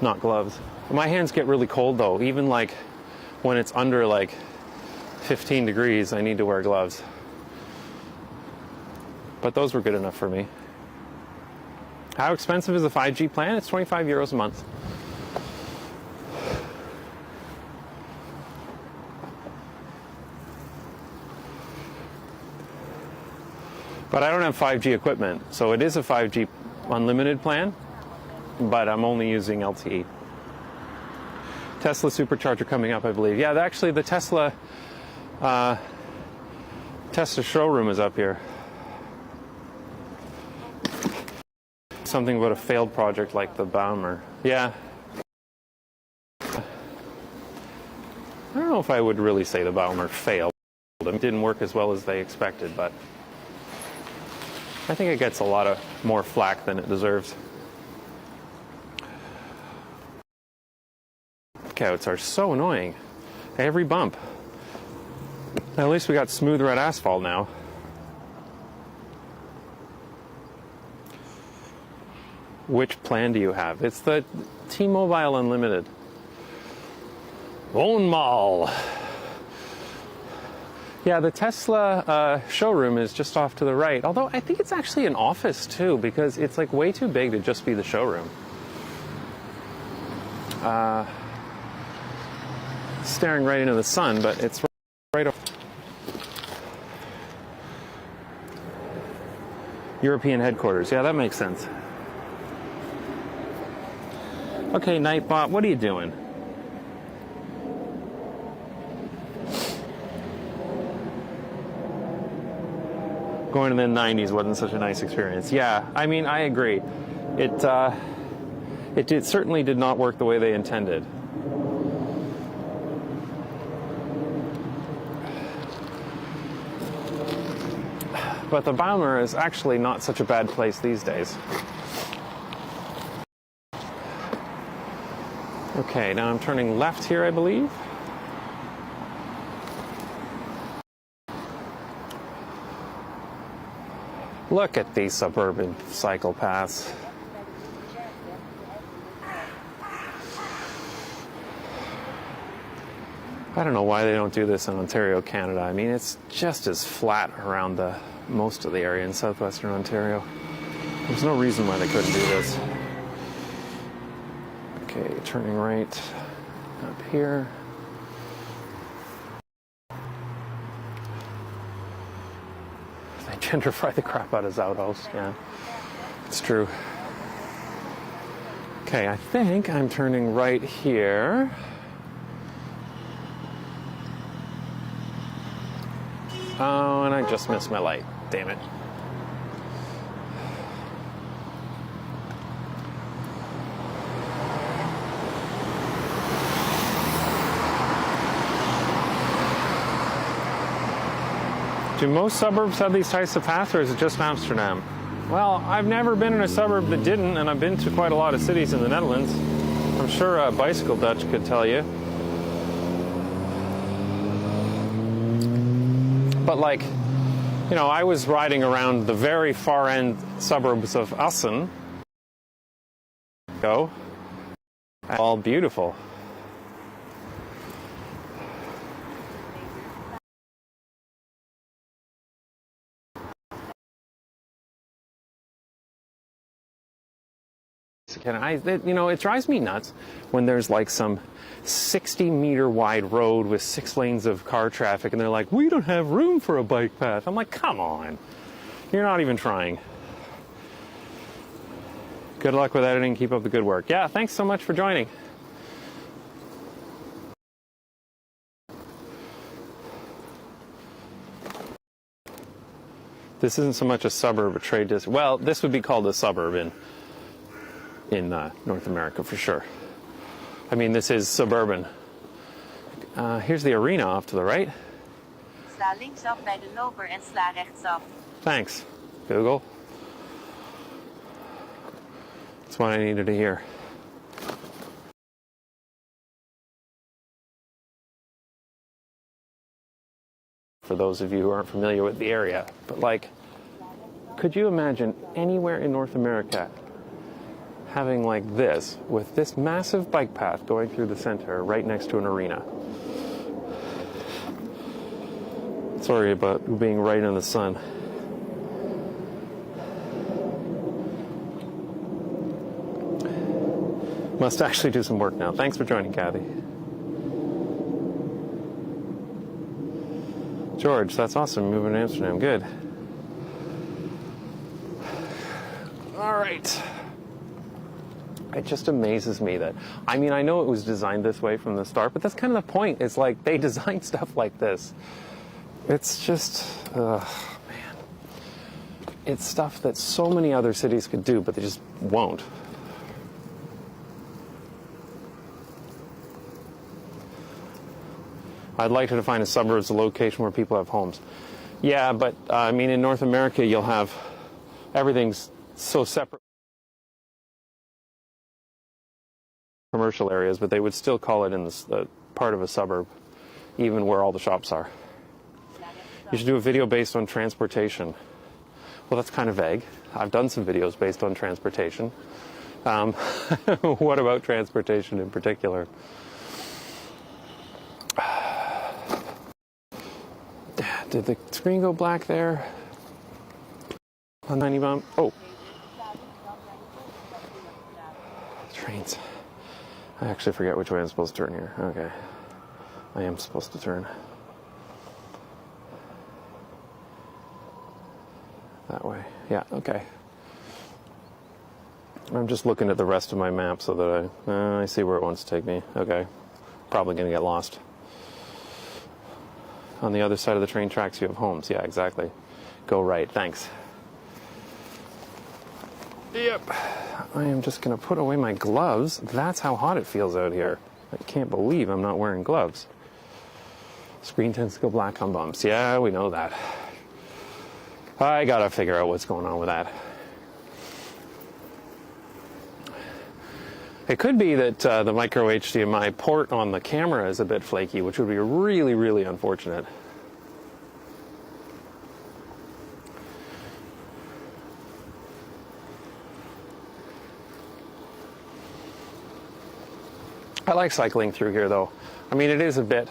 not gloves. My hands get really cold though, even like when it's under like 15 degrees, I need to wear gloves. But those were good enough for me. How expensive is a 5G plan? It's 25 euros a month. But I don't have 5G equipment, so it is a 5G unlimited plan, but I'm only using LTE. Tesla supercharger coming up, I believe. Yeah, actually the Tesla showroom is up here. Something about a failed project like the Baumer. Yeah. I don't know if I would really say the Baumer failed. It didn't work as well as they expected, but I think it gets a lot more flack than it deserves. Lookouts are so annoying. Every bump. At least we got smooth red asphalt now. Which plan do you have? It's the T-Mobile Unlimited. Own Mall. Yeah, the Tesla showroom is just off to the right. Although I think it's actually an office too, because it's like way too big to just be the showroom. Staring right into the sun, but it's right off. European headquarters. Yeah, that makes sense. Okay, Nightbot, what are you doing? Going in the 90s wasn't such a nice experience. Yeah, I mean, I agree. It certainly did not work the way they intended. But the Baumer is actually not such a bad place these days. Okay, now I'm turning left here, I believe. Look at these suburban cycle paths. I don't know why they don't do this in Ontario, Canada. I mean, it's just as flat around most of the area in southwestern Ontario. There's no reason why they couldn't do this. Okay, turning right up here. They gentrify the crap out of Zouthouse, yeah. It's true. Okay, I think I'm turning right here. Oh, and I just missed my light. Damn it. Do most suburbs have these types of paths, or is it just Amsterdam? Well, I've never been in a suburb that didn't, and I've been to quite a lot of cities in the Netherlands. I'm sure Bicycle Dutch could tell you. But like, you know, I was riding around the very far end suburbs of Assen. All beautiful. You know, it drives me nuts when there's like some 60-meter wide road with 6 lanes of car traffic and they're like, we don't have room for a bike path. I'm like, come on. You're not even trying. Good luck with editing. Keep up the good work. Yeah, thanks so much for joining. This isn't so much a suburb, a trade district. Well, this would be called a suburb in North America for sure. I mean, this is Suburban. Here's the arena off to the right. Sla linksaf bij de loper en sla rechtsaf. Thanks, Google. That's what I needed to hear. For those of you who aren't familiar with the area, but like, could you imagine anywhere in North America having like this, with this massive bike path going through the center right next to an arena? Sorry about being right in the sun. Must actually do some work now. Thanks for joining, Kathy. George, that's awesome. Moving to Amsterdam. Good. All right. It just amazes me that, I mean, I know it was designed this way from the start, but that's kind of the point. It's like they design stuff like this. It's just, man. It's stuff that so many other cities could do, but they just won't. I'd like to define a suburb as a location where people have homes. Yeah, but I mean, in North America, you'll have everything's so separate. Commercial areas, but they would still call it in the part of a suburb, even where all the shops are. You should do a video based on transportation. Well, that's kind of vague. I've done some videos based on transportation. What about transportation in particular? Did the screen go black there? On 90 bump? Oh. Trains. I actually forget which way I'm supposed to turn here. Okay. I am supposed to turn. That way. Yeah, okay. I'm just looking at the rest of my map so that I see where it wants to take me. Okay. Probably going to get lost. On the other side of the train tracks, you have homes. Yeah, exactly. Go right. Thanks. Yep. I am just going to put away my gloves. That's how hot it feels out here. I can't believe I'm not wearing gloves. Screen tends to go black on bumps. Yeah, we know that. I got to figure out what's going on with that. It could be that the micro HDMI port on the camera is a bit flaky, which would be really, really unfortunate. I like cycling through here, though. I mean, it is a bit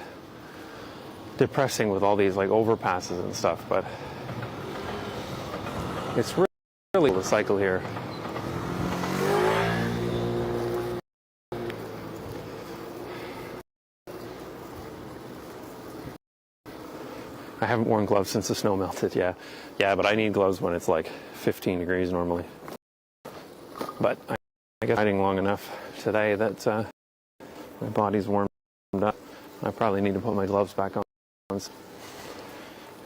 depressing with all these like overpasses and stuff, but it's really cool to cycle here. I haven't worn gloves since the snow melted, yeah. Yeah, but I need gloves when it's like 15 degrees normally. But I guess riding long enough today that my body's warmed up. I probably need to put my gloves back on.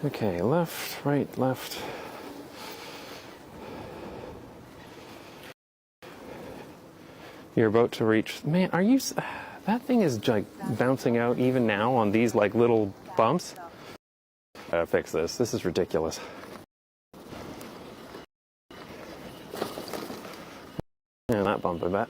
Okay, left, right, left. You're about to reach... Man, are you... That thing is like bouncing out even now on these like little bumps. I gotta fix this. This is ridiculous. Yeah, that bump, I bet.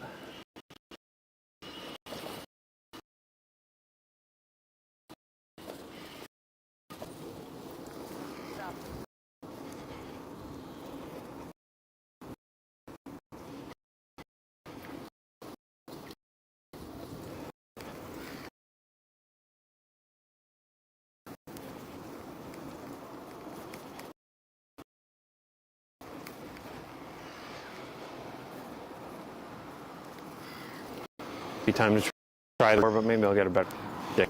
Be time to try the more, but maybe I'll get a better dick.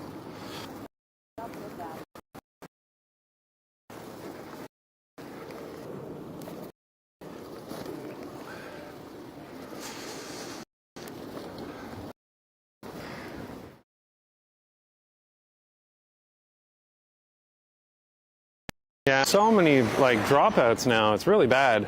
Yeah, so many like dropouts now. It's really bad.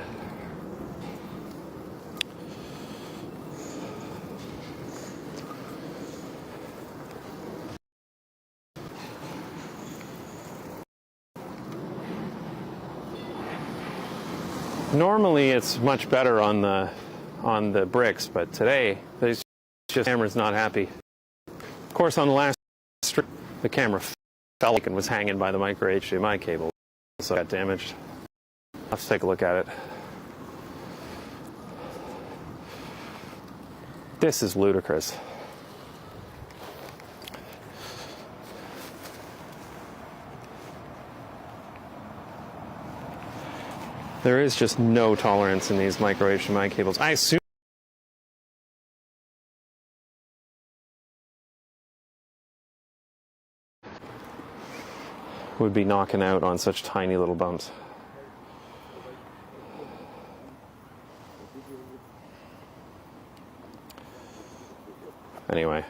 Normally it's much better on the bricks, but today the camera's not happy. Of course, on the last street, the camera fell and was hanging by the micro HDMI cable, so it got damaged. Let's take a look at it. This is ludicrous. There is just no tolerance in these micro HDMI cables. I assume would be knocking out on such tiny little bumps. Anyway.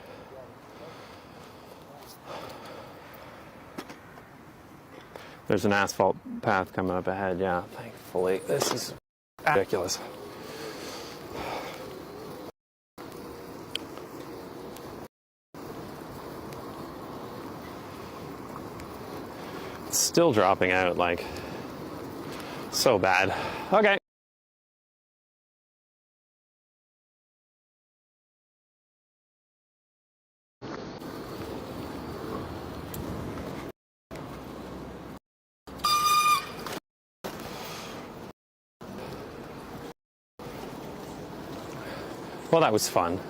There's an asphalt path coming up ahead, yeah, thankfully. This is ridiculous. It's still dropping out, like, so bad. Okay. Well, that was fun.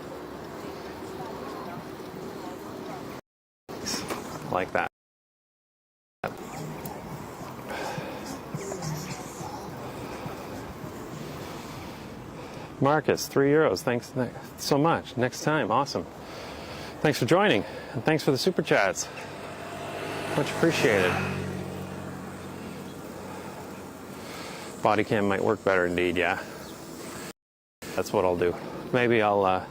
Like that. Marcus, €3. Thanks so much. Next time. Awesome. Thanks for joining. And thanks for the super chats. Much appreciated. Body cam might work better indeed, yeah. That's what I'll do. Maybe I'll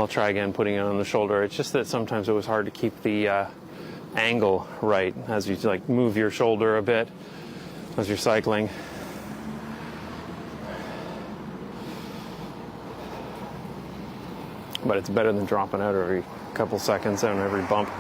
try again putting it on the shoulder. It's just that sometimes it was hard to keep the angle right as you like move your shoulder a bit as you're cycling. But it's better than dropping out every couple seconds on every bump.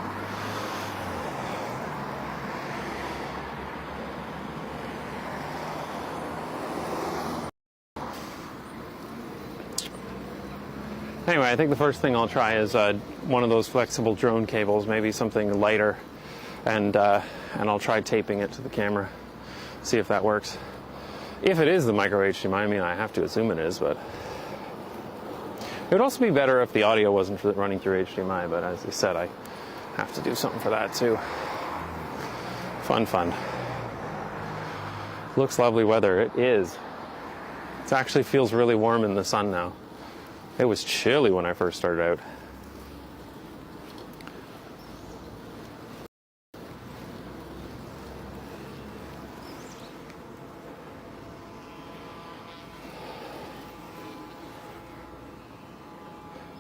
Anyway, I think the first thing I'll try is one of those flexible drone cables, maybe something lighter, and I'll try taping it to the camera, see if that works. If it is the micro HDMI, I mean, I have to assume it is, but it would also be better if the audio wasn't running through HDMI, but as I said, I have to do something for that too. Fun. Looks lovely weather. It is. It actually feels really warm in the sun now. It was chilly when I first started out.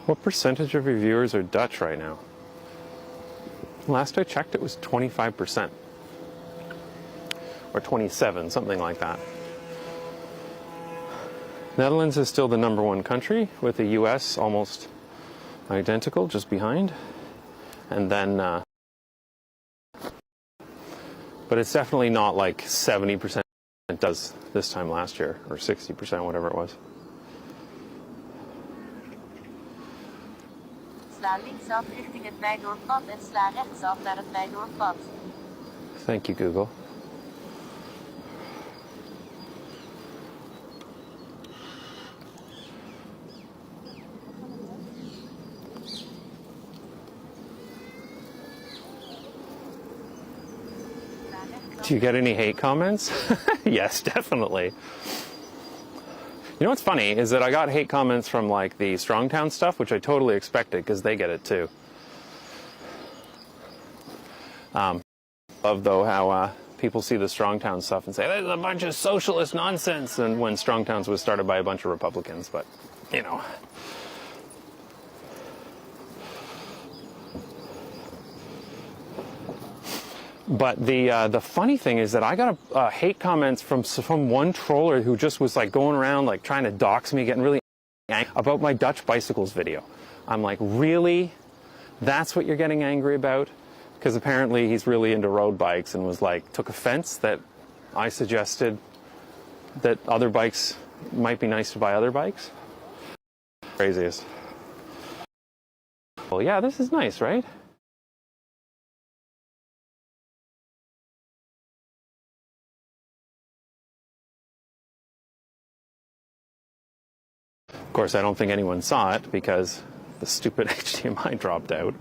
What percentage of your viewers are Dutch right now? Last I checked, it was 25%. Or 27, something like that. Netherlands is still the #1 country, with the US almost identical, just behind. And then, but it's definitely not like 70% it does this time last year, or 60%, whatever it was. Sla linksaf richting het Bijdoorpad en sla rechtsaf naar het Bijdoorpad. Thank you, Google. Do you get any hate comments? Yes, definitely. You know what's funny is that I got hate comments from like the Strongtown stuff, which I totally expected because they get it too. Love though how people see the Strongtown stuff and say this is a bunch of socialist nonsense, and when Strongtowns was started by a bunch of Republicans, but you know. But the funny thing is that I got hate comments from one troller who just was like going around like trying to dox me, getting really angry about my Dutch bicycles video. I'm like, really? That's what you're getting angry about? Because apparently he's really into road bikes and was like, took offense that I suggested that other bikes might be nice to buy other bikes. Craziest. Well, yeah, this is nice, right? Of course, I don't think anyone saw it because the stupid HDMI dropped out.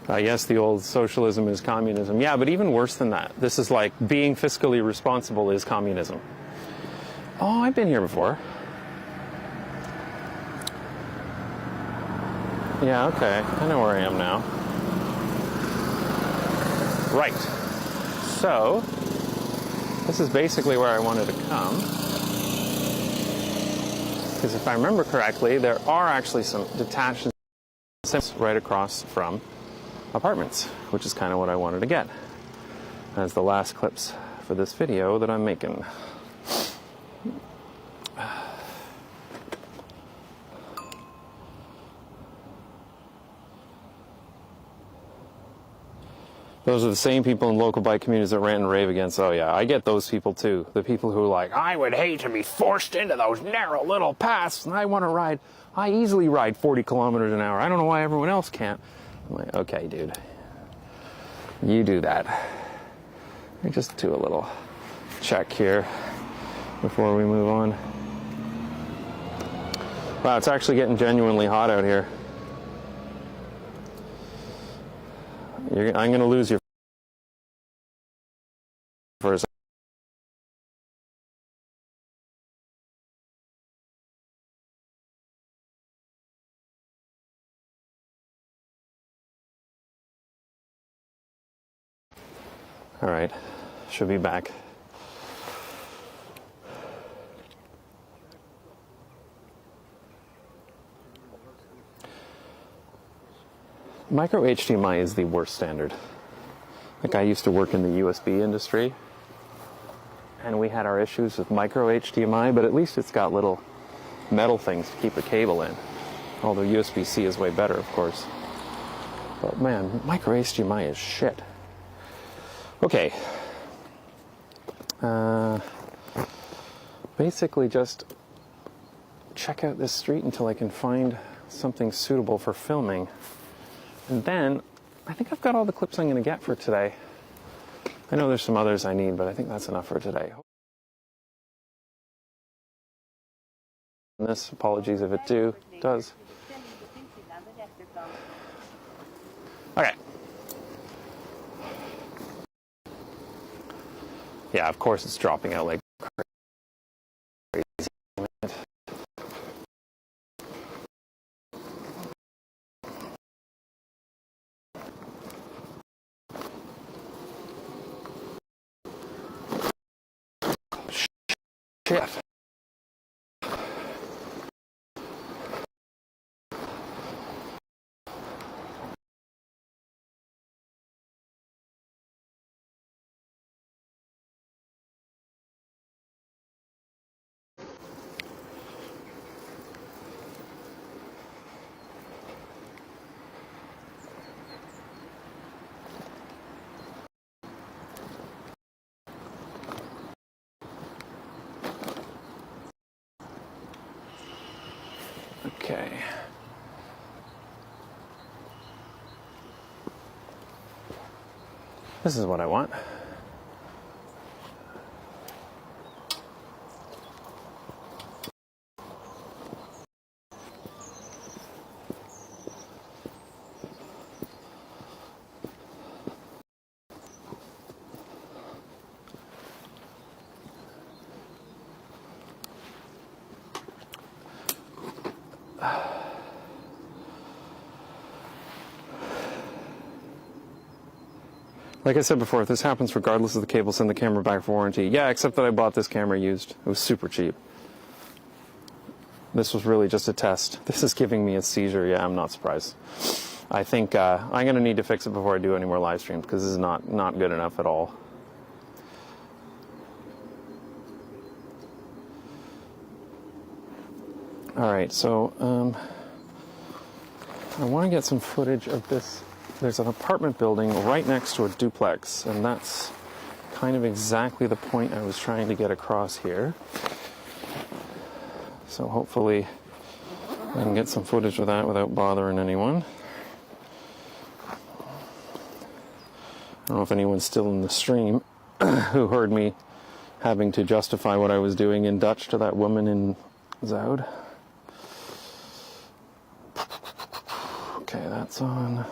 Yes, the old socialism is communism. Yeah, but even worse than that. This is like being fiscally responsible is communism. Oh, I've been here before. Yeah, okay. I know where I am now. Right. So, this is basically where I wanted to come. Because if I remember correctly, there are actually some detached right across from apartments, which is kind of what I wanted to get as the last clips for this video that I'm making. Those are the same people in local bike communities that rant and rave against. Oh yeah, I get those people too. The people who are like, I would hate to be forced into those narrow little paths, and I want to ride. I easily ride 40 kilometers an hour. I don't know why everyone else can't. I'm like, okay, dude, you do that. Let me just do a little check here before we move on. Wow, it's actually getting genuinely hot out here. I'm going to lose you for a second. All right, should be back. Micro HDMI is the worst standard. Like, I used to work in the USB industry, and we had our issues with micro HDMI, but at least it's got little metal things to keep a cable in. Although USB-C is way better, of course. But man, micro HDMI is shit. Okay. Basically just check out this street until I can find something suitable for filming. And then, I think I've got all the clips I'm going to get for today. I know there's some others I need, but I think that's enough for today. And this, apologies if it does. Okay. Yeah, of course it's dropping out like crazy. Shit. Okay. This is what I want. Like I said before, if this happens regardless of the cable, send the camera back for warranty. Yeah, except that I bought this camera used. It was super cheap. This was really just a test. This is giving me a seizure. Yeah, I'm not surprised. I think I'm going to need to fix it before I do any more live streams because this is not good enough at all. All right, so I want to get some footage of this. There's an apartment building right next to a duplex, and that's kind of exactly the point I was trying to get across here. So hopefully I can get some footage of that without bothering anyone. I don't know if anyone's still in the stream who heard me having to justify what I was doing in Dutch to that woman in Zoud. Okay, that's on.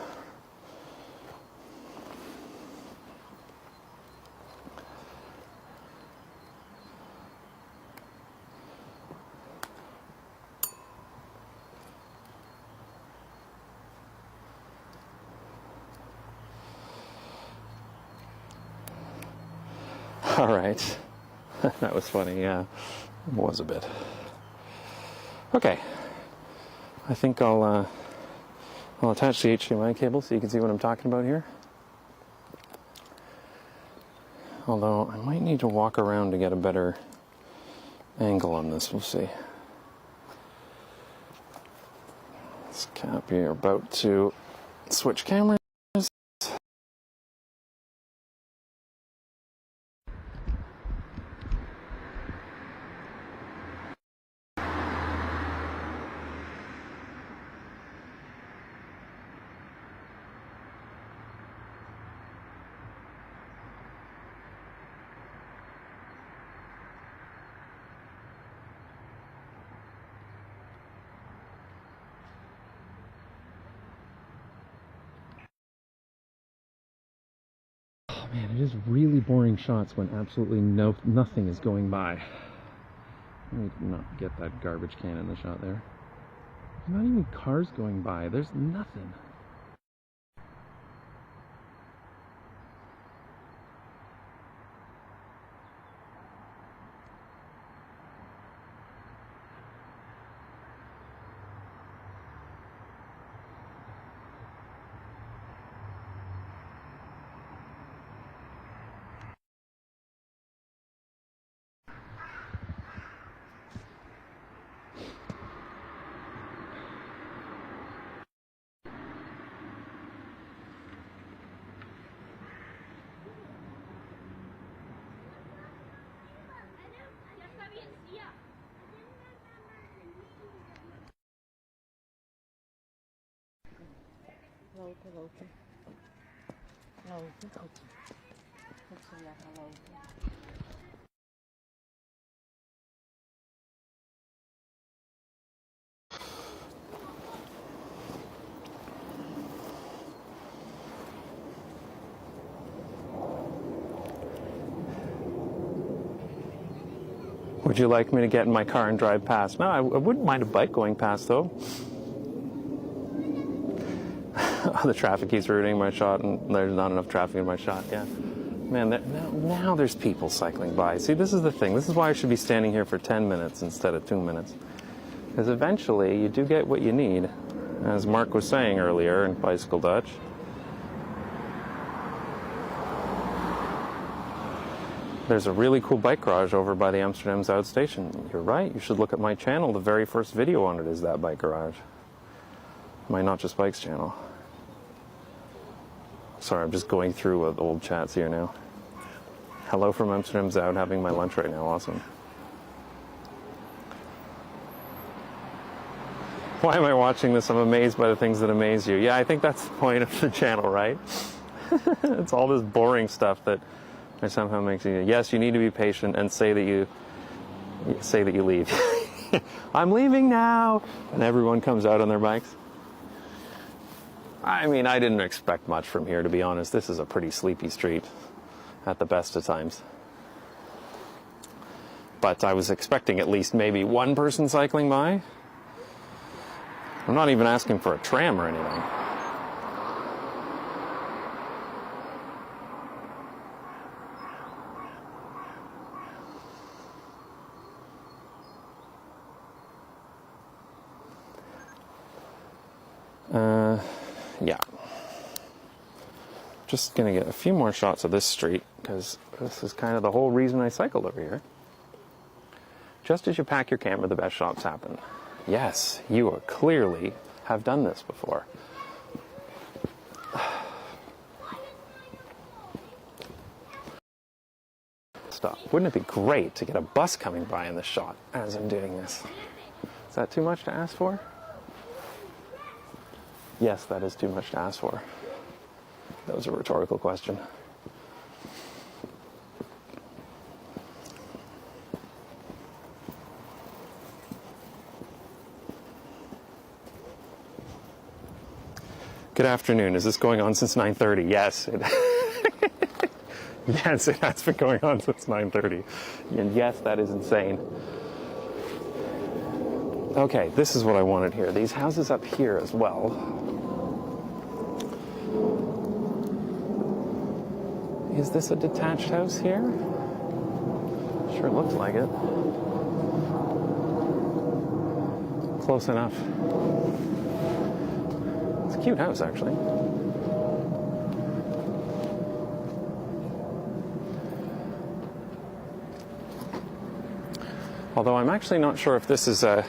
All right. That was funny, yeah. It was a bit. Okay. I think I'll attach the HDMI cable so you can see what I'm talking about here. Although I might need to walk around to get a better angle on this. We'll see. This cap here about to switch cameras. Man, it is really boring shots when absolutely nothing is going by. Let me not get that garbage can in the shot there. There's not even cars going by. There's nothing. Lopen. Lopen. Goed. Goed zo lekker lopen. Would you like me to get in my car and drive past? No, I wouldn't mind a bike going past, though. The traffic keeps ruining my shot, and there's not enough traffic in my shot, yeah. Man, now there's people cycling by. See, this is the thing. This is why I should be standing here for 10 minutes instead of 2 minutes. Because eventually, you do get what you need. As Mark was saying earlier in Bicycle Dutch. There's a really cool bike garage over by the Amsterdam Zuid station. You're right, you should look at my channel. The very first video on it is that bike garage. My Not Just Bikes channel. Sorry, I'm just going through old chats here now. Hello from Amsterdam Zuid, having my lunch right now. Awesome. Why am I watching this? I'm amazed by the things that amaze you. Yeah, I think that's the point of the channel, right? It's all this boring stuff that somehow makes you. Yes, you need to be patient and say that you leave. I'm leaving now, and everyone comes out on their bikes. I mean, I didn't expect much from here, to be honest. This is a pretty sleepy street at the best of times. But I was expecting at least maybe one person cycling by. I'm not even asking for a tram or anything. Yeah. Just gonna get a few more shots of this street, because this is kind of the whole reason I cycled over here. Just as you pack your camera, the best shots happen. Yes, you are clearly have done this before. Stop. Wouldn't it be great to get a bus coming by in this shot as I'm doing this? Is that too much to ask for? Yes, that is too much to ask for. That was a rhetorical question. Good afternoon. Is this going on since 9:30? Yes. Yes, it has been going on since 9:30. And yes, that is insane. Okay, this is what I wanted here. These houses up here as well. Is this a detached house here? Sure looks like it. Close enough. It's a cute house, actually. Although I'm actually not sure if this is a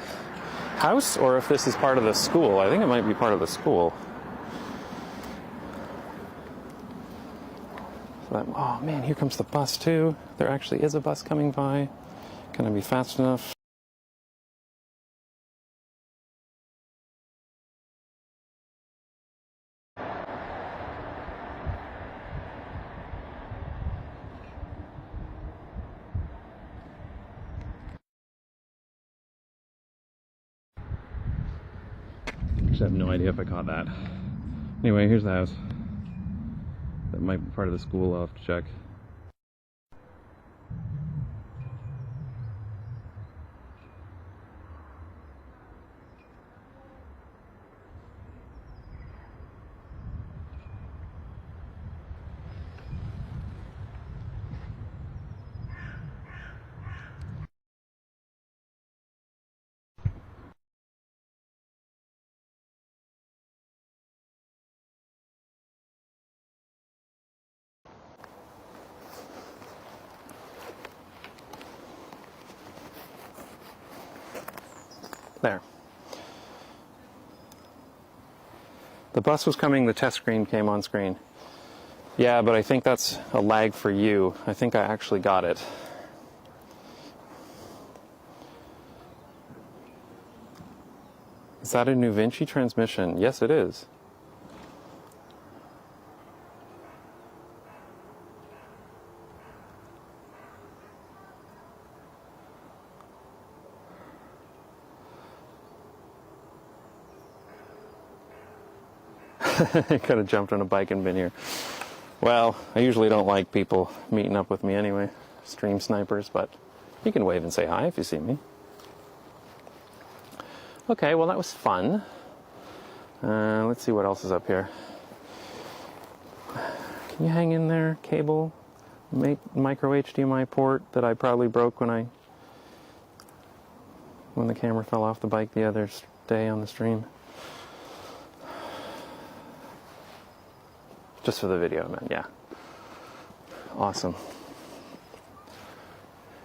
house or if this is part of the school. I think it might be part of the school. So that, oh man, here comes the bus too. There actually is a bus coming by. Can I be fast enough? I have no idea if I caught that. Anyway, here's the house. That might be part of the school. I'll have to check. There. The bus was coming, the test screen came on screen. Yeah, but I think that's a lag for you. I think I actually got it. Is that a New Vinci transmission? Yes, it is. I could have jumped on a bike and been here. Well, I usually don't like people meeting up with me anyway, stream snipers, but you can wave and say hi if you see me. Okay, well that was fun. Let's see what else is up here. Can you hang in there, cable? Micro HDMI port that I probably broke when the camera fell off the bike the other day on the stream. Just for the video, man, yeah. Awesome.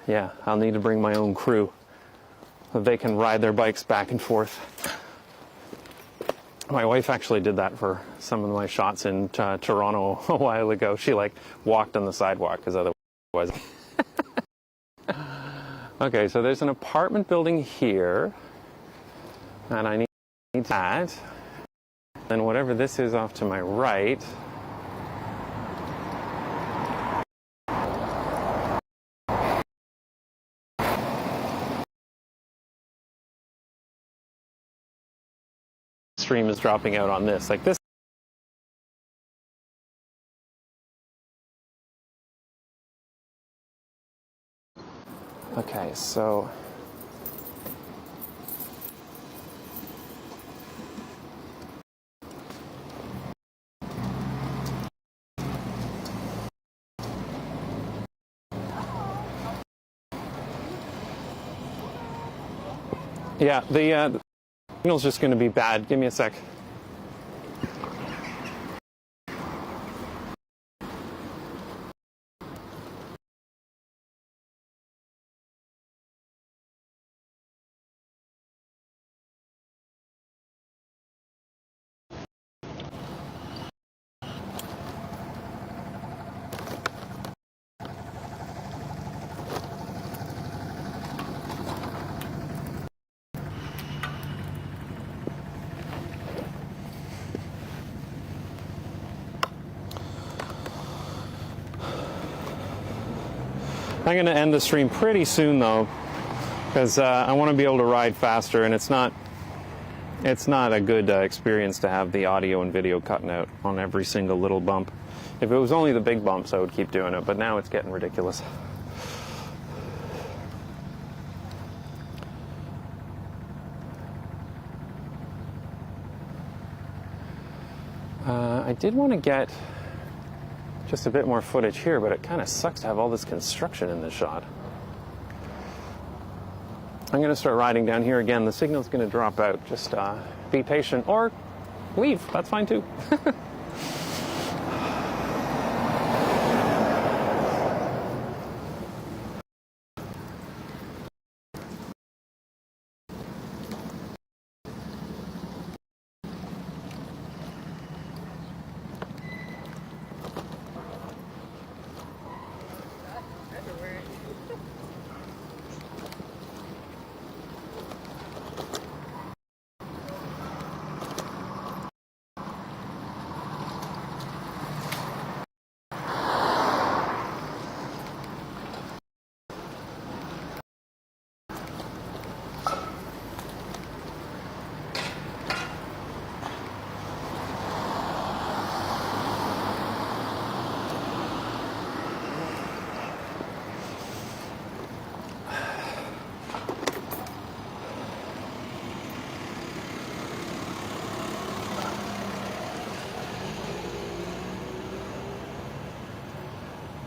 Yeah, I'll need to bring my own crew so they can ride their bikes back and forth. My wife actually did that for some of my shots in Toronto a while ago. She walked on the sidewalk because otherwise. Okay, so there's an apartment building here, and I need that. Then whatever this is off to my right. Stream is dropping out on this, like this. Okay, so yeah, the signal's just going to be bad. Give me a sec. I'm going to end the stream pretty soon though, because I want to be able to ride faster, and it's not a good experience to have the audio and video cutting out on every single little bump. If it was only the big bumps, I would keep doing it, but now it's getting ridiculous. I did want to get just a bit more footage here, but it kind of sucks to have all this construction in this shot. I'm going to start riding down here again. The signal's going to drop out. Just be patient or leave. That's fine too.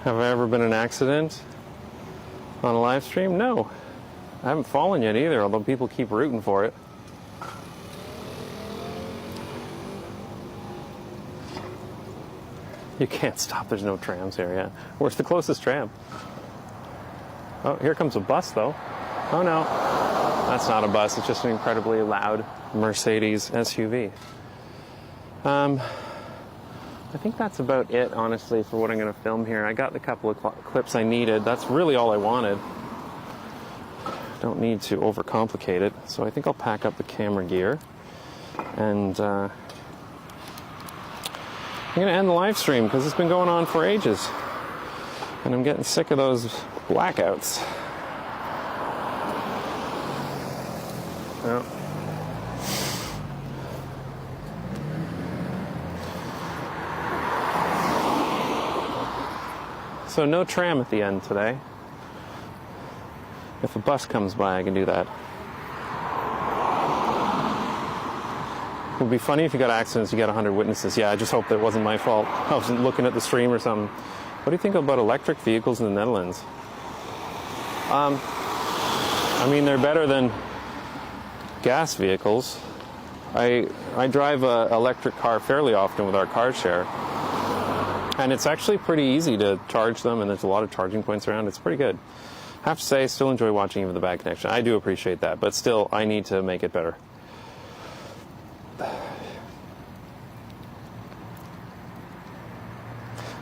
Have I ever been in an accident on a live stream? No. I haven't fallen yet either, although people keep rooting for it. You can't stop, there's no trams here yet. Where's the closest tram? Oh, here comes a bus though. Oh no, that's not a bus, it's just an incredibly loud Mercedes SUV. I think that's about it, honestly, for what I'm going to film here. I got the couple of clips I needed. That's really all I wanted. Don't need to overcomplicate it. So I think I'll pack up the camera gear. And I'm going to end the live stream because it's been going on for ages. And I'm getting sick of those blackouts. Oh. So no tram at the end today. If a bus comes by, I can do that. It would be funny if you got accidents, you got 100 witnesses. Yeah, I just hope that it wasn't my fault. I wasn't looking at the stream or something. What do you think about electric vehicles in the Netherlands? I mean, they're better than gas vehicles. I drive an electric car fairly often with our car share. And it's actually pretty easy to charge them, and there's a lot of charging points around. It's pretty good. I have to say, I still enjoy watching even the bad connection. I do appreciate that, but still, I need to make it better.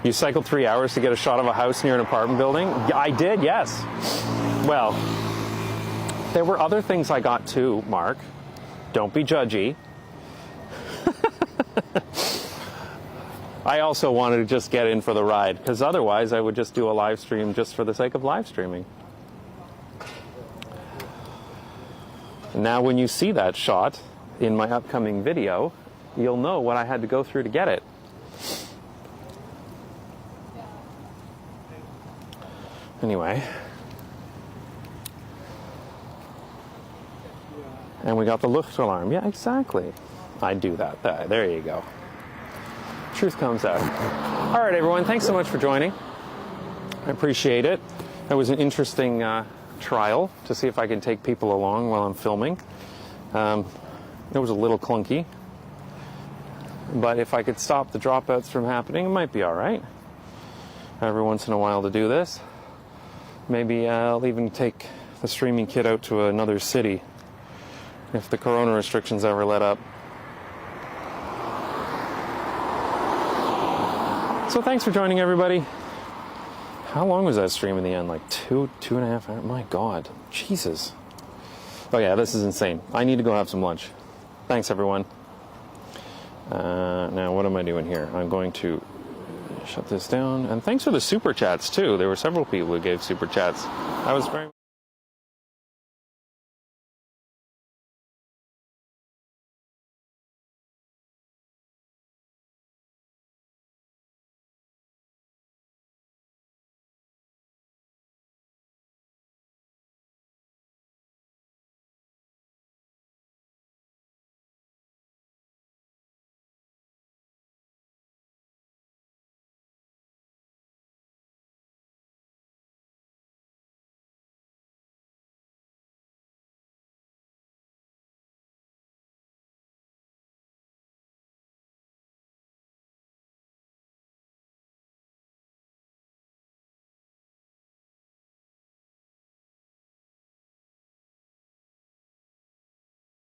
You cycled 3 hours to get a shot of a house near an apartment building? Yeah, I did, yes. Well, there were other things I got too, Mark. Don't be judgy. I also wanted to just get in for the ride, because otherwise I would just do a live stream just for the sake of live streaming. Now when you see that shot in my upcoming video, you'll know what I had to go through to get it. Anyway. And we got the Luchtalarm. Yeah, exactly. I do that. There you go. Truth comes out. All right, everyone. Thanks so much for joining. I appreciate it. It was an interesting trial to see if I can take people along while I'm filming. It was a little clunky, but if I could stop the dropouts from happening, it might be all right. Every once in a while to do this. Maybe I'll even take the streaming kit out to another city if the corona restrictions ever let up. So thanks for joining, everybody. How long was that stream in the end? Like two and a half hours? My God. Jesus. Oh yeah, this is insane. I need to go have some lunch. Thanks, everyone. Now, what am I doing here? I'm going to Shut this down. And thanks for the super chats too. There were several people who gave super chats. That was very